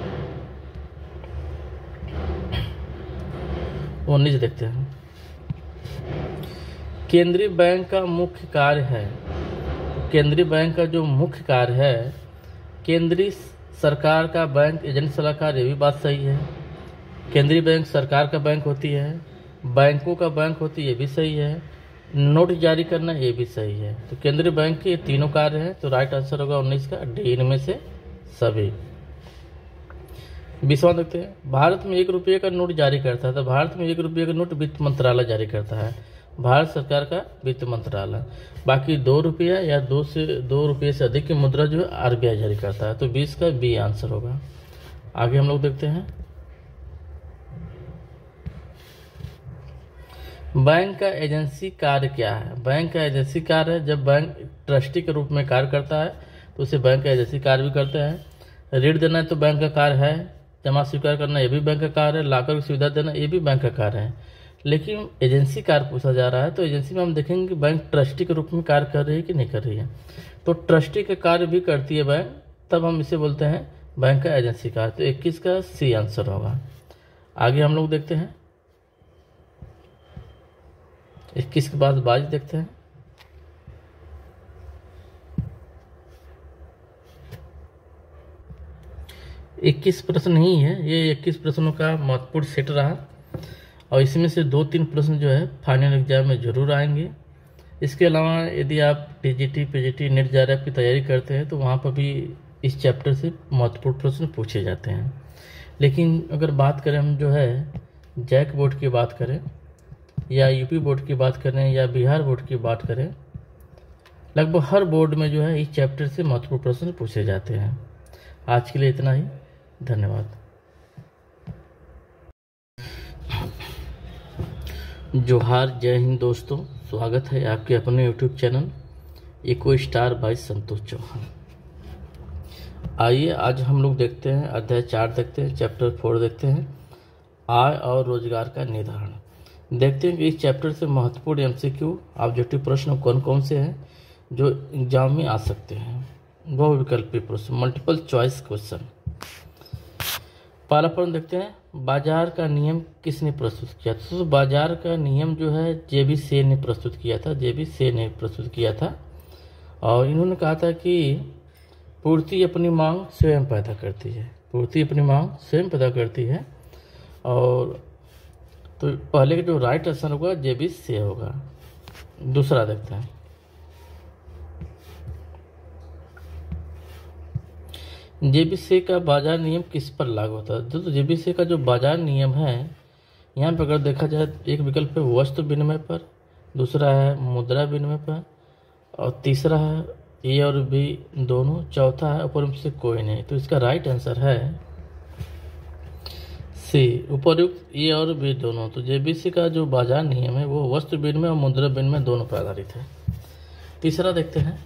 19 देखते हैं, केंद्रीय बैंक का मुख्य कार्य है। केंद्रीय बैंक का जो मुख्य कार्य है, केंद्रीय सरकार का बैंक एजेंट सलाहकार, ये भी बात सही है। केंद्रीय बैंक सरकार का बैंक होती है, बैंकों का बैंक होती है, ये भी सही है। नोट जारी करना, ये भी सही है। तो केंद्रीय बैंक के तीनों कार्य हैं। तो राइट आंसर होगा 19 का डी, इनमें से सभी। 20वां देखते हैं, भारत में 1 रुपये का नोट जारी करता है। तो भारत में 1 रुपये का नोट वित्त मंत्रालय जारी करता है, भारत सरकार का वित्त मंत्रालय। बाकी 2 रुपया या 2 रुपये से अधिक की मुद्रा जो है आरबीआई जारी करता है। तो 20 का बी आंसर होगा। आगे हम लोग देखते हैं, बैंक का एजेंसी कार्य क्या है? बैंक का एजेंसी कार्य है, जब बैंक ट्रस्टी के रूप में कार्य करता है तो उसे बैंक का एजेंसी कार्य भी करते हैं। ऋण देना तो बैंक का कार्य है, जमा स्वीकार करना ये भी बैंक का कार्य है, लाकर की सुविधा देना ये भी बैंक का कार्य है। लेकिन एजेंसी कार्य पूछा जा रहा है, तो एजेंसी में हम देखेंगे कि बैंक ट्रस्टी के रूप में कार्य कर रही है कि नहीं कर रही है। तो ट्रस्टी का कार्य भी करती है बैंक, तब हम इसे बोलते हैं बैंक का एजेंसी कार्य। तो 21 का सी आंसर होगा। आगे हम लोग देखते हैं, 21 के बाद 22 देखते हैं, इक्कीस प्रश्न ही है ये, 21 प्रश्नों का महत्वपूर्ण सेट रहा, और इसमें से 2-3 प्रश्न जो है फाइनल एग्जाम में जरूर आएंगे। इसके अलावा यदि आप टीजीटी, पीजीटी, नेट JRF की तैयारी करते हैं तो वहाँ पर भी इस चैप्टर से महत्वपूर्ण प्रश्न पूछे जाते हैं। लेकिन अगर बात करें हम जो है जैक बोर्ड की बात करें, या यूपी बोर्ड की बात करें, या बिहार बोर्ड की बात करें, लगभग हर बोर्ड में जो है इस चैप्टर से महत्वपूर्ण प्रश्न पूछे जाते हैं। आज के लिए इतना ही, धन्यवाद। जोहार, जय हिंद दोस्तों, स्वागत है आपके अपने YouTube channel Eco Star by Santosh Chauhan. आइए आज हम लोग देखते हैं अध्याय 4 देखते हैं, चैप्टर 4 देखते हैं, आय और रोजगार का निर्धारण। देखते हैं कि इस चैप्टर से महत्वपूर्ण MCQ ऑब्जेक्टिव प्रश्न कौन कौन से हैं जो एग्जाम में आ सकते हैं। बहुविकल्पी प्रश्न, मल्टीपल चॉइस क्वेश्चन। पहला प्रश्न देखते हैं, बाजार का नियम किसने प्रस्तुत किया था? तो बाजार का नियम जो है जेबी से ने प्रस्तुत किया था, जेबी से ने प्रस्तुत किया था। और इन्होंने कहा था कि पूर्ति अपनी मांग स्वयं पैदा करती है, पूर्ति अपनी मांग स्वयं पैदा करती है। और तो पहले का जो राइट आंसर होगा जेबी से होगा। दूसरा देखते हैं, जेबीसी का बाजार नियम किस पर लागू होता है? तो जेबीसी का जो बाजार नियम है, यहाँ पर अगर देखा जाए एक विकल्प है वस्तु विनिमय पर, दूसरा है मुद्रा विनिमय पर, और तीसरा है ए और बी दोनों, चौथा है उपरोक्त से कोई नहीं। तो इसका राइट आंसर है सी, उपरोक्त ए और बी दोनों। तो जेबीसी का जो बाजार नियम है वो वस्तु विनिमय और मुद्रा विनिमय दोनों पर आधारित है। तीसरा देखते हैं,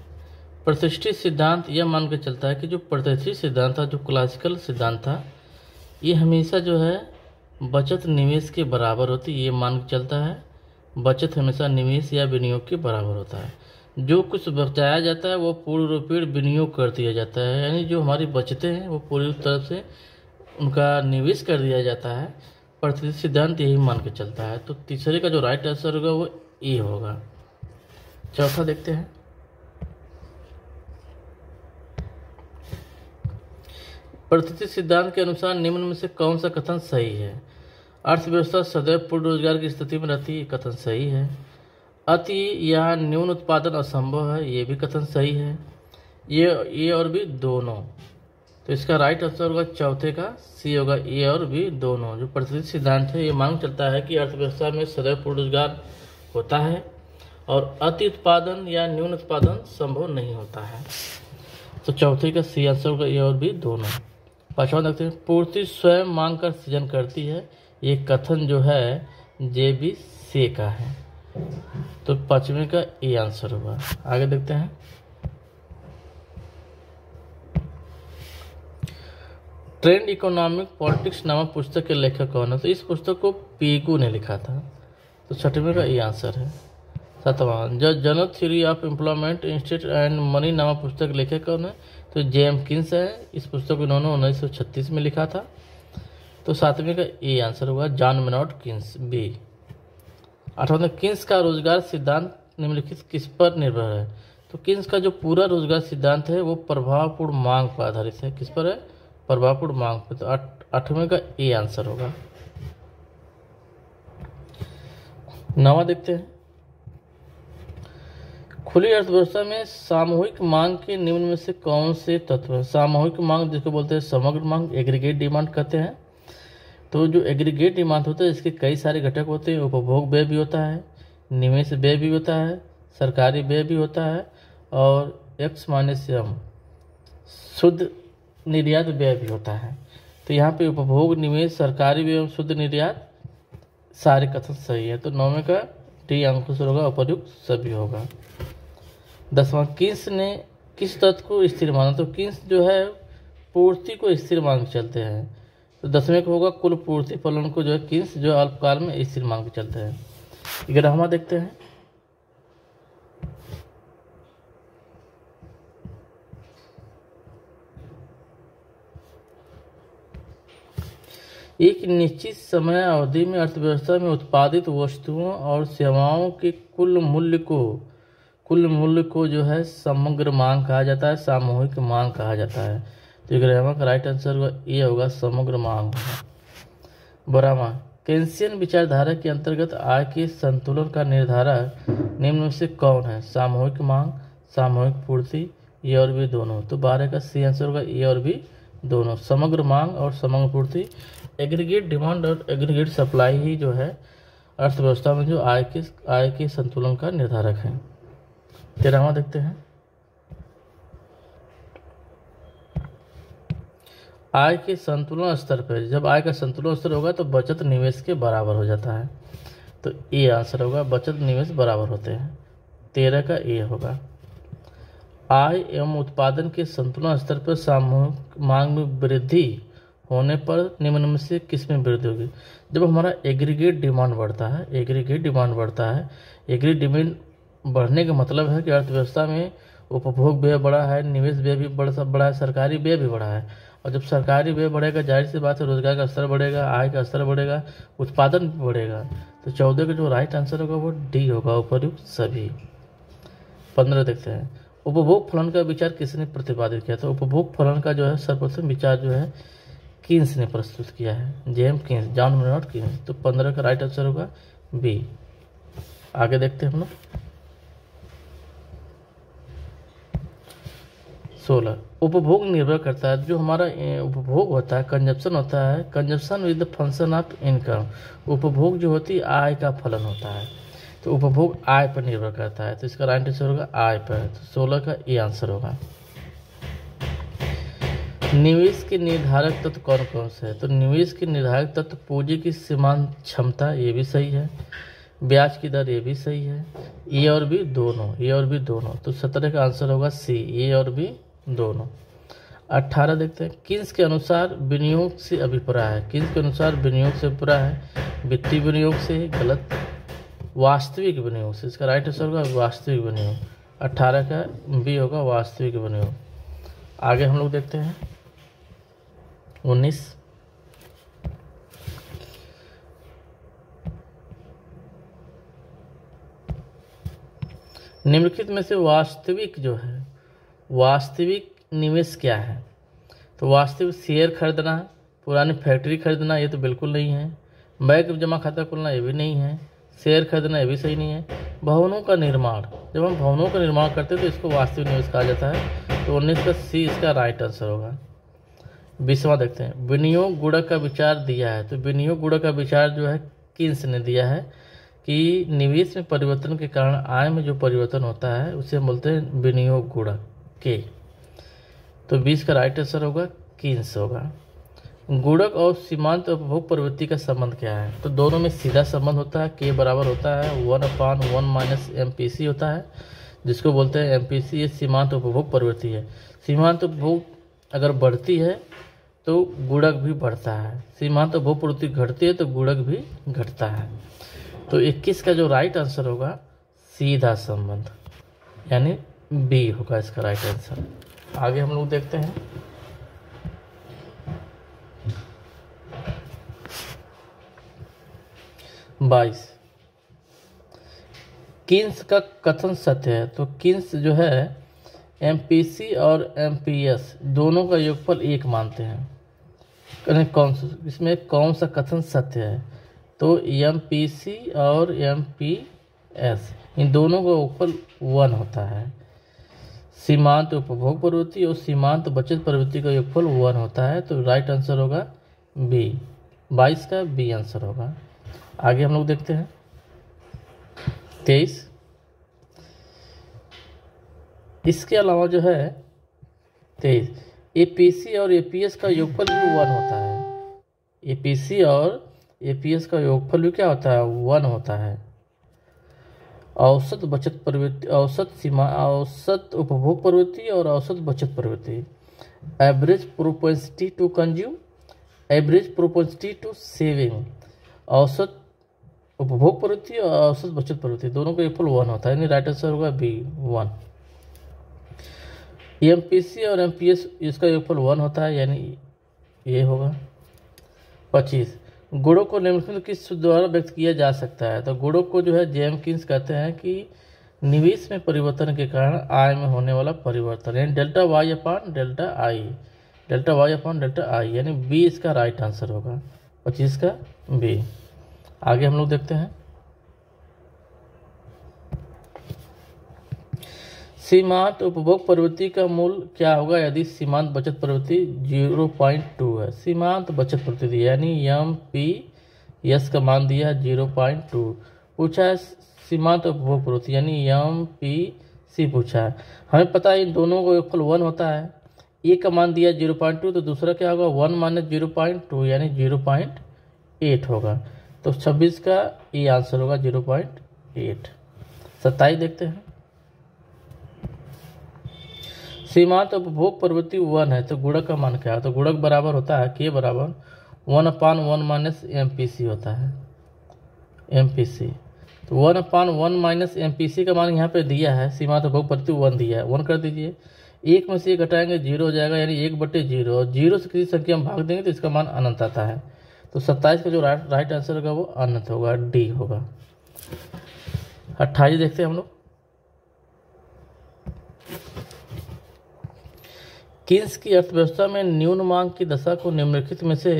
प्रतिष्ठित सिद्धांत यह मान के चलता है कि जो प्रतिष्ठित सिद्धांत था, जो क्लासिकल सिद्धांत था, ये हमेशा जो है बचत निवेश के बराबर होती है। ये मान के चलता है बचत हमेशा निवेश या विनियोग के बराबर होता है। जो कुछ बचाया जाता है वो पूर्ण रूपेण विनियोग कर दिया जाता है, यानी जो हमारी बचतें हैं वो पूरी तरफ से उनका निवेश कर दिया जाता है। प्रतिष्ठित सिद्धांत यही मान के चलता है। तो तीसरे का जो राइट आंसर होगा वो ए होगा। चौथा देखते हैं, प्रतिष्ठित सिद्धांत के अनुसार निम्न में से कौन सा कथन सही है? अर्थव्यवस्था सदैव पूर्ण रोजगार की स्थिति में रहती है, कथन सही है। अति या न्यून उत्पादन असंभव है, ये भी कथन सही है। ये और बी दोनों। तो इसका राइट आंसर होगा चौथे का सी होगा, ए और बी दोनों। जो प्रतिष्ठित सिद्धांत है ये मांग चलता है कि अर्थव्यवस्था में सदैव पूर्ण रोजगार होता है और अति उत्पादन या न्यून उत्पादन संभव नहीं होता है। तो चौथे का सी आंसर होगा, ए और बी दोनों। पांचवा देखते हैं, पूर्ति स्वयं मांग का सृजन करती है, ये कथन जो है जेबी से का है। तो पांचवें का ए आंसर होगा। आगे देखते हैं, ट्रेंड इकोनॉमिक पॉलिटिक्स नामक पुस्तक के लेखक कौन है? तो इस पुस्तक को पीगू ने लिखा था। तो छठवें का ए आंसर है। सातवां, the general theory of employment institute and money नामक पुस्तक लेखक कौन है? तो जेम किन्स है। इस पुस्तक को इन्होंने 1936 में लिखा था। तो सातवें का ए आंसर होगा, जॉन मेनॉर्ड किन्स, बी। आठवां, किन्स का रोजगार सिद्धांत निम्नलिखित किस पर निर्भर है? तो किन्स का जो पूरा रोजगार सिद्धांत है वो प्रभावपूर्ण मांग पर आधारित है। किस पर है? प्रभावपूर्ण मांग पर। तो आठवें का ए आंसर होगा। नवा देखते हैं, खुली अर्थव्यवस्था में सामूहिक मांग के निम्न में से कौन से तत्व है? सामूहिक मांग जिसको बोलते हैं समग्र मांग, एग्रीगेट डिमांड कहते हैं। तो जो एग्रीगेट डिमांड होता है इसके कई सारे घटक होते हैं। उपभोग व्यय भी होता है, निवेश व्यय भी होता है, सरकारी व्यय भी होता है, और x-m शुद्ध निर्यात व्यय भी होता है। तो यहाँ पे उपभोग, निवेश, सरकारी व्यय, शुद्ध निर्यात सारे कथन सही है। तो नौवें का डी आंसर होगा, उपयुक्त सभी होगा। 10वां, किन्स ने किस तत्व को स्थिर माना? तो किन्स जो है पूर्ति को स्थिर मान के चलते हैं। तो 10वें को होगा कुल पूर्ति फलन को जो है किन्स जो अल्पकाल में स्थिर मान के चलते हैं। 11वां देखते हैं, एक निश्चित समय अवधि में अर्थव्यवस्था में उत्पादित वस्तुओं और सेवाओं के कुल मूल्य को जो है समग्र मांग कहा जाता है, सामूहिक मांग कहा जाता है। तो 11वां का राइट आंसर होगा ये होगा, समग्र मांग। 12वां, केन्सियन विचारधारा के अंतर्गत आय के संतुलन का निर्धारक निम्न में से कौन है? सामूहिक मांग, सामूहिक पूर्ति, ए और बी दोनों। तो 12 का सी आंसर होगा, ए और बी दोनों। समग्र मांग और समग्र पूर्ति, एग्रीगेट डिमांड और एग्रीगेट सप्लाई ही जो है अर्थव्यवस्था में जो आय के संतुलन का निर्धारक है। 13वां देखते हैं, आय के संतुलन स्तर पर, जब आय का संतुलन स्तर होगा तो बचत निवेश के बराबर हो जाता है। तो ए आंसर होगा, बचत निवेश बराबर होते हैं। 13 का ए होगा। आय एवं उत्पादन के संतुलन स्तर पर सामूहिक मांग में वृद्धि होने पर निम्न में से किस में वृद्धि होगी? जब हमारा एग्रीगेट डिमांड बढ़ता है, एग्रीगेट डिमांड बढ़ने का मतलब है कि अर्थव्यवस्था में उपभोग व्यय बढ़ा है, निवेश व्यय भी बढ़ा है, सरकारी व्यय भी बढ़ा है। और जब सरकारी व्यय बढ़ेगा, जाहिर सी बात है रोजगार का स्तर बढ़ेगा, आय का स्तर बढ़ेगा, उत्पादन भी बढ़ेगा। तो 14 का जो राइट आंसर होगा वो डी होगा, उपर्युक्त सभी। 15 देखते हैं, उपभोग फलन का विचार किसने प्रतिपादित किया था। उपभोग फलन का जो है सर्वप्रथम विचार जो है कीन्स ने प्रस्तुत किया है, जेम्स कीन्स, जॉन मेनॉर्ड कीन्स। तो 15 का राइट आंसर होगा बी। आगे देखते हैं हम लोग 16, उपभोग निर्भर करता है। जो हमारा उपभोग होता है, कंजप्शन होता है, consumption with the function of income. उपभोग जो होती है आय का फलन होता है, तो उपभोग आय पर निर्भर करता है। तो इसका राइट आंसर होगा आय पर। तो 16 का ए आंसर होगा। निवेश के निर्धारक तत्व कौन कौन से है। तो निवेश के निर्धारक तत्व पूंजी की सीमांत क्षमता, ये भी सही है। ब्याज की दर, ये भी सही है। ए और बी दोनों, ए और बी दोनों। तो 17 का आंसर होगा सी, ए और बी दोनों। 18 देखते हैं, किन्स के अनुसार विनियोग से अभिप्राय है। किन्स के अनुसार विनियोग से अभिप्राय है वित्तीय विनियोग से, गलत, वास्तविक विनियोग से। इसका राइट आंसर होगा वास्तविक विनियोग। 18 का बी होगा वास्तविक विनियोग। आगे हम लोग देखते हैं 19, निम्नलिखित में से वास्तविक जो है, वास्तविक निवेश क्या है। तो वास्तविक शेयर खरीदना, पुरानी फैक्ट्री खरीदना, ये तो बिल्कुल नहीं है। बैंक जमा खाता खोलना, ये भी नहीं है। शेयर खरीदना, ये भी सही नहीं है। भवनों का निर्माण, जब हम भवनों का निर्माण करते हैं तो इसको वास्तविक निवेश कहा जाता है। तो 19 का सी इसका राइट आंसर होगा। 20वां देखते हैं, विनियोग गुणक का विचार दिया है। तो विनियोग गुणक का विचार जो है किन्स ने दिया है कि निवेश में परिवर्तन के कारण आय में जो परिवर्तन होता है उसे हम बोलते हैं विनियोग गुणक के। तो 20 का राइट आंसर होगा किन्स होगा। गुणक और सीमांत उपभोग प्रवृत्ति का संबंध क्या है। तो दोनों में सीधा संबंध होता है, के बराबर होता है 1/1 - MPC होता है, जिसको बोलते हैं MPC। ये सीमांत उपभोग प्रवृत्ति है। सीमांत उपभोग अगर बढ़ती है तो गुणक भी बढ़ता है, सीमांत उपभोग प्रवृत्ति घटती है तो गुणक भी घटता है। तो 21 का जो राइट आंसर होगा सीधा संबंध, यानी बी होगा इसका राइट आंसर। आगे हम लोग देखते हैं 22, किन्स का कथन सत्य है। तो किन्स जो है MPC और MPS दोनों का योगफल 1 मानते हैं। इसमें कौन सा कथन सत्य है। तो MPC और MPS इन दोनों का योगफल 1 होता है। सीमांत उपभोग प्रवृत्ति और सीमांत बचत प्रवृत्ति का योगफल 1 होता है। तो राइट आंसर होगा बी, 22 का बी आंसर होगा। आगे हम लोग देखते हैं 23, इसके अलावा जो है 23 APC और APS का योगफल भी 1 होता है। APC और APS का योगफल भी क्या होता है 1 होता है। औसत बचत प्रवृत्ति, औसत सीमा, औसत उपभोग प्रवृत्ति और औसत बचत प्रवृत्ति। Average propensity to consume, average propensity to saving. औसत उपभोग प्रवृत्ति और औसत बचत प्रवृत्ति दोनों का योगफल 1 होता है, यानी राइट आंसर होगा बी 1। MPC और MPS इसका योगफल 1 होता है, यानी ये होगा। 25, गुणों को निम्नलिखित किस द्वारा व्यक्त किया जा सकता है। तो गुणों को जो है जेम्स कीन्स कहते हैं कि निवेश में परिवर्तन के कारण आय में होने वाला परिवर्तन, यानी delta Y upon delta I, delta Y upon delta I, यानी बी इसका राइट आंसर होगा। 25 का बी। आगे हम लोग देखते हैं सीमांत उपभोग प्रवृत्ति का मूल क्या होगा यदि सीमांत बचत प्रवृत्ति 0.2 है। सीमांत बचत प्रवृत्ति यानी MPS का मान दिया है 0.2। पूछा है सीमांत उपभोग प्रवृत्ति यानी MPC पूछा है। हमें पता है इन दोनों का योगफल 1 होता है। ए का मान दिया 0.2 तो दूसरा क्या होगा 1 - 0.2 यानी 0.8 होगा। तो 26 का ये आंसर होगा 0.8। 27 देखते हैं सीमांत उपभोग प्रवृत्ति 1 है तो गुणक का मान क्या है। तो गुणक बराबर होता है के बराबर 1/1 - MPC होता है। MPC तो 1/1 - MPC का मान यहाँ पे दिया है। सीमांत उपभोग प्रवृत्ति 1 दिया है, 1 कर दीजिए। 1 में से 1 घटाएंगे 0 हो जाएगा, यानी 1/0, और 0 से किसी संख्या में भाग देंगे तो इसका मान अनंत आता है। तो 27 का जो राइट आंसर होगा वो अनंत होगा, डी होगा। 28 देखते हैं हम लोग। कीन्स की अर्थव्यवस्था में न्यून मांग की दशा को निम्नलिखित में से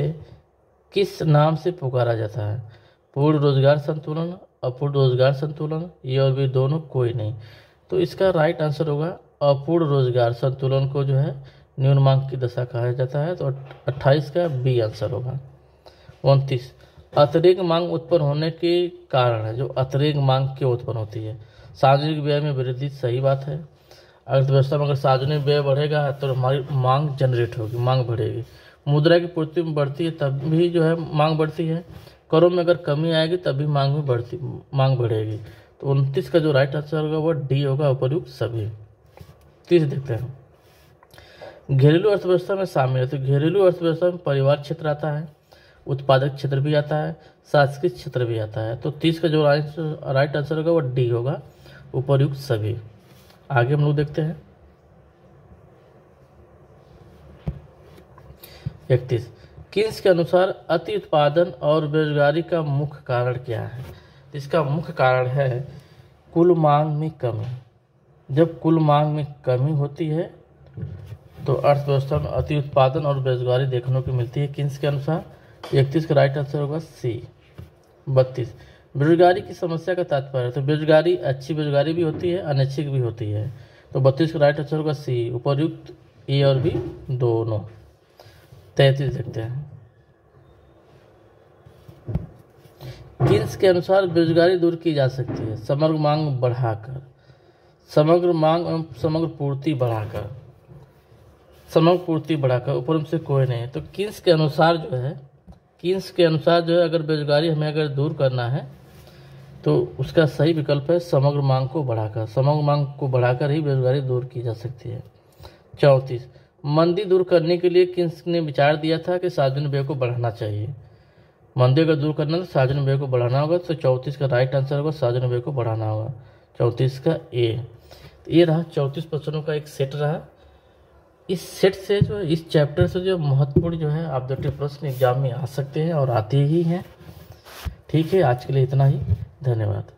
किस नाम से पुकारा जाता है? पूर्ण रोजगार संतुलन, अपूर्ण रोजगार संतुलन, ये और भी दोनों, कोई नहीं। तो इसका राइट आंसर होगा अपूर्ण रोजगार संतुलन को जो है न्यून मांग की दशा कहा जाता है। तो 28 का बी आंसर होगा। 29 अतिरिक्त मांग उत्पन्न होने के कारण है। जो अतिरिक्त मांग क्यों उत्पन्न होती है? सार्वजनिक व्यय में वृद्धि, सही बात है। अर्थव्यवस्था में अगर सार्वजनिक व्यय बढ़ेगा तो हमारी मांग जनरेट होगी, मांग बढ़ेगी। मुद्रा की पूर्ति में बढ़ती है तब भी जो है मांग बढ़ती है। करों में अगर कमी आएगी तभी मांग बढ़ेगी। तो 29 का जो राइट आंसर होगा वो डी होगा, उपर्युक्त सभी। 30 देखते हैं। घरेलू अर्थव्यवस्था में शामिल है। तो घरेलू अर्थव्यवस्था में परिवार क्षेत्र आता है, उत्पादक क्षेत्र भी आता है, सांस्कृतिक क्षेत्र भी आता है। तो 30 का जो राइट आंसर होगा वो डी होगा, उपर्युक्त सभी। आगे हम लोग देखते हैं। 31 कीन्स के अनुसार अति उत्पादन और बेरोजगारी का मुख्य कारण क्या है? इसका मुख्य कारण है कुल मांग में कमी। जब कुल मांग में कमी होती है तो अर्थव्यवस्था में अति उत्पादन और बेरोजगारी देखने को मिलती है कीन्स के अनुसार। 31 का राइट आंसर होगा सी। 32 बेरोजगारी की समस्या का तात्पर्य है। तो बेरोजगारी अच्छी बेरोजगारी भी होती है, अनैच्छिक भी होती है। तो 32 का राइट आंसर होगा सी, उपर्युक्त ए और बी दोनों। 33 देखते हैं। कीन्स के अनुसार बेरोजगारी दूर की जा सकती है समग्र मांग बढ़ाकर, समग्र मांग एवं समग्र पूर्ति बढ़ाकर, समग्र पूर्ति बढ़ाकर, ऊपर से कोई नहीं। तो कीन्स के अनुसार जो है अगर बेरोजगारी हमें अगर दूर करना है तो उसका सही विकल्प है समग्र मांग को बढ़ाकर। समग्र मांग को बढ़ाकर ही बेरोजगारी दूर की जा सकती है। 34 मंदी दूर करने के लिए कीन्स ने विचार दिया था कि सार्वजनिक व्यय को बढ़ाना चाहिए। मंदी अगर दूर करना तो सार्वजनिक व्यय को बढ़ाना होगा। तो 34 का राइट आंसर होगा सार्वजनिक व्यय को बढ़ाना होगा, 34 का ए। तो ये रहा 34 प्रश्नों का एक सेट रहा। इस सेट से जो इस चैप्टर से जो महत्वपूर्ण जो है ऑब्जेक्टिव प्रश्न एग्जाम में आ सकते हैं और आते ही हैं। ठीक है, आज के लिए इतना ही, धन्यवाद।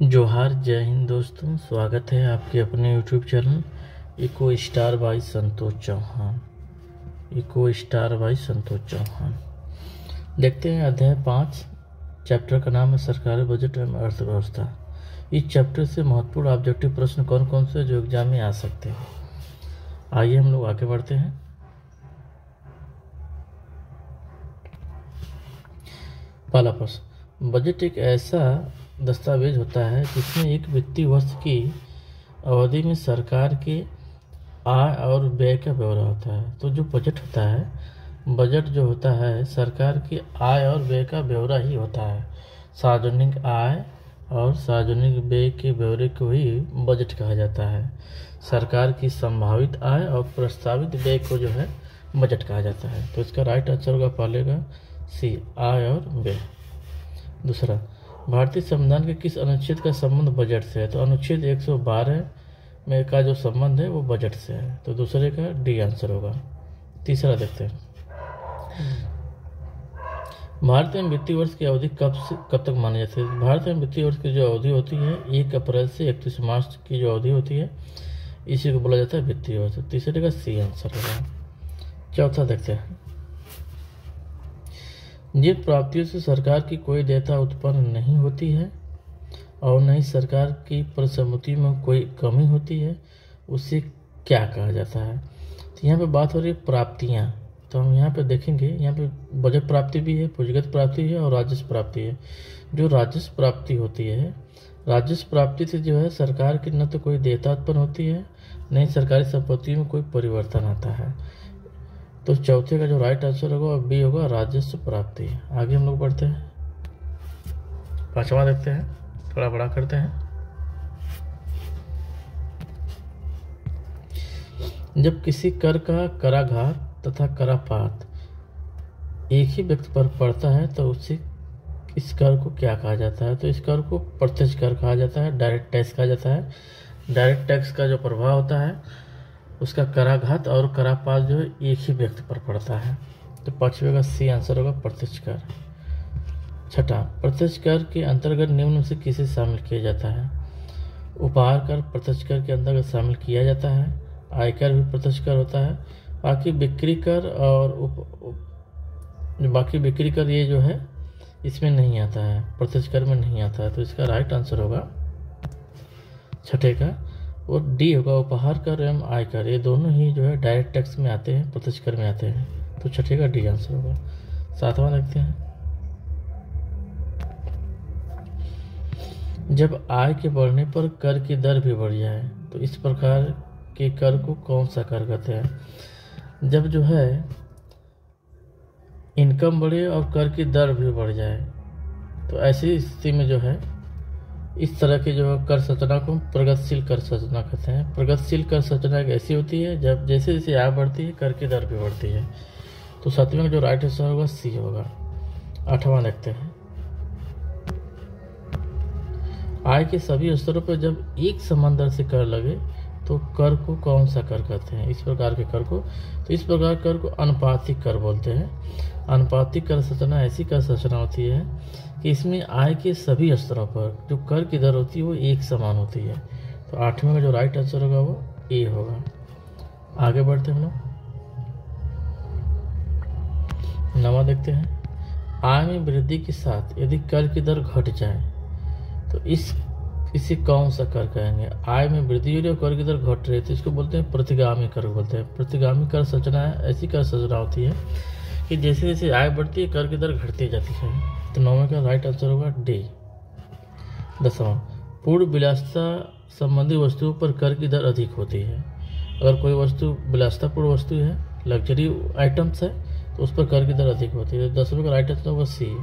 जोहार, जय हिंद दोस्तों, स्वागत है आपके अपने YouTube channel Eco Star by Santosh Chauhan. Eco Star by Santosh Chauhan. देखते हैं अध्याय 5, चैप्टर का नाम है सरकारी बजट एवं अर्थव्यवस्था। इस चैप्टर से महत्वपूर्ण ऑब्जेक्टिव प्रश्न कौन कौन से जो एग्जाम में आ सकते हैं। आइए हम लोग आगे बढ़ते हैं। पहला प्रश्न, बजट एक ऐसा दस्तावेज होता है जिसमें एक वित्तीय वर्ष की अवधि में सरकार के आय और व्यय का ब्यौरा होता है। तो जो बजट होता है, बजट जो होता है सरकार की आय और व्यय का ब्यौरा ही होता है। सार्वजनिक आय और सार्वजनिक व्यय के ब्यौरे को ही बजट कहा जाता है। सरकार की संभावित आय और प्रस्तावित व्यय को जो है बजट कहा जाता है। तो इसका राइट आंसर होगा पहले का सी, आय और व्यय। दूसरा, भारतीय संविधान के किस अनुच्छेद का संबंध बजट से है? तो अनुच्छेद 112 में का जो संबंध है वो बजट से है। तो दूसरे का डी आंसर होगा। तीसरा देखते हैं, भारत में वित्तीय वर्ष की अवधि कब तक मानी जाती है? भारत में वित्तीय वर्ष की जो अवधि होती है 1 अप्रैल से 31 मार्च की जो अवधि होती है इसी को बोला जाता है वित्तीय वर्ष। तीसरे का सी आंसर होगा। चौथा देखते हैं, जिन प्राप्तियों से सरकार की कोई देयता उत्पन्न नहीं होती है और नहीं सरकार की परिसंपत्ति में कोई कमी होती है उसे क्या कहा जाता है? तो यहाँ पे बात हो रही है प्राप्तियाँ। तो हम यहाँ पे देखेंगे, यहाँ पे बजट प्राप्ति भी है, पूंजीगत प्राप्ति है और राजस्व प्राप्ति है। जो राजस्व प्राप्ति होती है, राजस्व प्राप्ति से जो है सरकार की न तो कोई देयता उत्पन्न होती है, नहीं सरकारी संपत्ति में कोई परिवर्तन आता है। तो चौथे का जो राइट आंसर होगा और बी होगा राजस्व प्राप्ति। आगे हम लोग बढ़ते हैं, पांचवा देखते हैं, थोड़ा बड़ा करते हैं। जब किसी कर का कराघात तथा करापात एक ही व्यक्ति पर पड़ता है तो उसे इस कर को क्या कहा जाता है? तो इस कर को प्रत्यक्ष कर कहा जाता है, डायरेक्ट टैक्स कहा जाता है। डायरेक्ट टैक्स का जो प्रभाव होता है उसका कराघात और करापात जो है एक ही व्यक्ति पर पड़ता है। तो 5वें का सी आंसर होगा प्रत्यक्ष कर। छठा, प्रत्यक्ष कर के अंतर्गत निम्न में से किसे शामिल किया जाता है? उपहार कर प्रत्यक्ष कर के अंतर्गत शामिल किया जाता है। आयकर भी प्रत्यक्ष कर होता है। बाकी बिक्री कर और बाकी बिक्री कर ये जो है इसमें नहीं आता है, प्रत्यक्ष कर में नहीं आता है। तो इसका राइट आंसर होगा छठे का और डी होगा। उपहार कर एवं आयकर ये दोनों ही जो है डायरेक्ट टैक्स में आते हैं, प्रत्यक्ष कर में आते हैं। तो छठे का डी आंसर होगा। 7वां देखते हैं। जब आय के बढ़ने पर कर की दर भी बढ़ जाए तो इस प्रकार के कर को कौन सा कर कहते हैं? जब जो है इनकम बढ़े और कर की दर भी बढ़ जाए तो ऐसी स्थिति में जो है इस तरह की जो कर संरचना को प्रगतिशील कर संरचना कहते हैं। प्रगतिशील कर संरचना एक ऐसी होती है जब जैसे जैसे आय बढ़ती है कर की दर भी बढ़ती है। तो 7वें का जो राइट आंसर होगा सी होगा। 8वां देखते हैं। आय के सभी स्तरों पर जब एक समान दर से कर लगे तो कर को कौन सा कर कहते हैं? इस प्रकार के कर को, तो इस प्रकार कर को अनुपातिक कर बोलते हैं। अनुपातिक कर संरचना ऐसी कर संरचना होती है कि इसमें आय के सभी स्तरों पर जो कर की दर होती है वो एक समान होती है। तो 8वें का जो राइट आंसर होगा वो ए होगा। आगे बढ़ते हैं हम लोग। 9वां देखते हैं। आय में वृद्धि के साथ यदि कर की दर घट जाए तो इसे कौन सा कर कहेंगे? आय में वृद्धि हो रही है और कर की दर घट रही है तो इसको बोलते हैं प्रतिगामी कर बोलते हैं। प्रतिगामी कर संरचना ऐसी कर संरचना होती है कि जैसे जैसे आय बढ़ती है कर की दर घटती जाती है। तो 9वें का राइट आंसर होगा डी। 10वां, पूर्ण विलासिता संबंधी वस्तुओं पर कर की दर अधिक होती है। अगर कोई वस्तु विलासितापूर्ण वस्तु है, लग्जरी आइटम्स है, तो उस पर कर की दर अधिक होती है। 10वें का राइट आंसर होगा सी,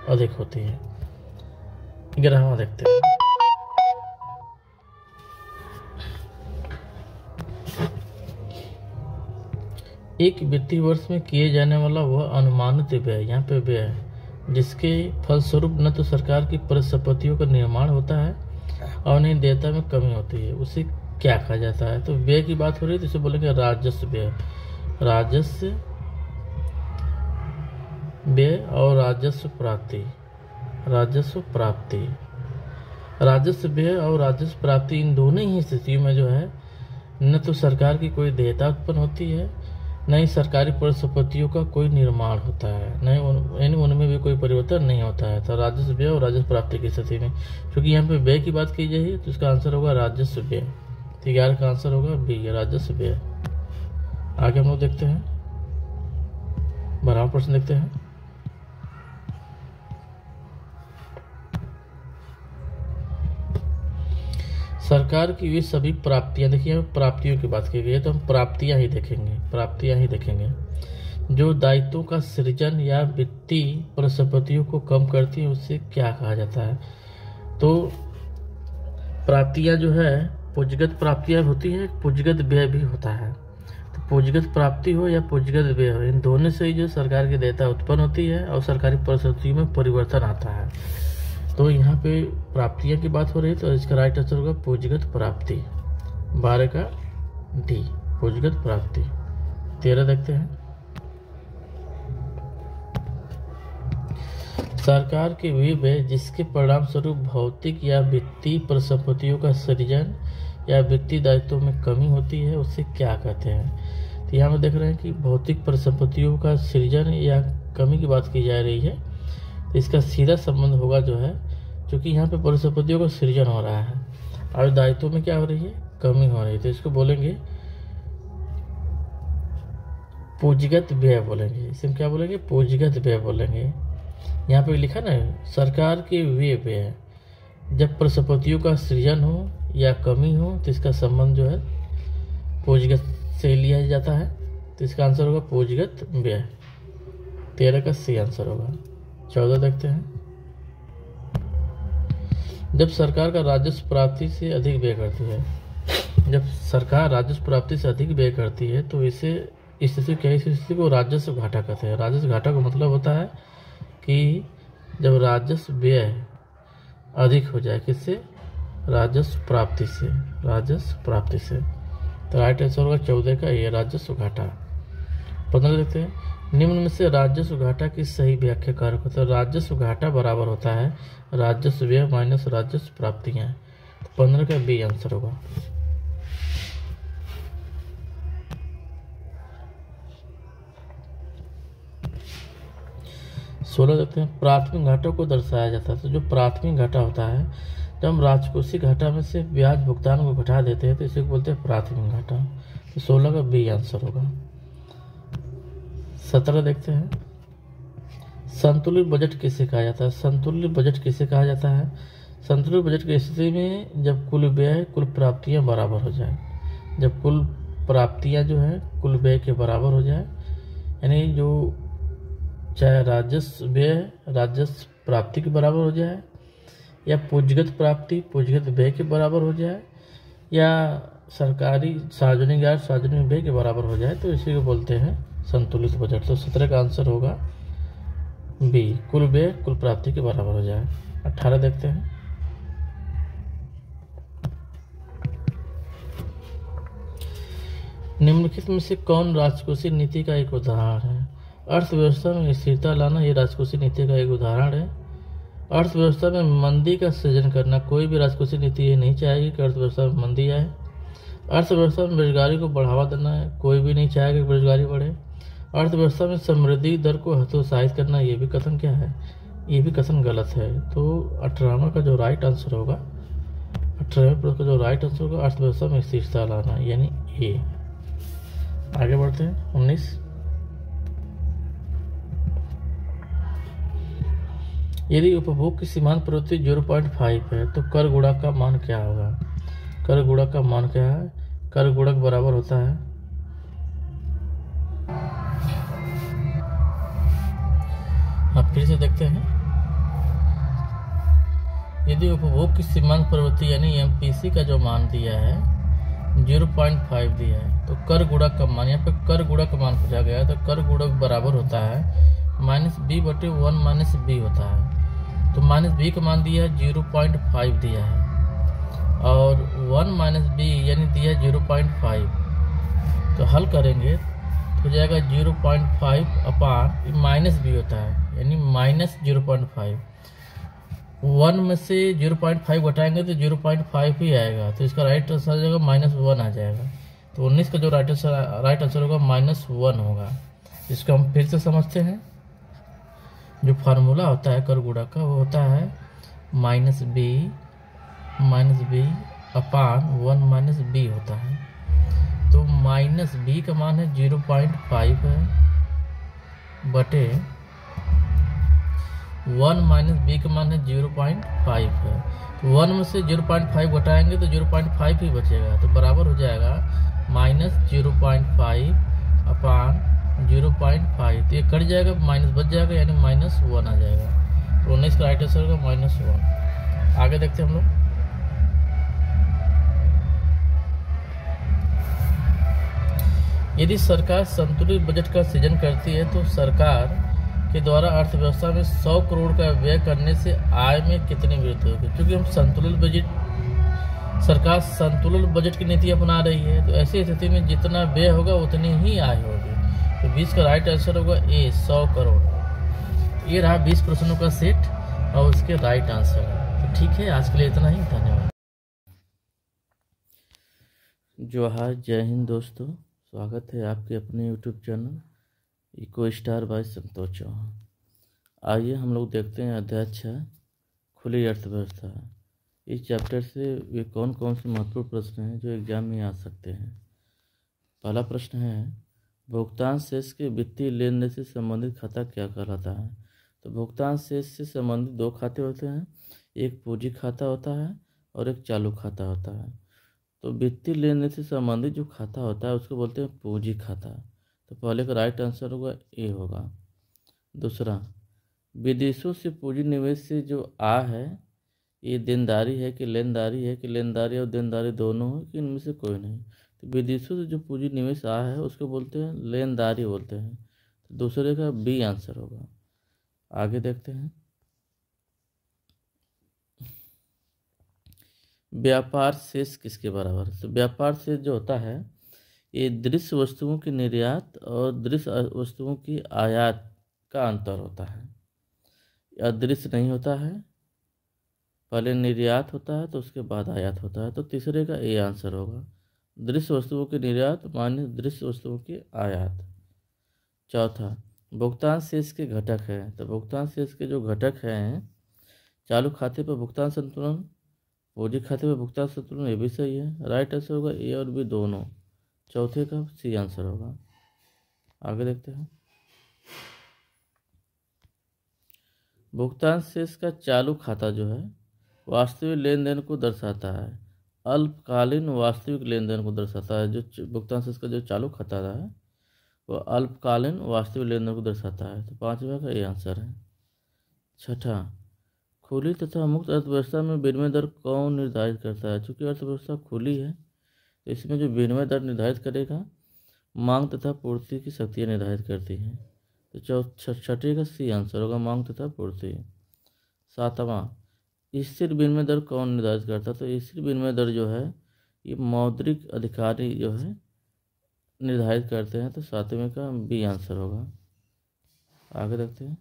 अधिक होती है। 11वां देखते हैं। एक वित्तीय वर्ष में किए जाने वाला वह अनुमानित व्यय, यहाँ पे व्यय जिसके फलस्वरूप न तो सरकार की परिसंपत्तियों का निर्माण होता है और न ही देयता में कमी होती है, उसे क्या कहा जाता है? तो व्यय की बात हो रही है तो इसे बोलेंगे राजस्व व्यय। राजस्व व्यय और राजस्व प्राप्ति। राजस्व प्राप्ति, राजस्व व्यय और राजस्व प्राप्ति इन दोनों ही स्थितियों में जो है न तो सरकार की कोई देयता उत्पन्न होती है, न ही सरकारी परिसंपत्तियों का कोई निर्माण होता है, यानी उनमें भी कोई परिवर्तन नहीं होता है। तो राजस्व व्यय और राजस्व प्राप्ति की स्थिति में, क्योंकि यहाँ पे व्यय की बात की जाए तो इसका आंसर होगा राजस्व व्यय। तो 11 का आंसर होगा बी, राजस्व व्यय। आगे हम लोग देखते हैं 12वां प्रश्न देखते हैं। सरकार की वे सभी प्राप्तियां, देखिए प्राप्तियों की बात की गई है तो हम प्राप्तियां ही देखेंगे जो दायित्वों का सृजन या वित्तीय परिसंपत्तियों को कम करती है उससे क्या कहा जाता है? तो प्राप्तियां जो है पूंजीगत प्राप्तियां होती है, पूंजीगत व्यय भी होता है। तो पूंजीगत प्राप्ति हो या पूंजीगत व्यय हो, इन दोनों से ही जो सरकार की देयता उत्पन्न होती है और सरकारी परिस्थितियों में परिवर्तन आता है। तो यहाँ पे प्राप्तियां की बात हो रही है तो इसका राइट आंसर होगा पूंजीगत प्राप्ति। 12 का डी, पूंजीगत प्राप्ति। 13 देखते हैं। सरकार के वे व्यय जिसके परिणाम स्वरूप भौतिक या वित्तीय परिसंपत्तियों का सृजन या वित्तीय दायित्वों में कमी होती है उसे क्या कहते हैं? तो यहाँ पे देख रहे हैं कि भौतिक परिसंपत्तियों का सृजन या कमी की बात की जा रही है। इसका सीधा संबंध होगा जो है, क्योंकि यहाँ पे परिसंपत्तियों का सृजन हो रहा है और दायित्वों में क्या हो रही है, कमी हो रही है। तो इसको बोलेंगे पूंजीगत व्यय बोलेंगे। इसमें क्या बोलेंगे? पूंजीगत व्यय बोलेंगे। यहाँ पे लिखा ना सरकार के वे व्यय जब परिसंपत्तियों का सृजन हो या कमी हो तो इसका संबंध जो है पूंजीगत से लिया जाता है। तो इसका आंसर होगा पूंजीगत व्यय। 13 का सी आंसर होगा। 14 देखते हैं। जब सरकार का राजस्व प्राप्ति से अधिक व्यय करती है, जब सरकार राजस्व प्राप्ति से अधिक व्यय करती है तो इसे इस स्थिति को राजस्व घाटा कहते हैं। राजस्व घाटा का मतलब होता है कि जब राजस्व व्यय अधिक हो जाए, किससे? राजस्व प्राप्ति से, राजस्व प्राप्ति से। तो राइट आंसर होगा 14 का ये, राजस्व घाटा। 15 देखते हैं, निम्न में से राजस्व घाटा की सही व्याख्या कारक होता है। राजस्व घाटा बराबर होता है राजस्व व्यय माइनस राजस्व प्राप्तियां। तो 15 का बी आंसर होगा। 16 देखते हैं, प्राथमिक घाटों को दर्शाया जाता है। तो जो प्राथमिक घाटा होता है, जब हम राजकोषीय घाटा में से ब्याज भुगतान को घटा देते हैं तो इसे बोलते हैं प्राथमिक घाटा। तो 16 का बी आंसर होगा। 17 देखते हैं, संतुलित बजट किसे कहा जाता है? संतुलित बजट किसे कहा जाता है? संतुलित बजट की स्थिति में जब कुल व्यय कुल प्राप्तियां बराबर हो जाए, जब कुल प्राप्तियां जो है कुल व्यय के बराबर हो जाए, यानी जो चाहे राजस्व व्यय राजस्व प्राप्ति के बराबर हो जाए, या पूंजीगत प्राप्ति पूंजीगत व्यय के बराबर हो जाए, या सरकारी सार्वजनिक या सार्वजनिक व्यय के बराबर हो जाए, तो इसी को बोलते हैं संतुलित बजट। तो 17 का आंसर होगा बी, कुल व्यय कुल प्राप्ति के बराबर हो जाए। 18 देखते हैं, निम्नलिखित में से कौन राजकोषीय नीति का एक उदाहरण है? अर्थव्यवस्था में स्थिरता लाना, ये राजकोषीय नीति का एक उदाहरण है। अर्थव्यवस्था में मंदी का सृजन करना, कोई भी राजकोषीय नीति ये नहीं चाहेगी कि अर्थव्यवस्था में मंदी आए। अर्थव्यवस्था में बेरोजगारी को बढ़ावा देना है, कोई भी नहीं चाहेगा कि बेरोजगारी बढ़े। अर्थव्यवस्था में समृद्धि दर को हतोत्साहित करना, ये भी कथन क्या है? ये भी कथन गलत है। तो 18वां का जो राइट आंसर होगा, 18वें प्रश्न का जो राइट आंसर होगा, अर्थव्यवस्था में स्थिरता लाना, यानी ए। आगे बढ़ते हैं। 19, यदि उपभोग की सीमांत प्रवृत्ति 0.5 है तो कर गुणक का मान क्या होगा? कर गुणक का मान क्या है? कर गुणक बराबर होता है, अब फिर से देखते हैं, यदि उपभोग की सीमांत प्रवृत्ति यानी एमपीसी का जो मान दिया है 0.5 दिया है, तो कर गुणक का मान, यहाँ पे कर गुणक का मान पूछा गया है, तो कर गुणक बराबर होता है -b/1 -b होता है। तो -b का मान दिया है 0.5 दिया है, और 1 - b यानी दिया है 0.5। तो हल करेंगे तो हो जाएगा 0.5 अपान -b होता है, यानी -0.5। 1 में से 0.5 घटाएंगे तो 0.5 ही आएगा, तो इसका राइट आंसर आ जाएगा -1 आ जाएगा। तो 19 का जो राइट आंसर होगा -1 होगा। इसको हम फिर से समझते हैं। जो फार्मूला होता है कर गुणक का, वो होता है -b अपान 1 - b होता है। तो -b का मान है 0.5 है, बटे 1 - b का मान है 0.5 है। तो 1 में से 0.5 घटाएंगे तो 0.5 ही बचेगा, तो बराबर हो जाएगा -0.5 अपान 0.5। तो ये कट जाएगा, माइनस बच जाएगा, यानी -1 आ जाएगा। तो 19 का राइट आंसर होगा -1। आगे देखते हैं हम लोग। यदि सरकार संतुलित बजट का सृजन करती है तो सरकार के द्वारा अर्थव्यवस्था में 100 करोड़ का व्यय करने से आय में कितनी वृद्धि होगी? क्योंकि हम संतुलित बजट, सरकार संतुलित बजट की नीति अपना रही है, तो ऐसी स्थिति में जितना व्यय होगा उतनी ही आय होगी। तो 20 का राइट आंसर होगा ए, 100 करोड़। ये रहा 20 प्रश्नों का सेट और उसके राइट आंसर। तो ठीक है, आज के लिए इतना ही, धन्यवाद। जोहार, जय हिंद दोस्तों, स्वागत है आपके अपने YouTube channel Eco Star by Santosh Chauhan. आइए हम लोग देखते हैं अध्याय 6, खुली अर्थव्यवस्था। इस चैप्टर से वे कौन कौन से महत्वपूर्ण प्रश्न हैं जो एग्जाम में आ सकते हैं। पहला प्रश्न है, भुगतान शेष के वित्तीय लेन देन से संबंधित खाता क्या कहलाता है? तो भुगतान शेष से संबंधित 2 खाते होते हैं, एक पूंजी खाता होता है और एक चालू खाता होता है। तो वित्तीय लेन देन से संबंधित जो खाता होता है उसको बोलते हैं पूंजी खाता। तो पहले का राइट आंसर होगा ए होगा। दूसरा, विदेशों से पूंजी निवेश से जो आय है, ये देनदारी है कि लेनदारी है, कि लेनदारी और देनदारी दोनों हो, कि इनमें से कोई नहीं। तो विदेशों से जो पूंजी निवेश आया है उसको बोलते हैं लेनदारी बोलते हैं। तो दूसरे का बी आंसर होगा। आगे देखते हैं। व्यापार शेष किसके बराबर है? तो व्यापार शेष जो होता है ये दृश्य वस्तुओं की निर्यात और दृश्य वस्तुओं की आयात का अंतर होता है। अदृश्य नहीं होता है, पहले निर्यात होता है तो उसके बाद आयात होता है। तो तीसरे का ए आंसर होगा, दृश्य वस्तुओं की निर्यात माने दृश्य वस्तुओं की आयात। चौथा, भुगतान शेष के घटक हैं। तो भुगतान शेष के जो घटक हैं, चालू खाते पर भुगतान संतुलन, पूंजी खाते पर भुगतान संतुलन, ये भी सही है। राइट आंसर होगा ए और बी दोनों। चौथे का सी आंसर होगा। आगे देखते हैं। भुगतान शेष का चालू खाता जो है वास्तविक लेन देन को दर्शाता है, अल्पकालीन वास्तविक लेन देन को दर्शाता है। जो भुगतान शेष का जो चालू खाता है वो अल्पकालीन वास्तविक लेन देन को दर्शाता है। तो 5वें का ये आंसर है। छठा, खुली तथा मुक्त अर्थव्यवस्था में विनिमय दर कौन निर्धारित करता है? चूंकि अर्थव्यवस्था खुली है तो इसमें जो विनिमय दर निर्धारित करेगा मांग तथा पूर्ति की शक्तियाँ निर्धारित करती हैं। तो छठे का सी आंसर होगा, मांग तथा पूर्ति। सातवां, स्थिर विनिमय दर कौन निर्धारित करता है? तो स्थिर विनिमय दर जो है ये मौद्रिक अधिकारी जो है निर्धारित करते हैं। तो 7वें का बी आंसर होगा। आगे देखते हैं।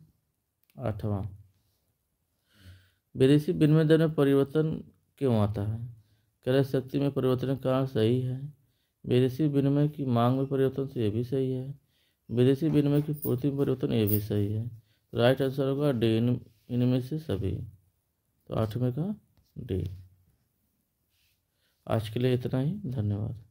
8वां, विदेशी विनिमय दर में परिवर्तन क्यों आता है? क्रय शक्ति में परिवर्तन का कारण सही है, विदेशी विनिमय की मांग में परिवर्तन से ये भी सही है, विदेशी विनिमय की पूर्ति में परिवर्तन ये भी सही है। राइट आंसर होगा डी, इनमें से सभी। तो 8वें का डी। आज के लिए इतना ही, धन्यवाद।